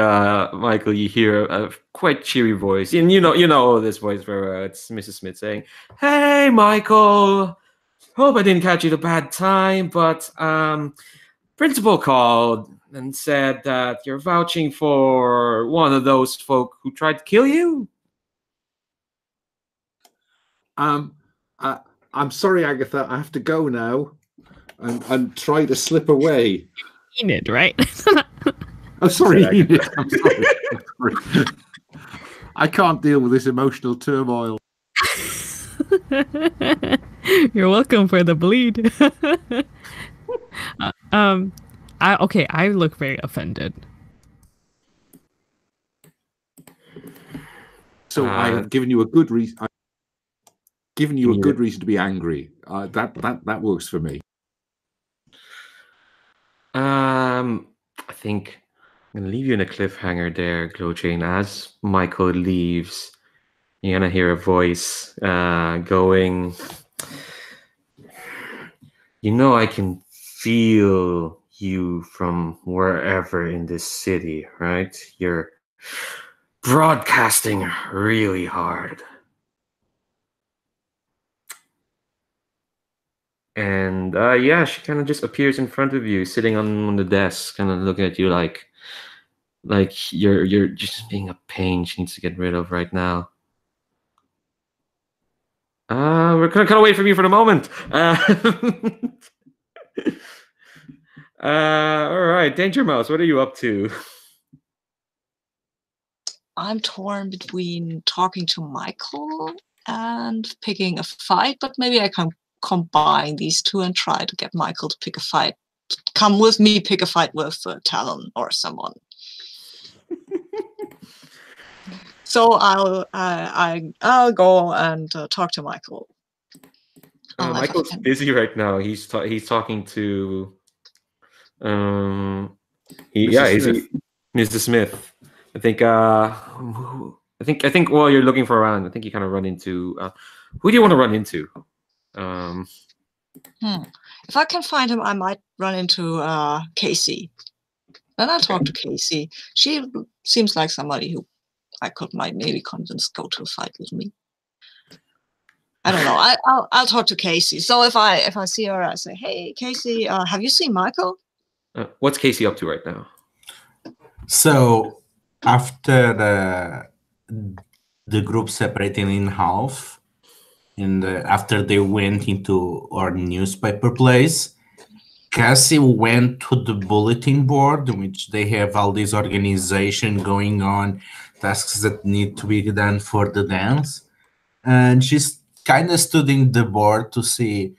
Speaker 1: Michael, you hear a quite cheery voice, and you know this voice very well. It's Mrs. Smith saying, "Hey, Michael, hope I didn't catch you at a bad time, but principal called and said that you're vouching for one of those folk who tried to kill you."
Speaker 5: I'm sorry, Agatha. I have to go now and try to slip away.
Speaker 4: Enid, right?
Speaker 5: Oh, sorry, Enid. I'm sorry. I can't deal with this emotional turmoil.
Speaker 4: You're welcome for the bleed. I look very offended.
Speaker 5: So I have given you a good reason. I've given you a good reason to be angry. That works for me.
Speaker 1: I think I'm gonna leave you in a cliffhanger there, Glowchain. As Michael leaves, you're gonna hear a voice going, "You know, I can feel you from wherever in this city, right? You're broadcasting really hard." And yeah, she kind of just appears in front of you, sitting on the desk, kind of looking at you like you're just being a pain she needs to get rid of right now. We're gonna cut away from you for the moment. All right, Danger Mouse, what are you up to?
Speaker 2: I'm torn between talking to Michael and picking a fight, but maybe I can combine these two and try to get Michael to pick a fight. Come with me, pick a fight with Talon or someone. So I'll go and talk to Michael. If I
Speaker 1: Michael's
Speaker 2: can-
Speaker 1: busy right now. He's talking to
Speaker 5: Mrs.
Speaker 1: he's
Speaker 5: Smith.
Speaker 1: Mr. Smith. I think I think while you're looking for around, I think you kind of run into who do you want to run into?
Speaker 2: If I can find him, I might run into Kasey. Then I'll talk to Kasey. She seems like somebody who I might maybe convince go to a fight with me. I don't know. I'll talk to Kasey. So if I see her, I say, "Hey, Kasey, have you seen Michael?"
Speaker 1: What's Kasey up to right now?
Speaker 3: So after the group separating in half, and after they went into our newspaper place, Cassie went to the bulletin board, in which they have all this organization going on, tasks that need to be done for the dance. And she's kind of studying the board to see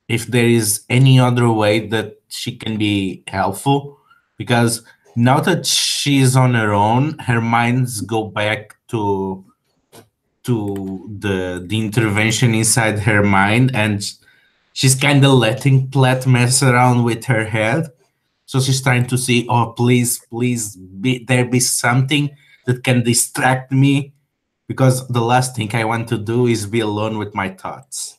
Speaker 3: if there is any other way that she can be helpful. Because now that she's on her own, her minds go back to the intervention inside her mind, and she's kind of letting Platt mess around with her head. So she's trying to see, oh, please, there be something that can distract me, because the last thing I want to do is be alone with my thoughts.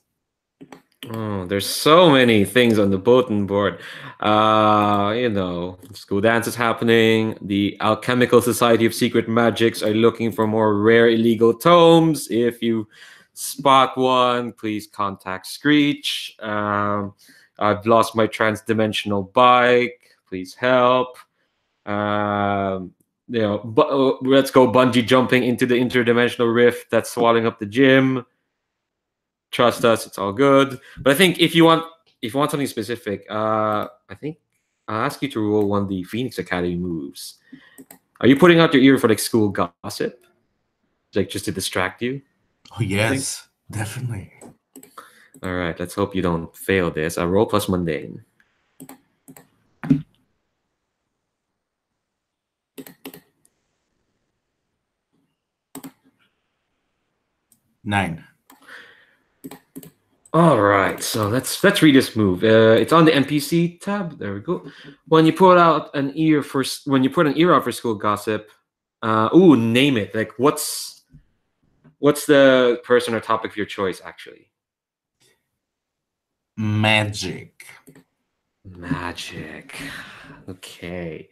Speaker 1: Oh, there's so many things on the bulletin board. You know, school dance is happening. The Alchemical Society of Secret Magics are looking for more rare illegal tomes. If you spot one, please contact Screech. I've lost my trans-dimensional bike. Please help. You know, let's go bungee jumping into the interdimensional rift that's swallowing up the gym. Trust us, it's all good. But I think if you want something specific, I think I'll ask you to roll one of the Phoenix Academy moves. Are you putting out your ear for like school gossip, like just to distract you?
Speaker 3: Oh yes, definitely.
Speaker 1: All right, let's hope you don't fail this. Roll plus mundane.
Speaker 3: Nine.
Speaker 1: All right, so let's read this move. It's on the NPC tab. There we go. When you put out an ear out for school gossip, name it. Like what's the person or topic of your choice actually?
Speaker 3: Magic.
Speaker 1: Magic. Okay.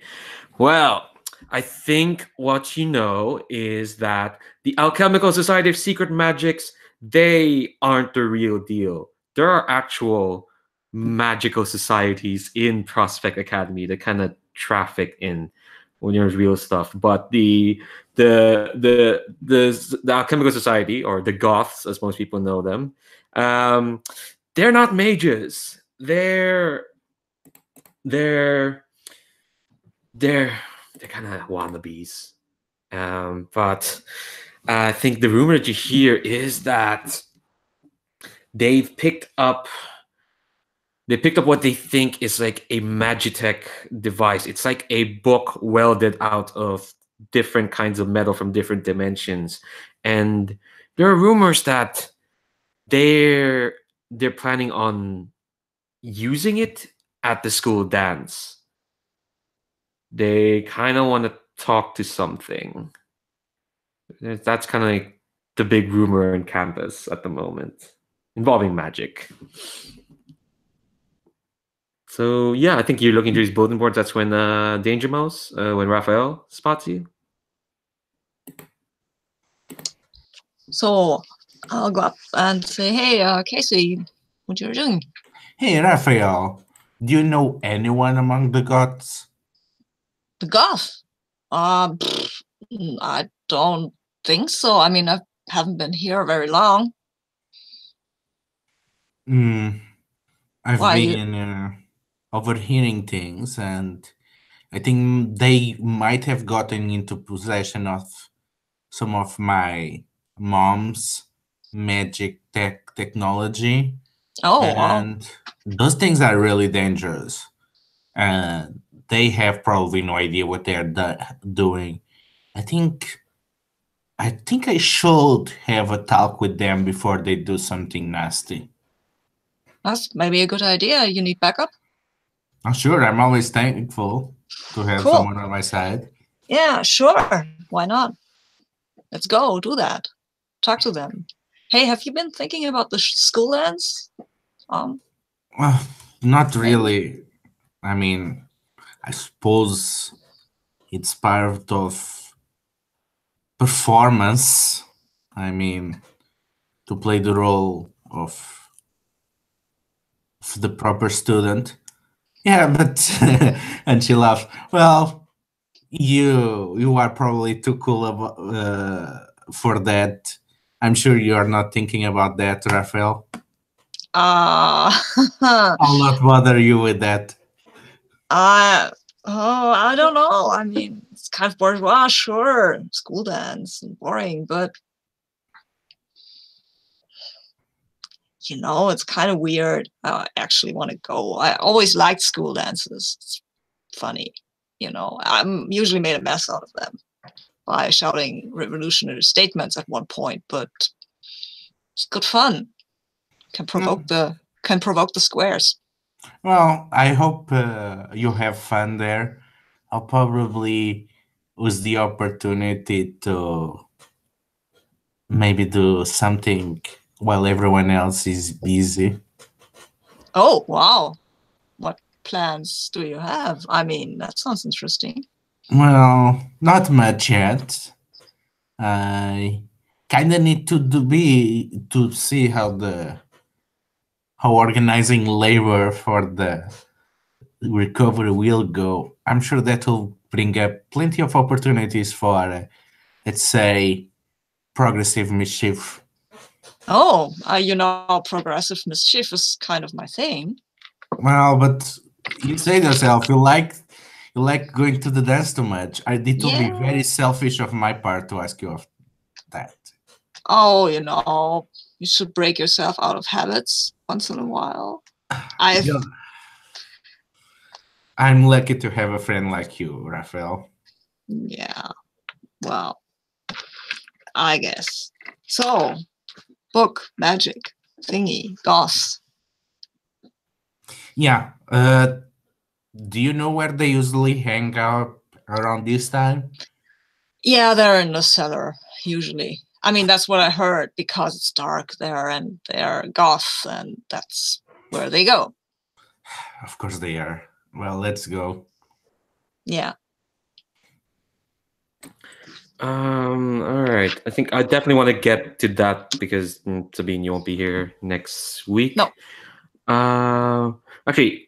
Speaker 1: Well, I think what you know is that the Alchemical Society of Secret Magics, they aren't the real deal. There are actual magical societies in Prospect Academy that kind of traffic in when there's real stuff. But the Alchemical Society, or the Goths, as most people know them, they're not mages. They're kind of wannabes. But I think the rumor that you hear is that they've picked up what they think is like a Magitech device. It's like a book welded out of different kinds of metal from different dimensions. And there are rumors that they're planning on using it at the school dance. They kind of want to talk to something. That's kind of like the big rumor in campus at the moment, involving magic. So yeah, I think you're looking through these bulletin boards. That's when Danger Mouse, when Rafael spots you.
Speaker 2: So I'll go up and say, "Hey, Kasey, what you're doing?"
Speaker 3: Hey, Rafael, do you know anyone among the gods?
Speaker 2: The goth? I don't think so. I mean, I haven't been here very long.
Speaker 3: I've
Speaker 2: Why,
Speaker 3: been overhearing things, and I think they might have gotten into possession of some of my mom's magic technology.
Speaker 2: Oh, wow.
Speaker 3: And those things are really dangerous. And they have probably no idea what they're doing. I think I should have a talk with them before they do something nasty.
Speaker 2: That's maybe a good idea. You need backup?
Speaker 3: Oh, sure, I'm always thankful to have
Speaker 2: Cool.
Speaker 3: someone on my side.
Speaker 2: Yeah, sure. Why not? Let's go, do that. Talk to them. Hey, have you been thinking about the school dance?
Speaker 3: Well, not really. I mean, I suppose it's part of performance. I mean, to play the role of the proper student. Yeah, but and she laughed. Well, you are probably too cool for that. I'm sure you are not thinking about that, Rafael.
Speaker 2: Uh,
Speaker 3: I'll not bother you with that.
Speaker 2: I don't know. I mean, it's kind of bourgeois, sure. School dance, boring, but it's kind of weird. I actually want to go. I always liked school dances. It's funny, I'm usually made a mess out of them by shouting revolutionary statements at one point, but it's good fun. Can provoke the squares.
Speaker 3: Well, I hope you have fun there. I'll probably use the opportunity to maybe do something while everyone else is busy.
Speaker 2: Oh, wow. What plans do you have? I mean, that sounds interesting.
Speaker 3: Well, not much yet. I kind of need to see how organizing labor for the recovery will go. I'm sure that will bring up plenty of opportunities for, let's say, progressive mischief.
Speaker 2: Oh, progressive mischief is kind of my thing.
Speaker 3: Well, but you say yourself you like going to the dance too much. It will be very selfish of my part to ask you of that.
Speaker 2: Oh, you should break yourself out of habits once in a while.
Speaker 3: I'm lucky to have a friend like you, Rafael.
Speaker 2: Yeah, well, I guess. So, book, magic, thingy, goth.
Speaker 3: Yeah. Do you know where they usually hang out around this time?
Speaker 2: Yeah, they're in the cellar, usually. I mean, that's what I heard, because it's dark there and they're goth, and that's where they go.
Speaker 3: Of course they are. Well, let's go.
Speaker 2: Yeah.
Speaker 1: All right. I think I definitely want to get to that because Sabine, you won't be here next week.
Speaker 2: No.
Speaker 1: Actually,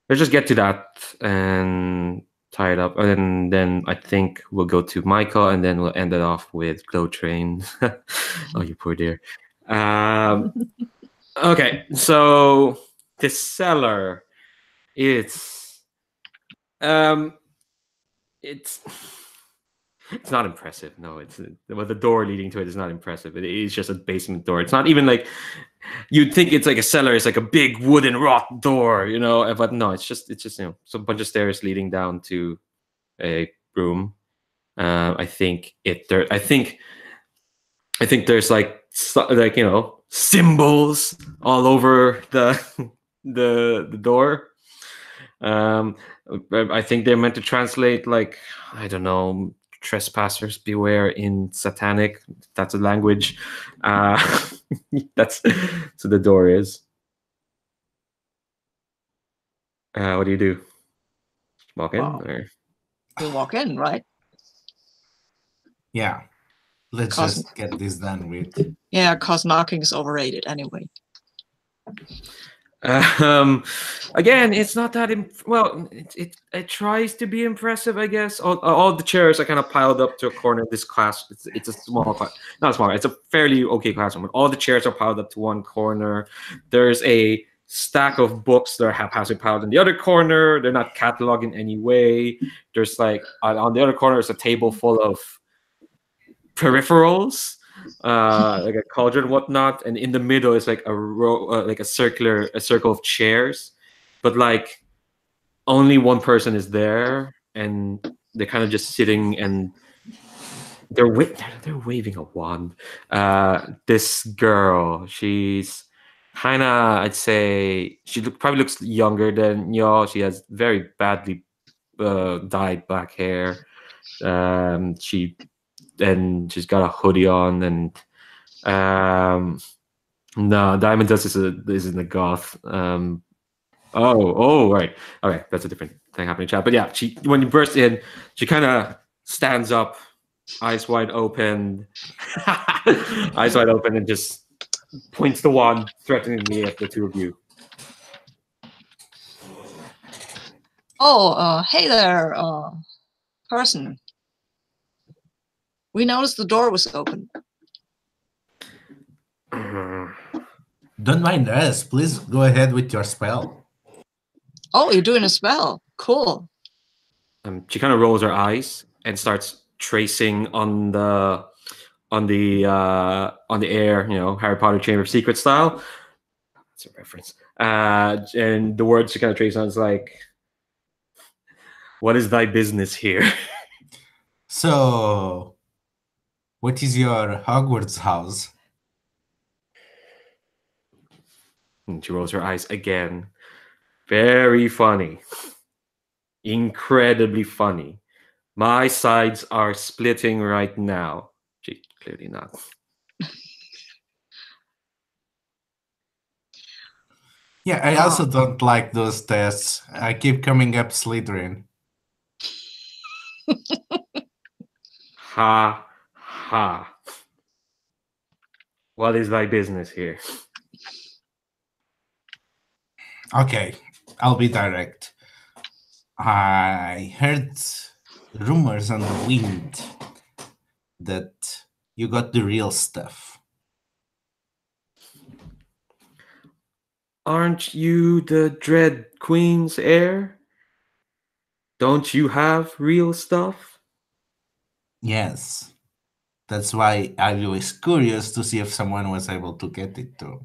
Speaker 1: let's just get to that and tie it up, and then I think we'll go to Michael, and then we'll end it off with Glow Train. Oh, you poor dear. Okay, so the cellar, it's it's not impressive. No, the door leading to it is not impressive. It is just a basement door. It's not even like you'd think it's like a cellar. It's like a big wooden rock door, But no, it's just so a bunch of stairs leading down to a room. I think there's like symbols all over the door. I think they're meant to translate, like, I don't know, trespassers beware in Satanic. That's a language. That's so the door is. What do you do? Walk in?
Speaker 2: Wow.
Speaker 1: Or?
Speaker 2: We walk in, right?
Speaker 3: Yeah. Let's just get this done with.
Speaker 2: Yeah, cause knocking is overrated anyway.
Speaker 1: Again, it's not that well. It tries to be impressive, I guess. All the chairs are kind of piled up to a corner of this class. It's a small class, not small. It's a fairly okay classroom, but all the chairs are piled up to one corner. There's a stack of books that are haphazardly piled in the other corner. They're not cataloged in any way. There's like on the other corner is a table full of peripherals, like a cauldron and whatnot, and in the middle is like a row, like a circle of chairs, but like only one person is there, and they're kind of just sitting, and they're waving a wand. This girl, she's Kinda, I'd say she probably looks younger than y'all. She has very badly dyed black hair. She's got a hoodie on, and no, Diamond Dust isn't a goth. Right. Okay, that's a different thing happening, chat. But yeah, when you burst in, she kind of stands up, eyes wide open, eyes wide open, and just points the wand threateningly at the two of you.
Speaker 2: Oh, hey there, person. We noticed the door was open.
Speaker 3: Don't mind us. Please go ahead with your spell.
Speaker 2: Oh, you're doing a spell. Cool.
Speaker 1: She kind of rolls her eyes and starts tracing on the air, Harry Potter Chamber of Secrets style. That's a reference. And the words she kind of traces on is like, "What is thy business here?"
Speaker 3: So, what is your Hogwarts house?
Speaker 1: And she rolls her eyes again. Very funny. Incredibly funny. My sides are splitting right now. She clearly not.
Speaker 3: Yeah, I also don't like those tests. I keep coming up Slytherin.
Speaker 1: Ha ha. What is thy business here?
Speaker 3: Okay, I'll be direct. I heard rumors on the wind that you got the real stuff.
Speaker 1: Aren't you the Dread Queen's heir? Don't you have real stuff?
Speaker 3: Yes. That's why I was curious to see if someone was able to get it too.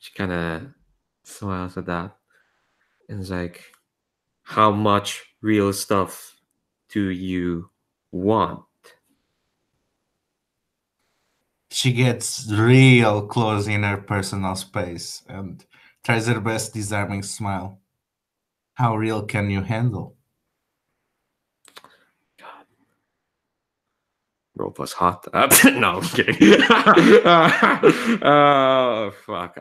Speaker 1: She kind of smiles at that and is like, how much real stuff do you want?
Speaker 3: She gets real close in her personal space and tries her best disarming smile. How real can you handle?
Speaker 1: God. Rope was hot. No, I'm kidding. Oh, fuck.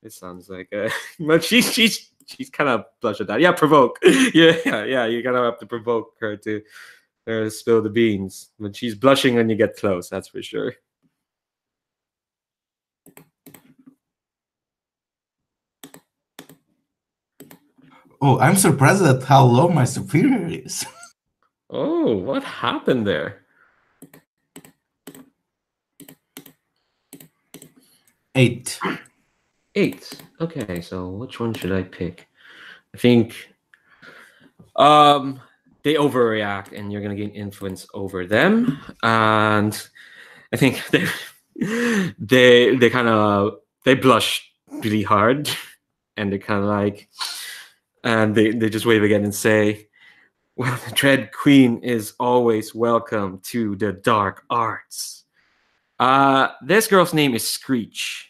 Speaker 1: It sounds like but she's kind of blush at that. Yeah, provoke. Yeah. You're gonna have to provoke her to spill the beans. But she's blushing when you get close. That's for sure.
Speaker 3: Oh, I'm surprised at how low my superior is.
Speaker 1: Oh, what happened there?
Speaker 3: 8.
Speaker 1: 8. Okay, so which one should I pick? I think they overreact and you're gonna gain influence over them. And I think they kind of blush really hard and they kind of like and they just wave again and say, well, the Dread Queen is always welcome to the dark arts. This girl's name is Screech.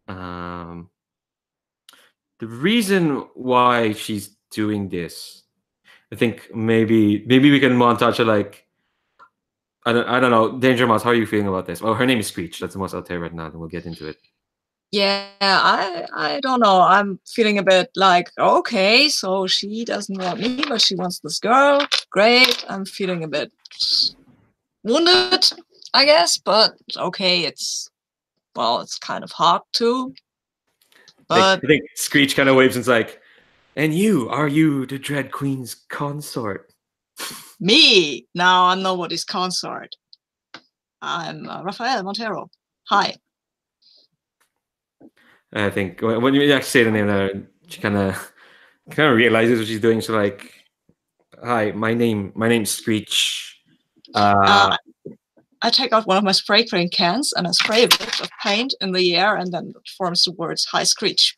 Speaker 1: The reason why she's doing this, I think maybe we can montage her like I don't know, Danger Mouse. How are you feeling about this? Oh, her name is Screech. That's the most out there right now. Then we'll get into it.
Speaker 2: Yeah, I don't know. I'm feeling a bit like, okay, so she doesn't want me, but she wants this girl. Great. I'm feeling a bit wounded, I guess, but okay, it's kind of hard too. But
Speaker 1: I think Screech kind of waves and's like, and are you the Dread Queen's consort?
Speaker 2: me, now I'm nobody's consort. I'm Rafael Montero. Hi.
Speaker 1: I think when you actually say the name, she kind of realizes what she's doing. She's like, "Hi, my name's Screech."
Speaker 2: I take out one of my spray paint cans and I spray a bit of paint in the air, and then it forms the words "Hi, Screech."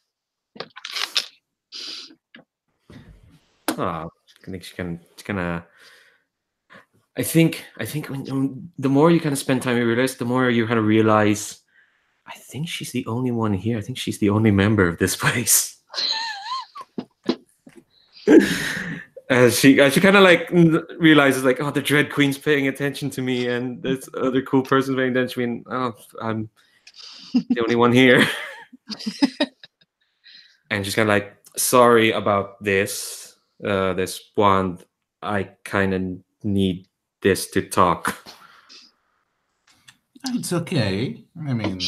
Speaker 1: I think she kind of. I think when the more you kind of spend time with this, the more you kind of realize I think she's the only one here. I think she's the only member of this place. She kind of like realizes like, oh, the Dread Queen's paying attention to me, and this other cool person's paying attention to me, and oh, I'm the only one here. And she's kind of like, sorry about this. This wand, I kind of need this to talk.
Speaker 3: It's okay. I mean,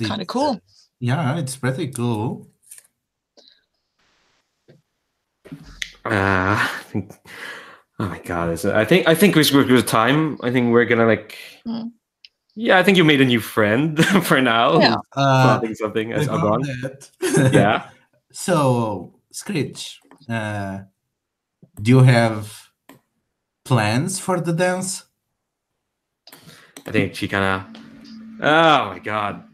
Speaker 2: It's kind of cool.
Speaker 3: Yeah, it's pretty cool.
Speaker 1: I think, oh my god! I think with time, I think we're gonna like. Yeah, I think you made a new friend for now.
Speaker 2: Yeah.
Speaker 1: Plotting something as Agon. Yeah.
Speaker 3: So, Screech, do you have plans for the dance?
Speaker 1: I think she kind of. Oh my god!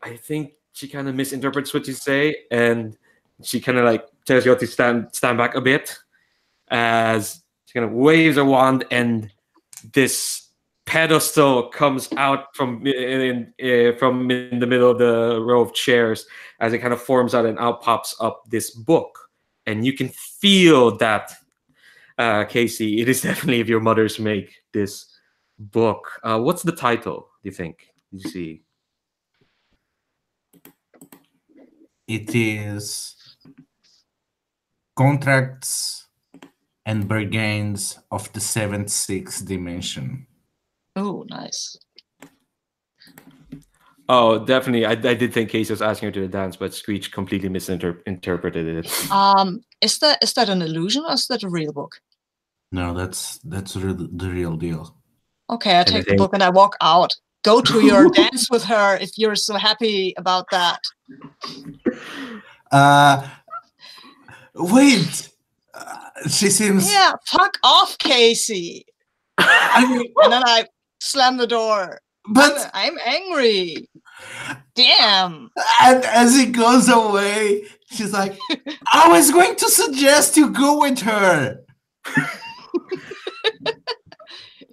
Speaker 1: I think she kind of misinterprets what you say, and she kind of like tells you to stand back a bit, as she kind of waves her wand, and this pedestal comes out from in the middle of the row of chairs, as it kind of forms out, and out pops up this book, and you can feel that, Kasey, it is definitely of your mother's make. This book. What's the title? Do you think? Did you see?
Speaker 3: It is Contracts and Bargains of the 7th Dimension.
Speaker 2: Oh, nice.
Speaker 1: Oh, definitely. I did think Kasey was asking her to dance, but Screech completely misinterpreted it.
Speaker 2: Is that an illusion, or is that a real book?
Speaker 3: No, that's the real deal.
Speaker 2: Okay, I take the book and I walk out. Go to your dance with her if you're so happy about that.
Speaker 3: Wait. She seems.
Speaker 2: Yeah, fuck off, Kasey. And then I slam the door.
Speaker 3: But
Speaker 2: I'm angry. Damn.
Speaker 3: And as he goes away, she's like, I was going to suggest you go with her.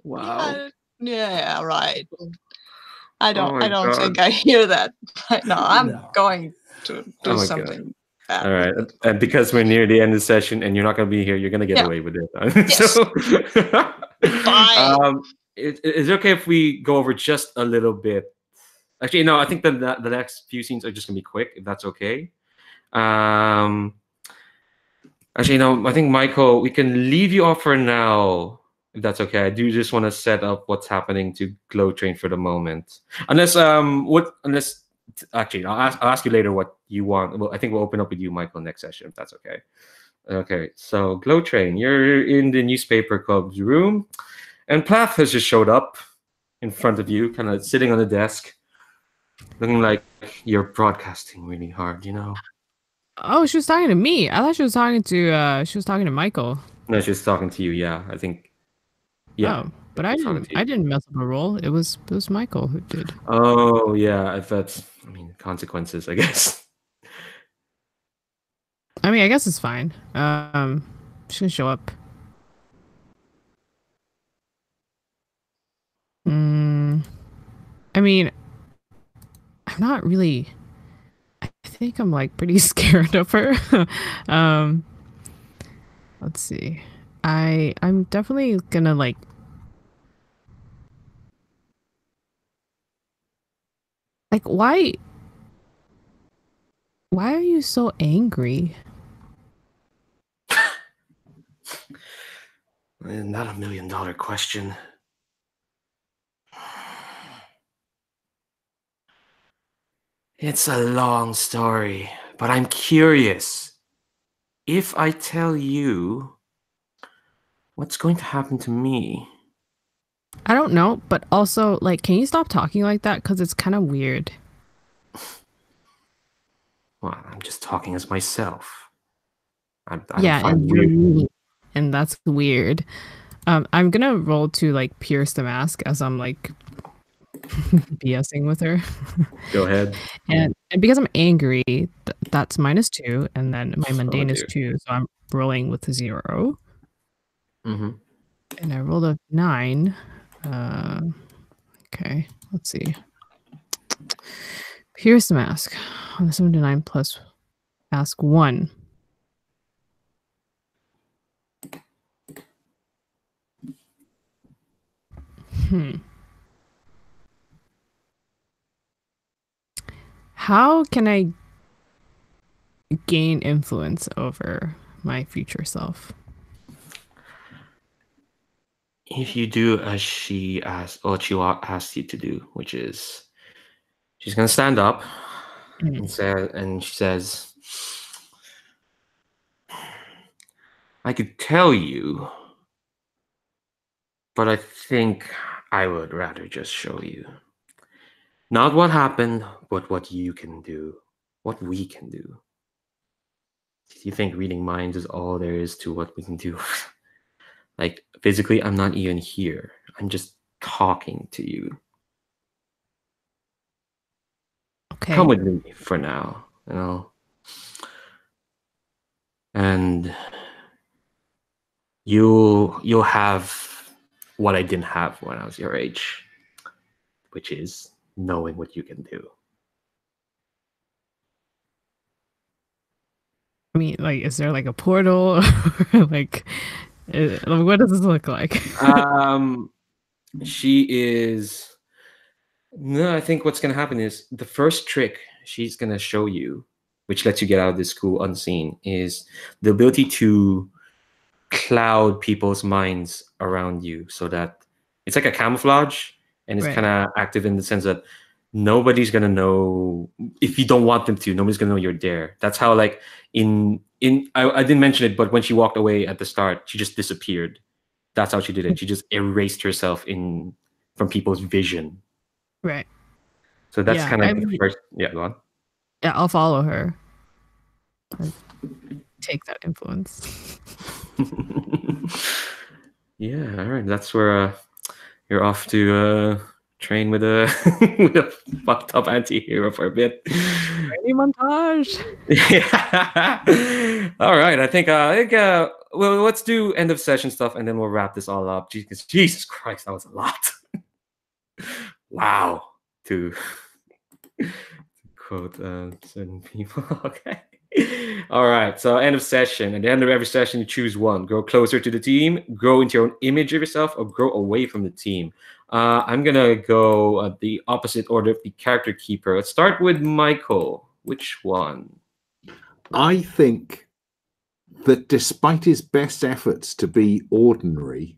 Speaker 1: Wow.
Speaker 2: Yeah, right. I don't
Speaker 1: God.
Speaker 2: think I hear that right now. I'm going to do something bad.
Speaker 1: All right. And because we're near the end of the session and you're not going to be here, you're going to get away with it.
Speaker 2: Yes.
Speaker 1: So,
Speaker 2: Fine.
Speaker 1: is it okay if we go over just a little bit? Actually, no, I think the next few scenes are just going to be quick, if that's okay. Actually, no, I think, Michael, we can leave you off for now, if that's okay. I do just want to set up what's happening to Glow Train for the moment. Unless actually, I'll ask you later what you want. Well, I think we'll open up with you, Michael, next session, if that's okay. Okay, so Glow Train, you're in the newspaper club's room, and Plath has just showed up in front of you, kind of sitting on the desk, looking like you're broadcasting really hard, you know?
Speaker 4: Oh, she was talking to me. I thought she was talking to Michael.
Speaker 1: No, she's talking to you. Yeah, I think. Yeah,
Speaker 4: but I didn't mess up a role. It was Michael who did.
Speaker 1: Oh yeah, if that's, I mean, consequences, I guess.
Speaker 4: I mean, I guess it's fine. She's gonna show up. I mean, I'm not really. I think I'm like pretty scared of her. Let's see. I'm definitely gonna like. Why are you so angry?
Speaker 1: Not $1 million question. It's a long story, but I'm curious. If I tell you, what's going to happen to me?
Speaker 4: I don't know, but also, like, can you stop talking like that? Because it's kind of weird.
Speaker 1: Well, I'm just talking as myself.
Speaker 4: Yeah, and you're me, and that's weird. I'm gonna roll to, like, pierce the mask as I'm, like, BSing with her.
Speaker 1: Go ahead.
Speaker 4: And because I'm angry, that's -2, and then my mundane is 2, so I'm rolling with a 0.
Speaker 1: Mm-hmm.
Speaker 4: And I rolled a 9. Okay. Let's see. Pierce the mask on the 79 plus ask 1. How can I gain influence over my future self?
Speaker 1: If you do as she asked, or she asked you to do, which is, she's gonna stand up and she says, "I could tell you, but I think I would rather just show you. Not what happened, but what you can do, what we can do. Do you think reading minds is all there is to what we can do? Like, physically, I'm not even here. I'm just talking to you.
Speaker 4: Okay.
Speaker 1: Come with me for now, you know? And you'll have what I didn't have when I was your age, which is knowing what you can do."
Speaker 4: I mean, like, is there like a portal? Like, what does this look like?
Speaker 1: She is. No, I think what's gonna happen is the first trick she's gonna show you, which lets you get out of this school unseen, is the ability to cloud people's minds around you, so that it's like a camouflage, and it's
Speaker 4: Right.
Speaker 1: kind of active in the sense that nobody's gonna know if you don't want them to. Nobody's gonna know you're there. That's how, like, I didn't mention it, but when she walked away at the start, she just disappeared. That's how she did it. She just erased herself from people's vision.
Speaker 4: Right.
Speaker 1: So that's
Speaker 4: Yeah,
Speaker 1: kind of the first. Yeah, go on.
Speaker 4: Yeah, I'll follow her. Or take that influence.
Speaker 1: Yeah, all right. That's where you're off to train with a with a fucked up anti-hero for a bit.
Speaker 4: Training montage.
Speaker 1: Yeah. All right. I think well, let's do end of session stuff, and then we'll wrap this all up. Jesus Christ, that was a lot. Wow. To quote certain people. Okay. All right. So end of session. At the end of every session, you choose one: grow closer to the team, grow into your own image of yourself, or grow away from the team. I'm gonna go the opposite order of the character keeper. Let's start with Michael. Which one?
Speaker 5: I think that despite his best efforts to be ordinary,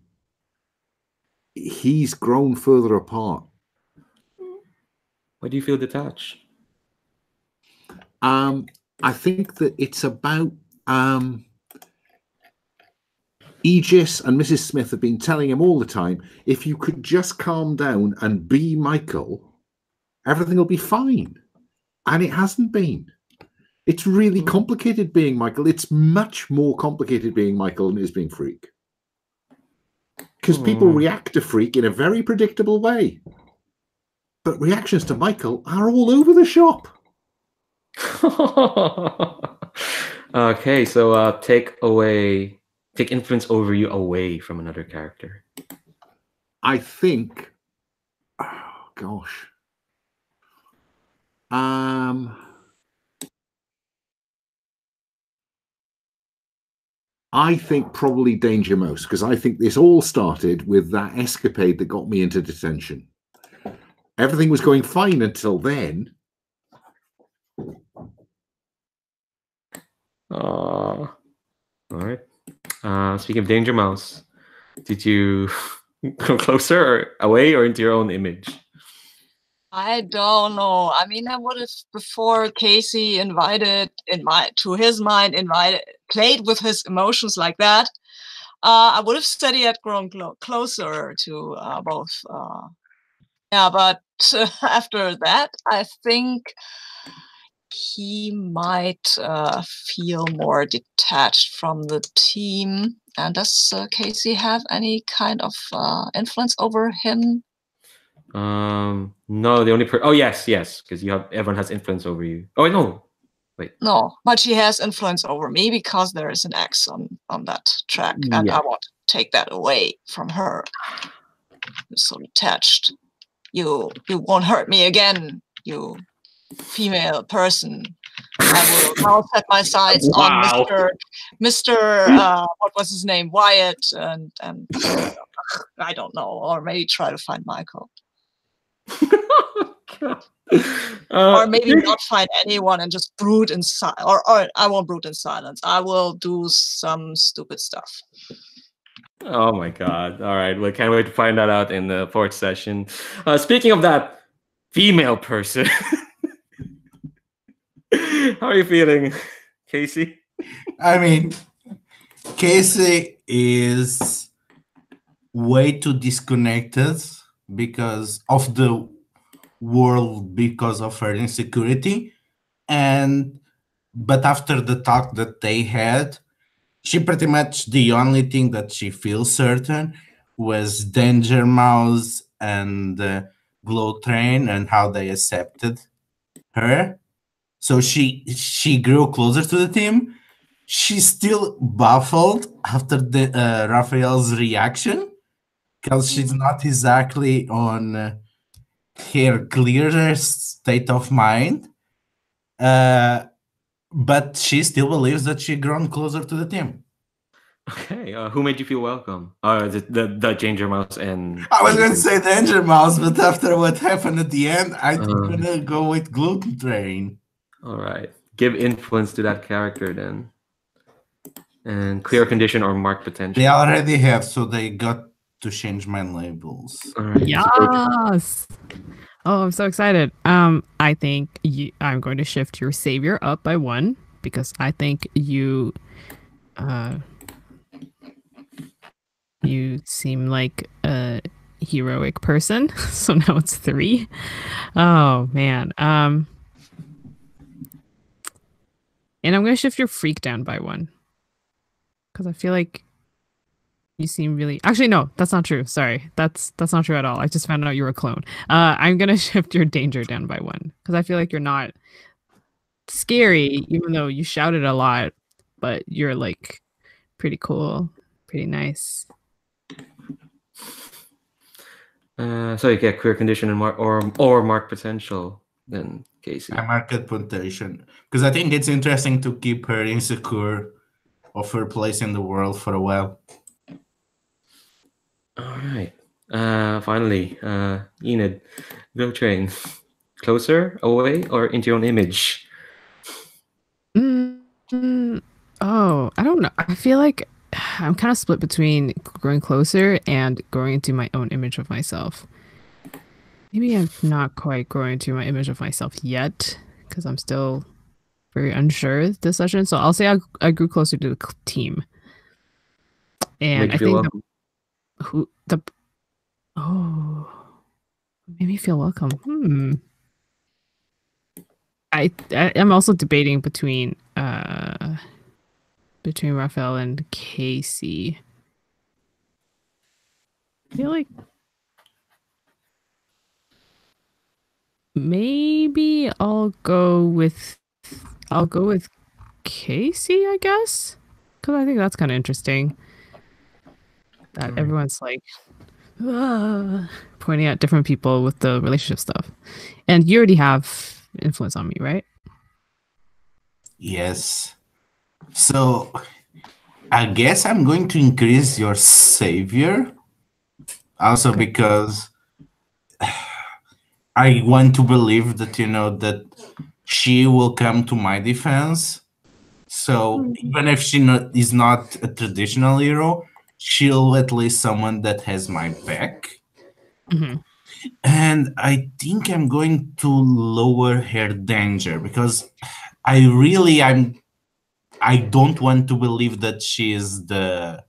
Speaker 5: he's grown further apart.
Speaker 1: Why do you feel detached?
Speaker 5: I think that it's about Aegis and Mrs. Smith have been telling him all the time, if you could just calm down and be Michael, everything will be fine. And it hasn't been. It's really complicated being Michael. It's much more complicated being Michael than it is being Freak. Because people react to Freak in a very predictable way. But reactions to Michael are all over the shop.
Speaker 1: Okay, so take influence over you away from another character.
Speaker 5: I think, oh gosh. I think probably Danger Mouse, because I think this all started with that escapade that got me into detention. Everything was going fine until then.
Speaker 1: All right. Speaking of Danger Mouse, did you go closer or away or into your own image?
Speaker 2: I don't know. I mean, I would have, before Kasey played with his emotions like that, I would have said he had grown closer to both. Yeah, but after that, I think he might feel more detached from the team. And does Kasey have any kind of influence over him?
Speaker 1: No, the only oh yes, because everyone has influence over you. Oh no, wait.
Speaker 2: No, but she has influence over me because there is an X on that track, and I want to take that away from her. I'm so detached. You won't hurt me again, you female person. I'll set my sights on Mr. What was his name? Wyatt, and I don't know, or maybe try to find Michael. Or maybe not find anyone and just brood in silence. Or I won't brood in silence. I will do some stupid stuff.
Speaker 1: Oh my god. All right. We can't wait to find that out in the fourth session. Speaking of that female person, how are you feeling, Kasey?
Speaker 3: I mean, Kasey is way too disconnected because of the world, because of her insecurity. But after the talk that they had, she pretty much the only thing that she feels certain was Danger Mouse and Glow Train and how they accepted her. So she grew closer to the team. She's still baffled after the Rafael's reaction because she's not exactly on her clearer state of mind. But she still believes that she's grown closer to the team.
Speaker 1: Okay, who made you feel welcome? The Danger Mouse and...
Speaker 3: I was going to say Danger Mouse, but after what happened at the end, I'm going to go with Gluten Train.
Speaker 1: All right. Give influence to that character then. And clear condition or mark potential.
Speaker 3: They already have, so they got to change my labels.
Speaker 1: All right.
Speaker 4: Yes! Oh, I'm so excited. I think I'm going to shift your savior up by 1 because I think you seem like a heroic person. So now it's 3. Oh man. And I'm going to shift your freak down by 1 because I feel like you seem really... Actually, no, that's not true. Sorry. That's not true at all. I just found out you were a clone. I'm going to shift your danger down by 1 because I feel like you're not scary, even though you shouted a lot, but you're like pretty cool, pretty nice.
Speaker 1: So you get clear condition and mark potential then, Kasey.
Speaker 3: I mark potential because I think it's interesting to keep her insecure of her place in the world for a while.
Speaker 1: All right. Finally, Enid, Glow Train. Closer, away, or into your own image?
Speaker 4: Oh, I don't know. I feel like I'm kind of split between growing closer and growing into my own image of myself. Maybe I'm not quite growing into my image of myself yet because I'm still very unsure this session. So I'll say I grew closer to the team. And I think made me feel welcome. I'm also debating between Rafael and Kasey. I feel like maybe I'll go with Kasey, I guess, because I think that's kind of interesting. That everyone's like pointing at different people with the relationship stuff, and you already have influence on me, right?
Speaker 3: Yes. So I guess I'm going to increase your savior also because I want to believe that, that she will come to my defense. So even if she is not a traditional hero, she'll at least someone that has my back.
Speaker 4: Mm-hmm.
Speaker 3: And I think I'm going to lower her danger because I don't want to believe that she is the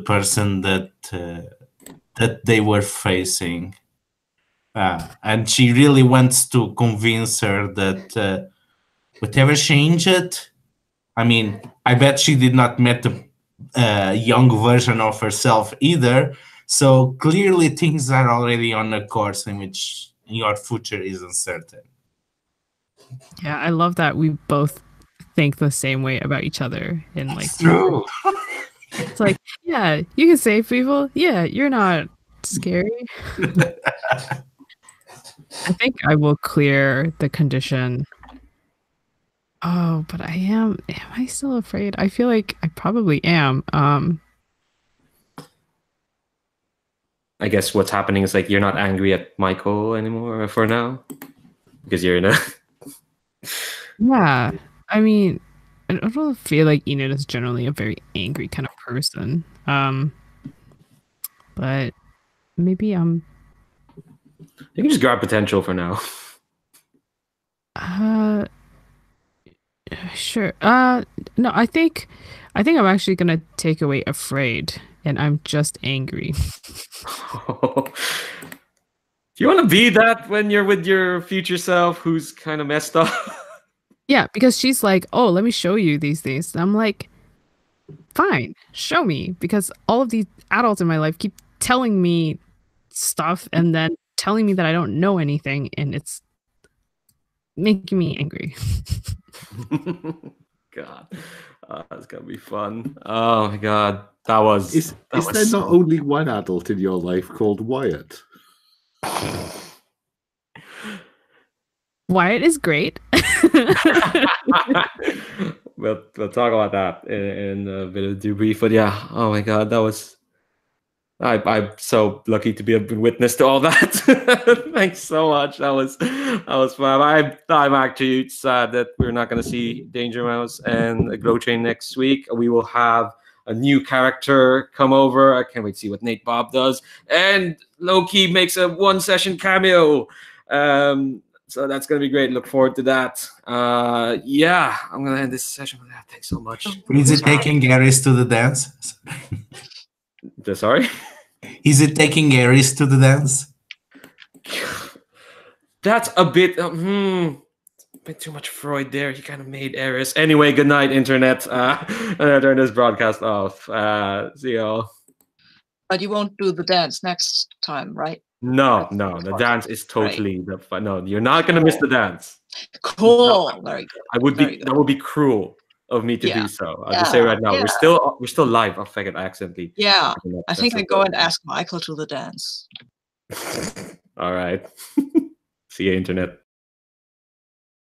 Speaker 3: person that they were facing. And she really wants to convince her that whatever changed, I mean, I bet she did not meet a young version of herself either. So clearly things are already on a course in which your future is uncertain.
Speaker 4: Yeah, I love that we both think the same way about each other. And like,
Speaker 3: true.
Speaker 4: It's like, yeah, you can save people. Yeah, you're not scary. I think I will clear the condition. Oh, but I am I still afraid? I feel like I probably am.
Speaker 1: I guess what's happening is like you're not angry at Michael anymore for now because you're in a.
Speaker 4: Yeah. I mean, I don't feel like Enid is generally a very angry kind of person. But maybe I'm.
Speaker 1: You can just grab potential for now.
Speaker 4: Sure. No, I think I'm actually gonna take away afraid, and I'm just angry.
Speaker 1: Do you want to be that when you're with your future self who's kind of messed up?
Speaker 4: Yeah, because she's like, "Oh, let me show you these things." And I'm like, "Fine, show me," because all of these adults in my life keep telling me stuff and then telling me that I don't know anything, and it's making me angry.
Speaker 1: God, that's gonna be fun. Oh my God, that was.
Speaker 5: Is there
Speaker 1: so...
Speaker 5: not only one adult in your life called Wyatt?
Speaker 4: Wyatt is great.
Speaker 1: We'll talk about that in a bit of debrief. But yeah, oh my God, that was. I'm so lucky to be a witness to all that. Thanks so much. That was fun. I'm actually sad that we're not going to see Danger Mouse and Glow Train next week. We will have a new character come over. I can't wait to see what Nate Bob does. And Loki makes a 1-session cameo. So that's going to be great. Look forward to that. Yeah, I'm going to end this session with that. Thanks so much.
Speaker 3: Is it taking Garys to the dance?
Speaker 1: Sorry?
Speaker 3: Is it taking Garys to the dance?
Speaker 1: That's a bit too much Freud there. He kind of made Eris. Anyway, good night, internet. I'm gonna turn this broadcast off. See y'all.
Speaker 2: But you won't do the dance next time, right?
Speaker 1: No, the dance is totally the fun. No, you're not gonna miss the dance.
Speaker 2: Cool.
Speaker 1: No,
Speaker 2: Very good.
Speaker 1: I would be. That would be cruel of me to do so. I'll just say right now, we're still live. Oh, fuck it, I accidentally.
Speaker 2: Yeah, I think I go and ask Michael to the dance.
Speaker 1: All right. See you, internet.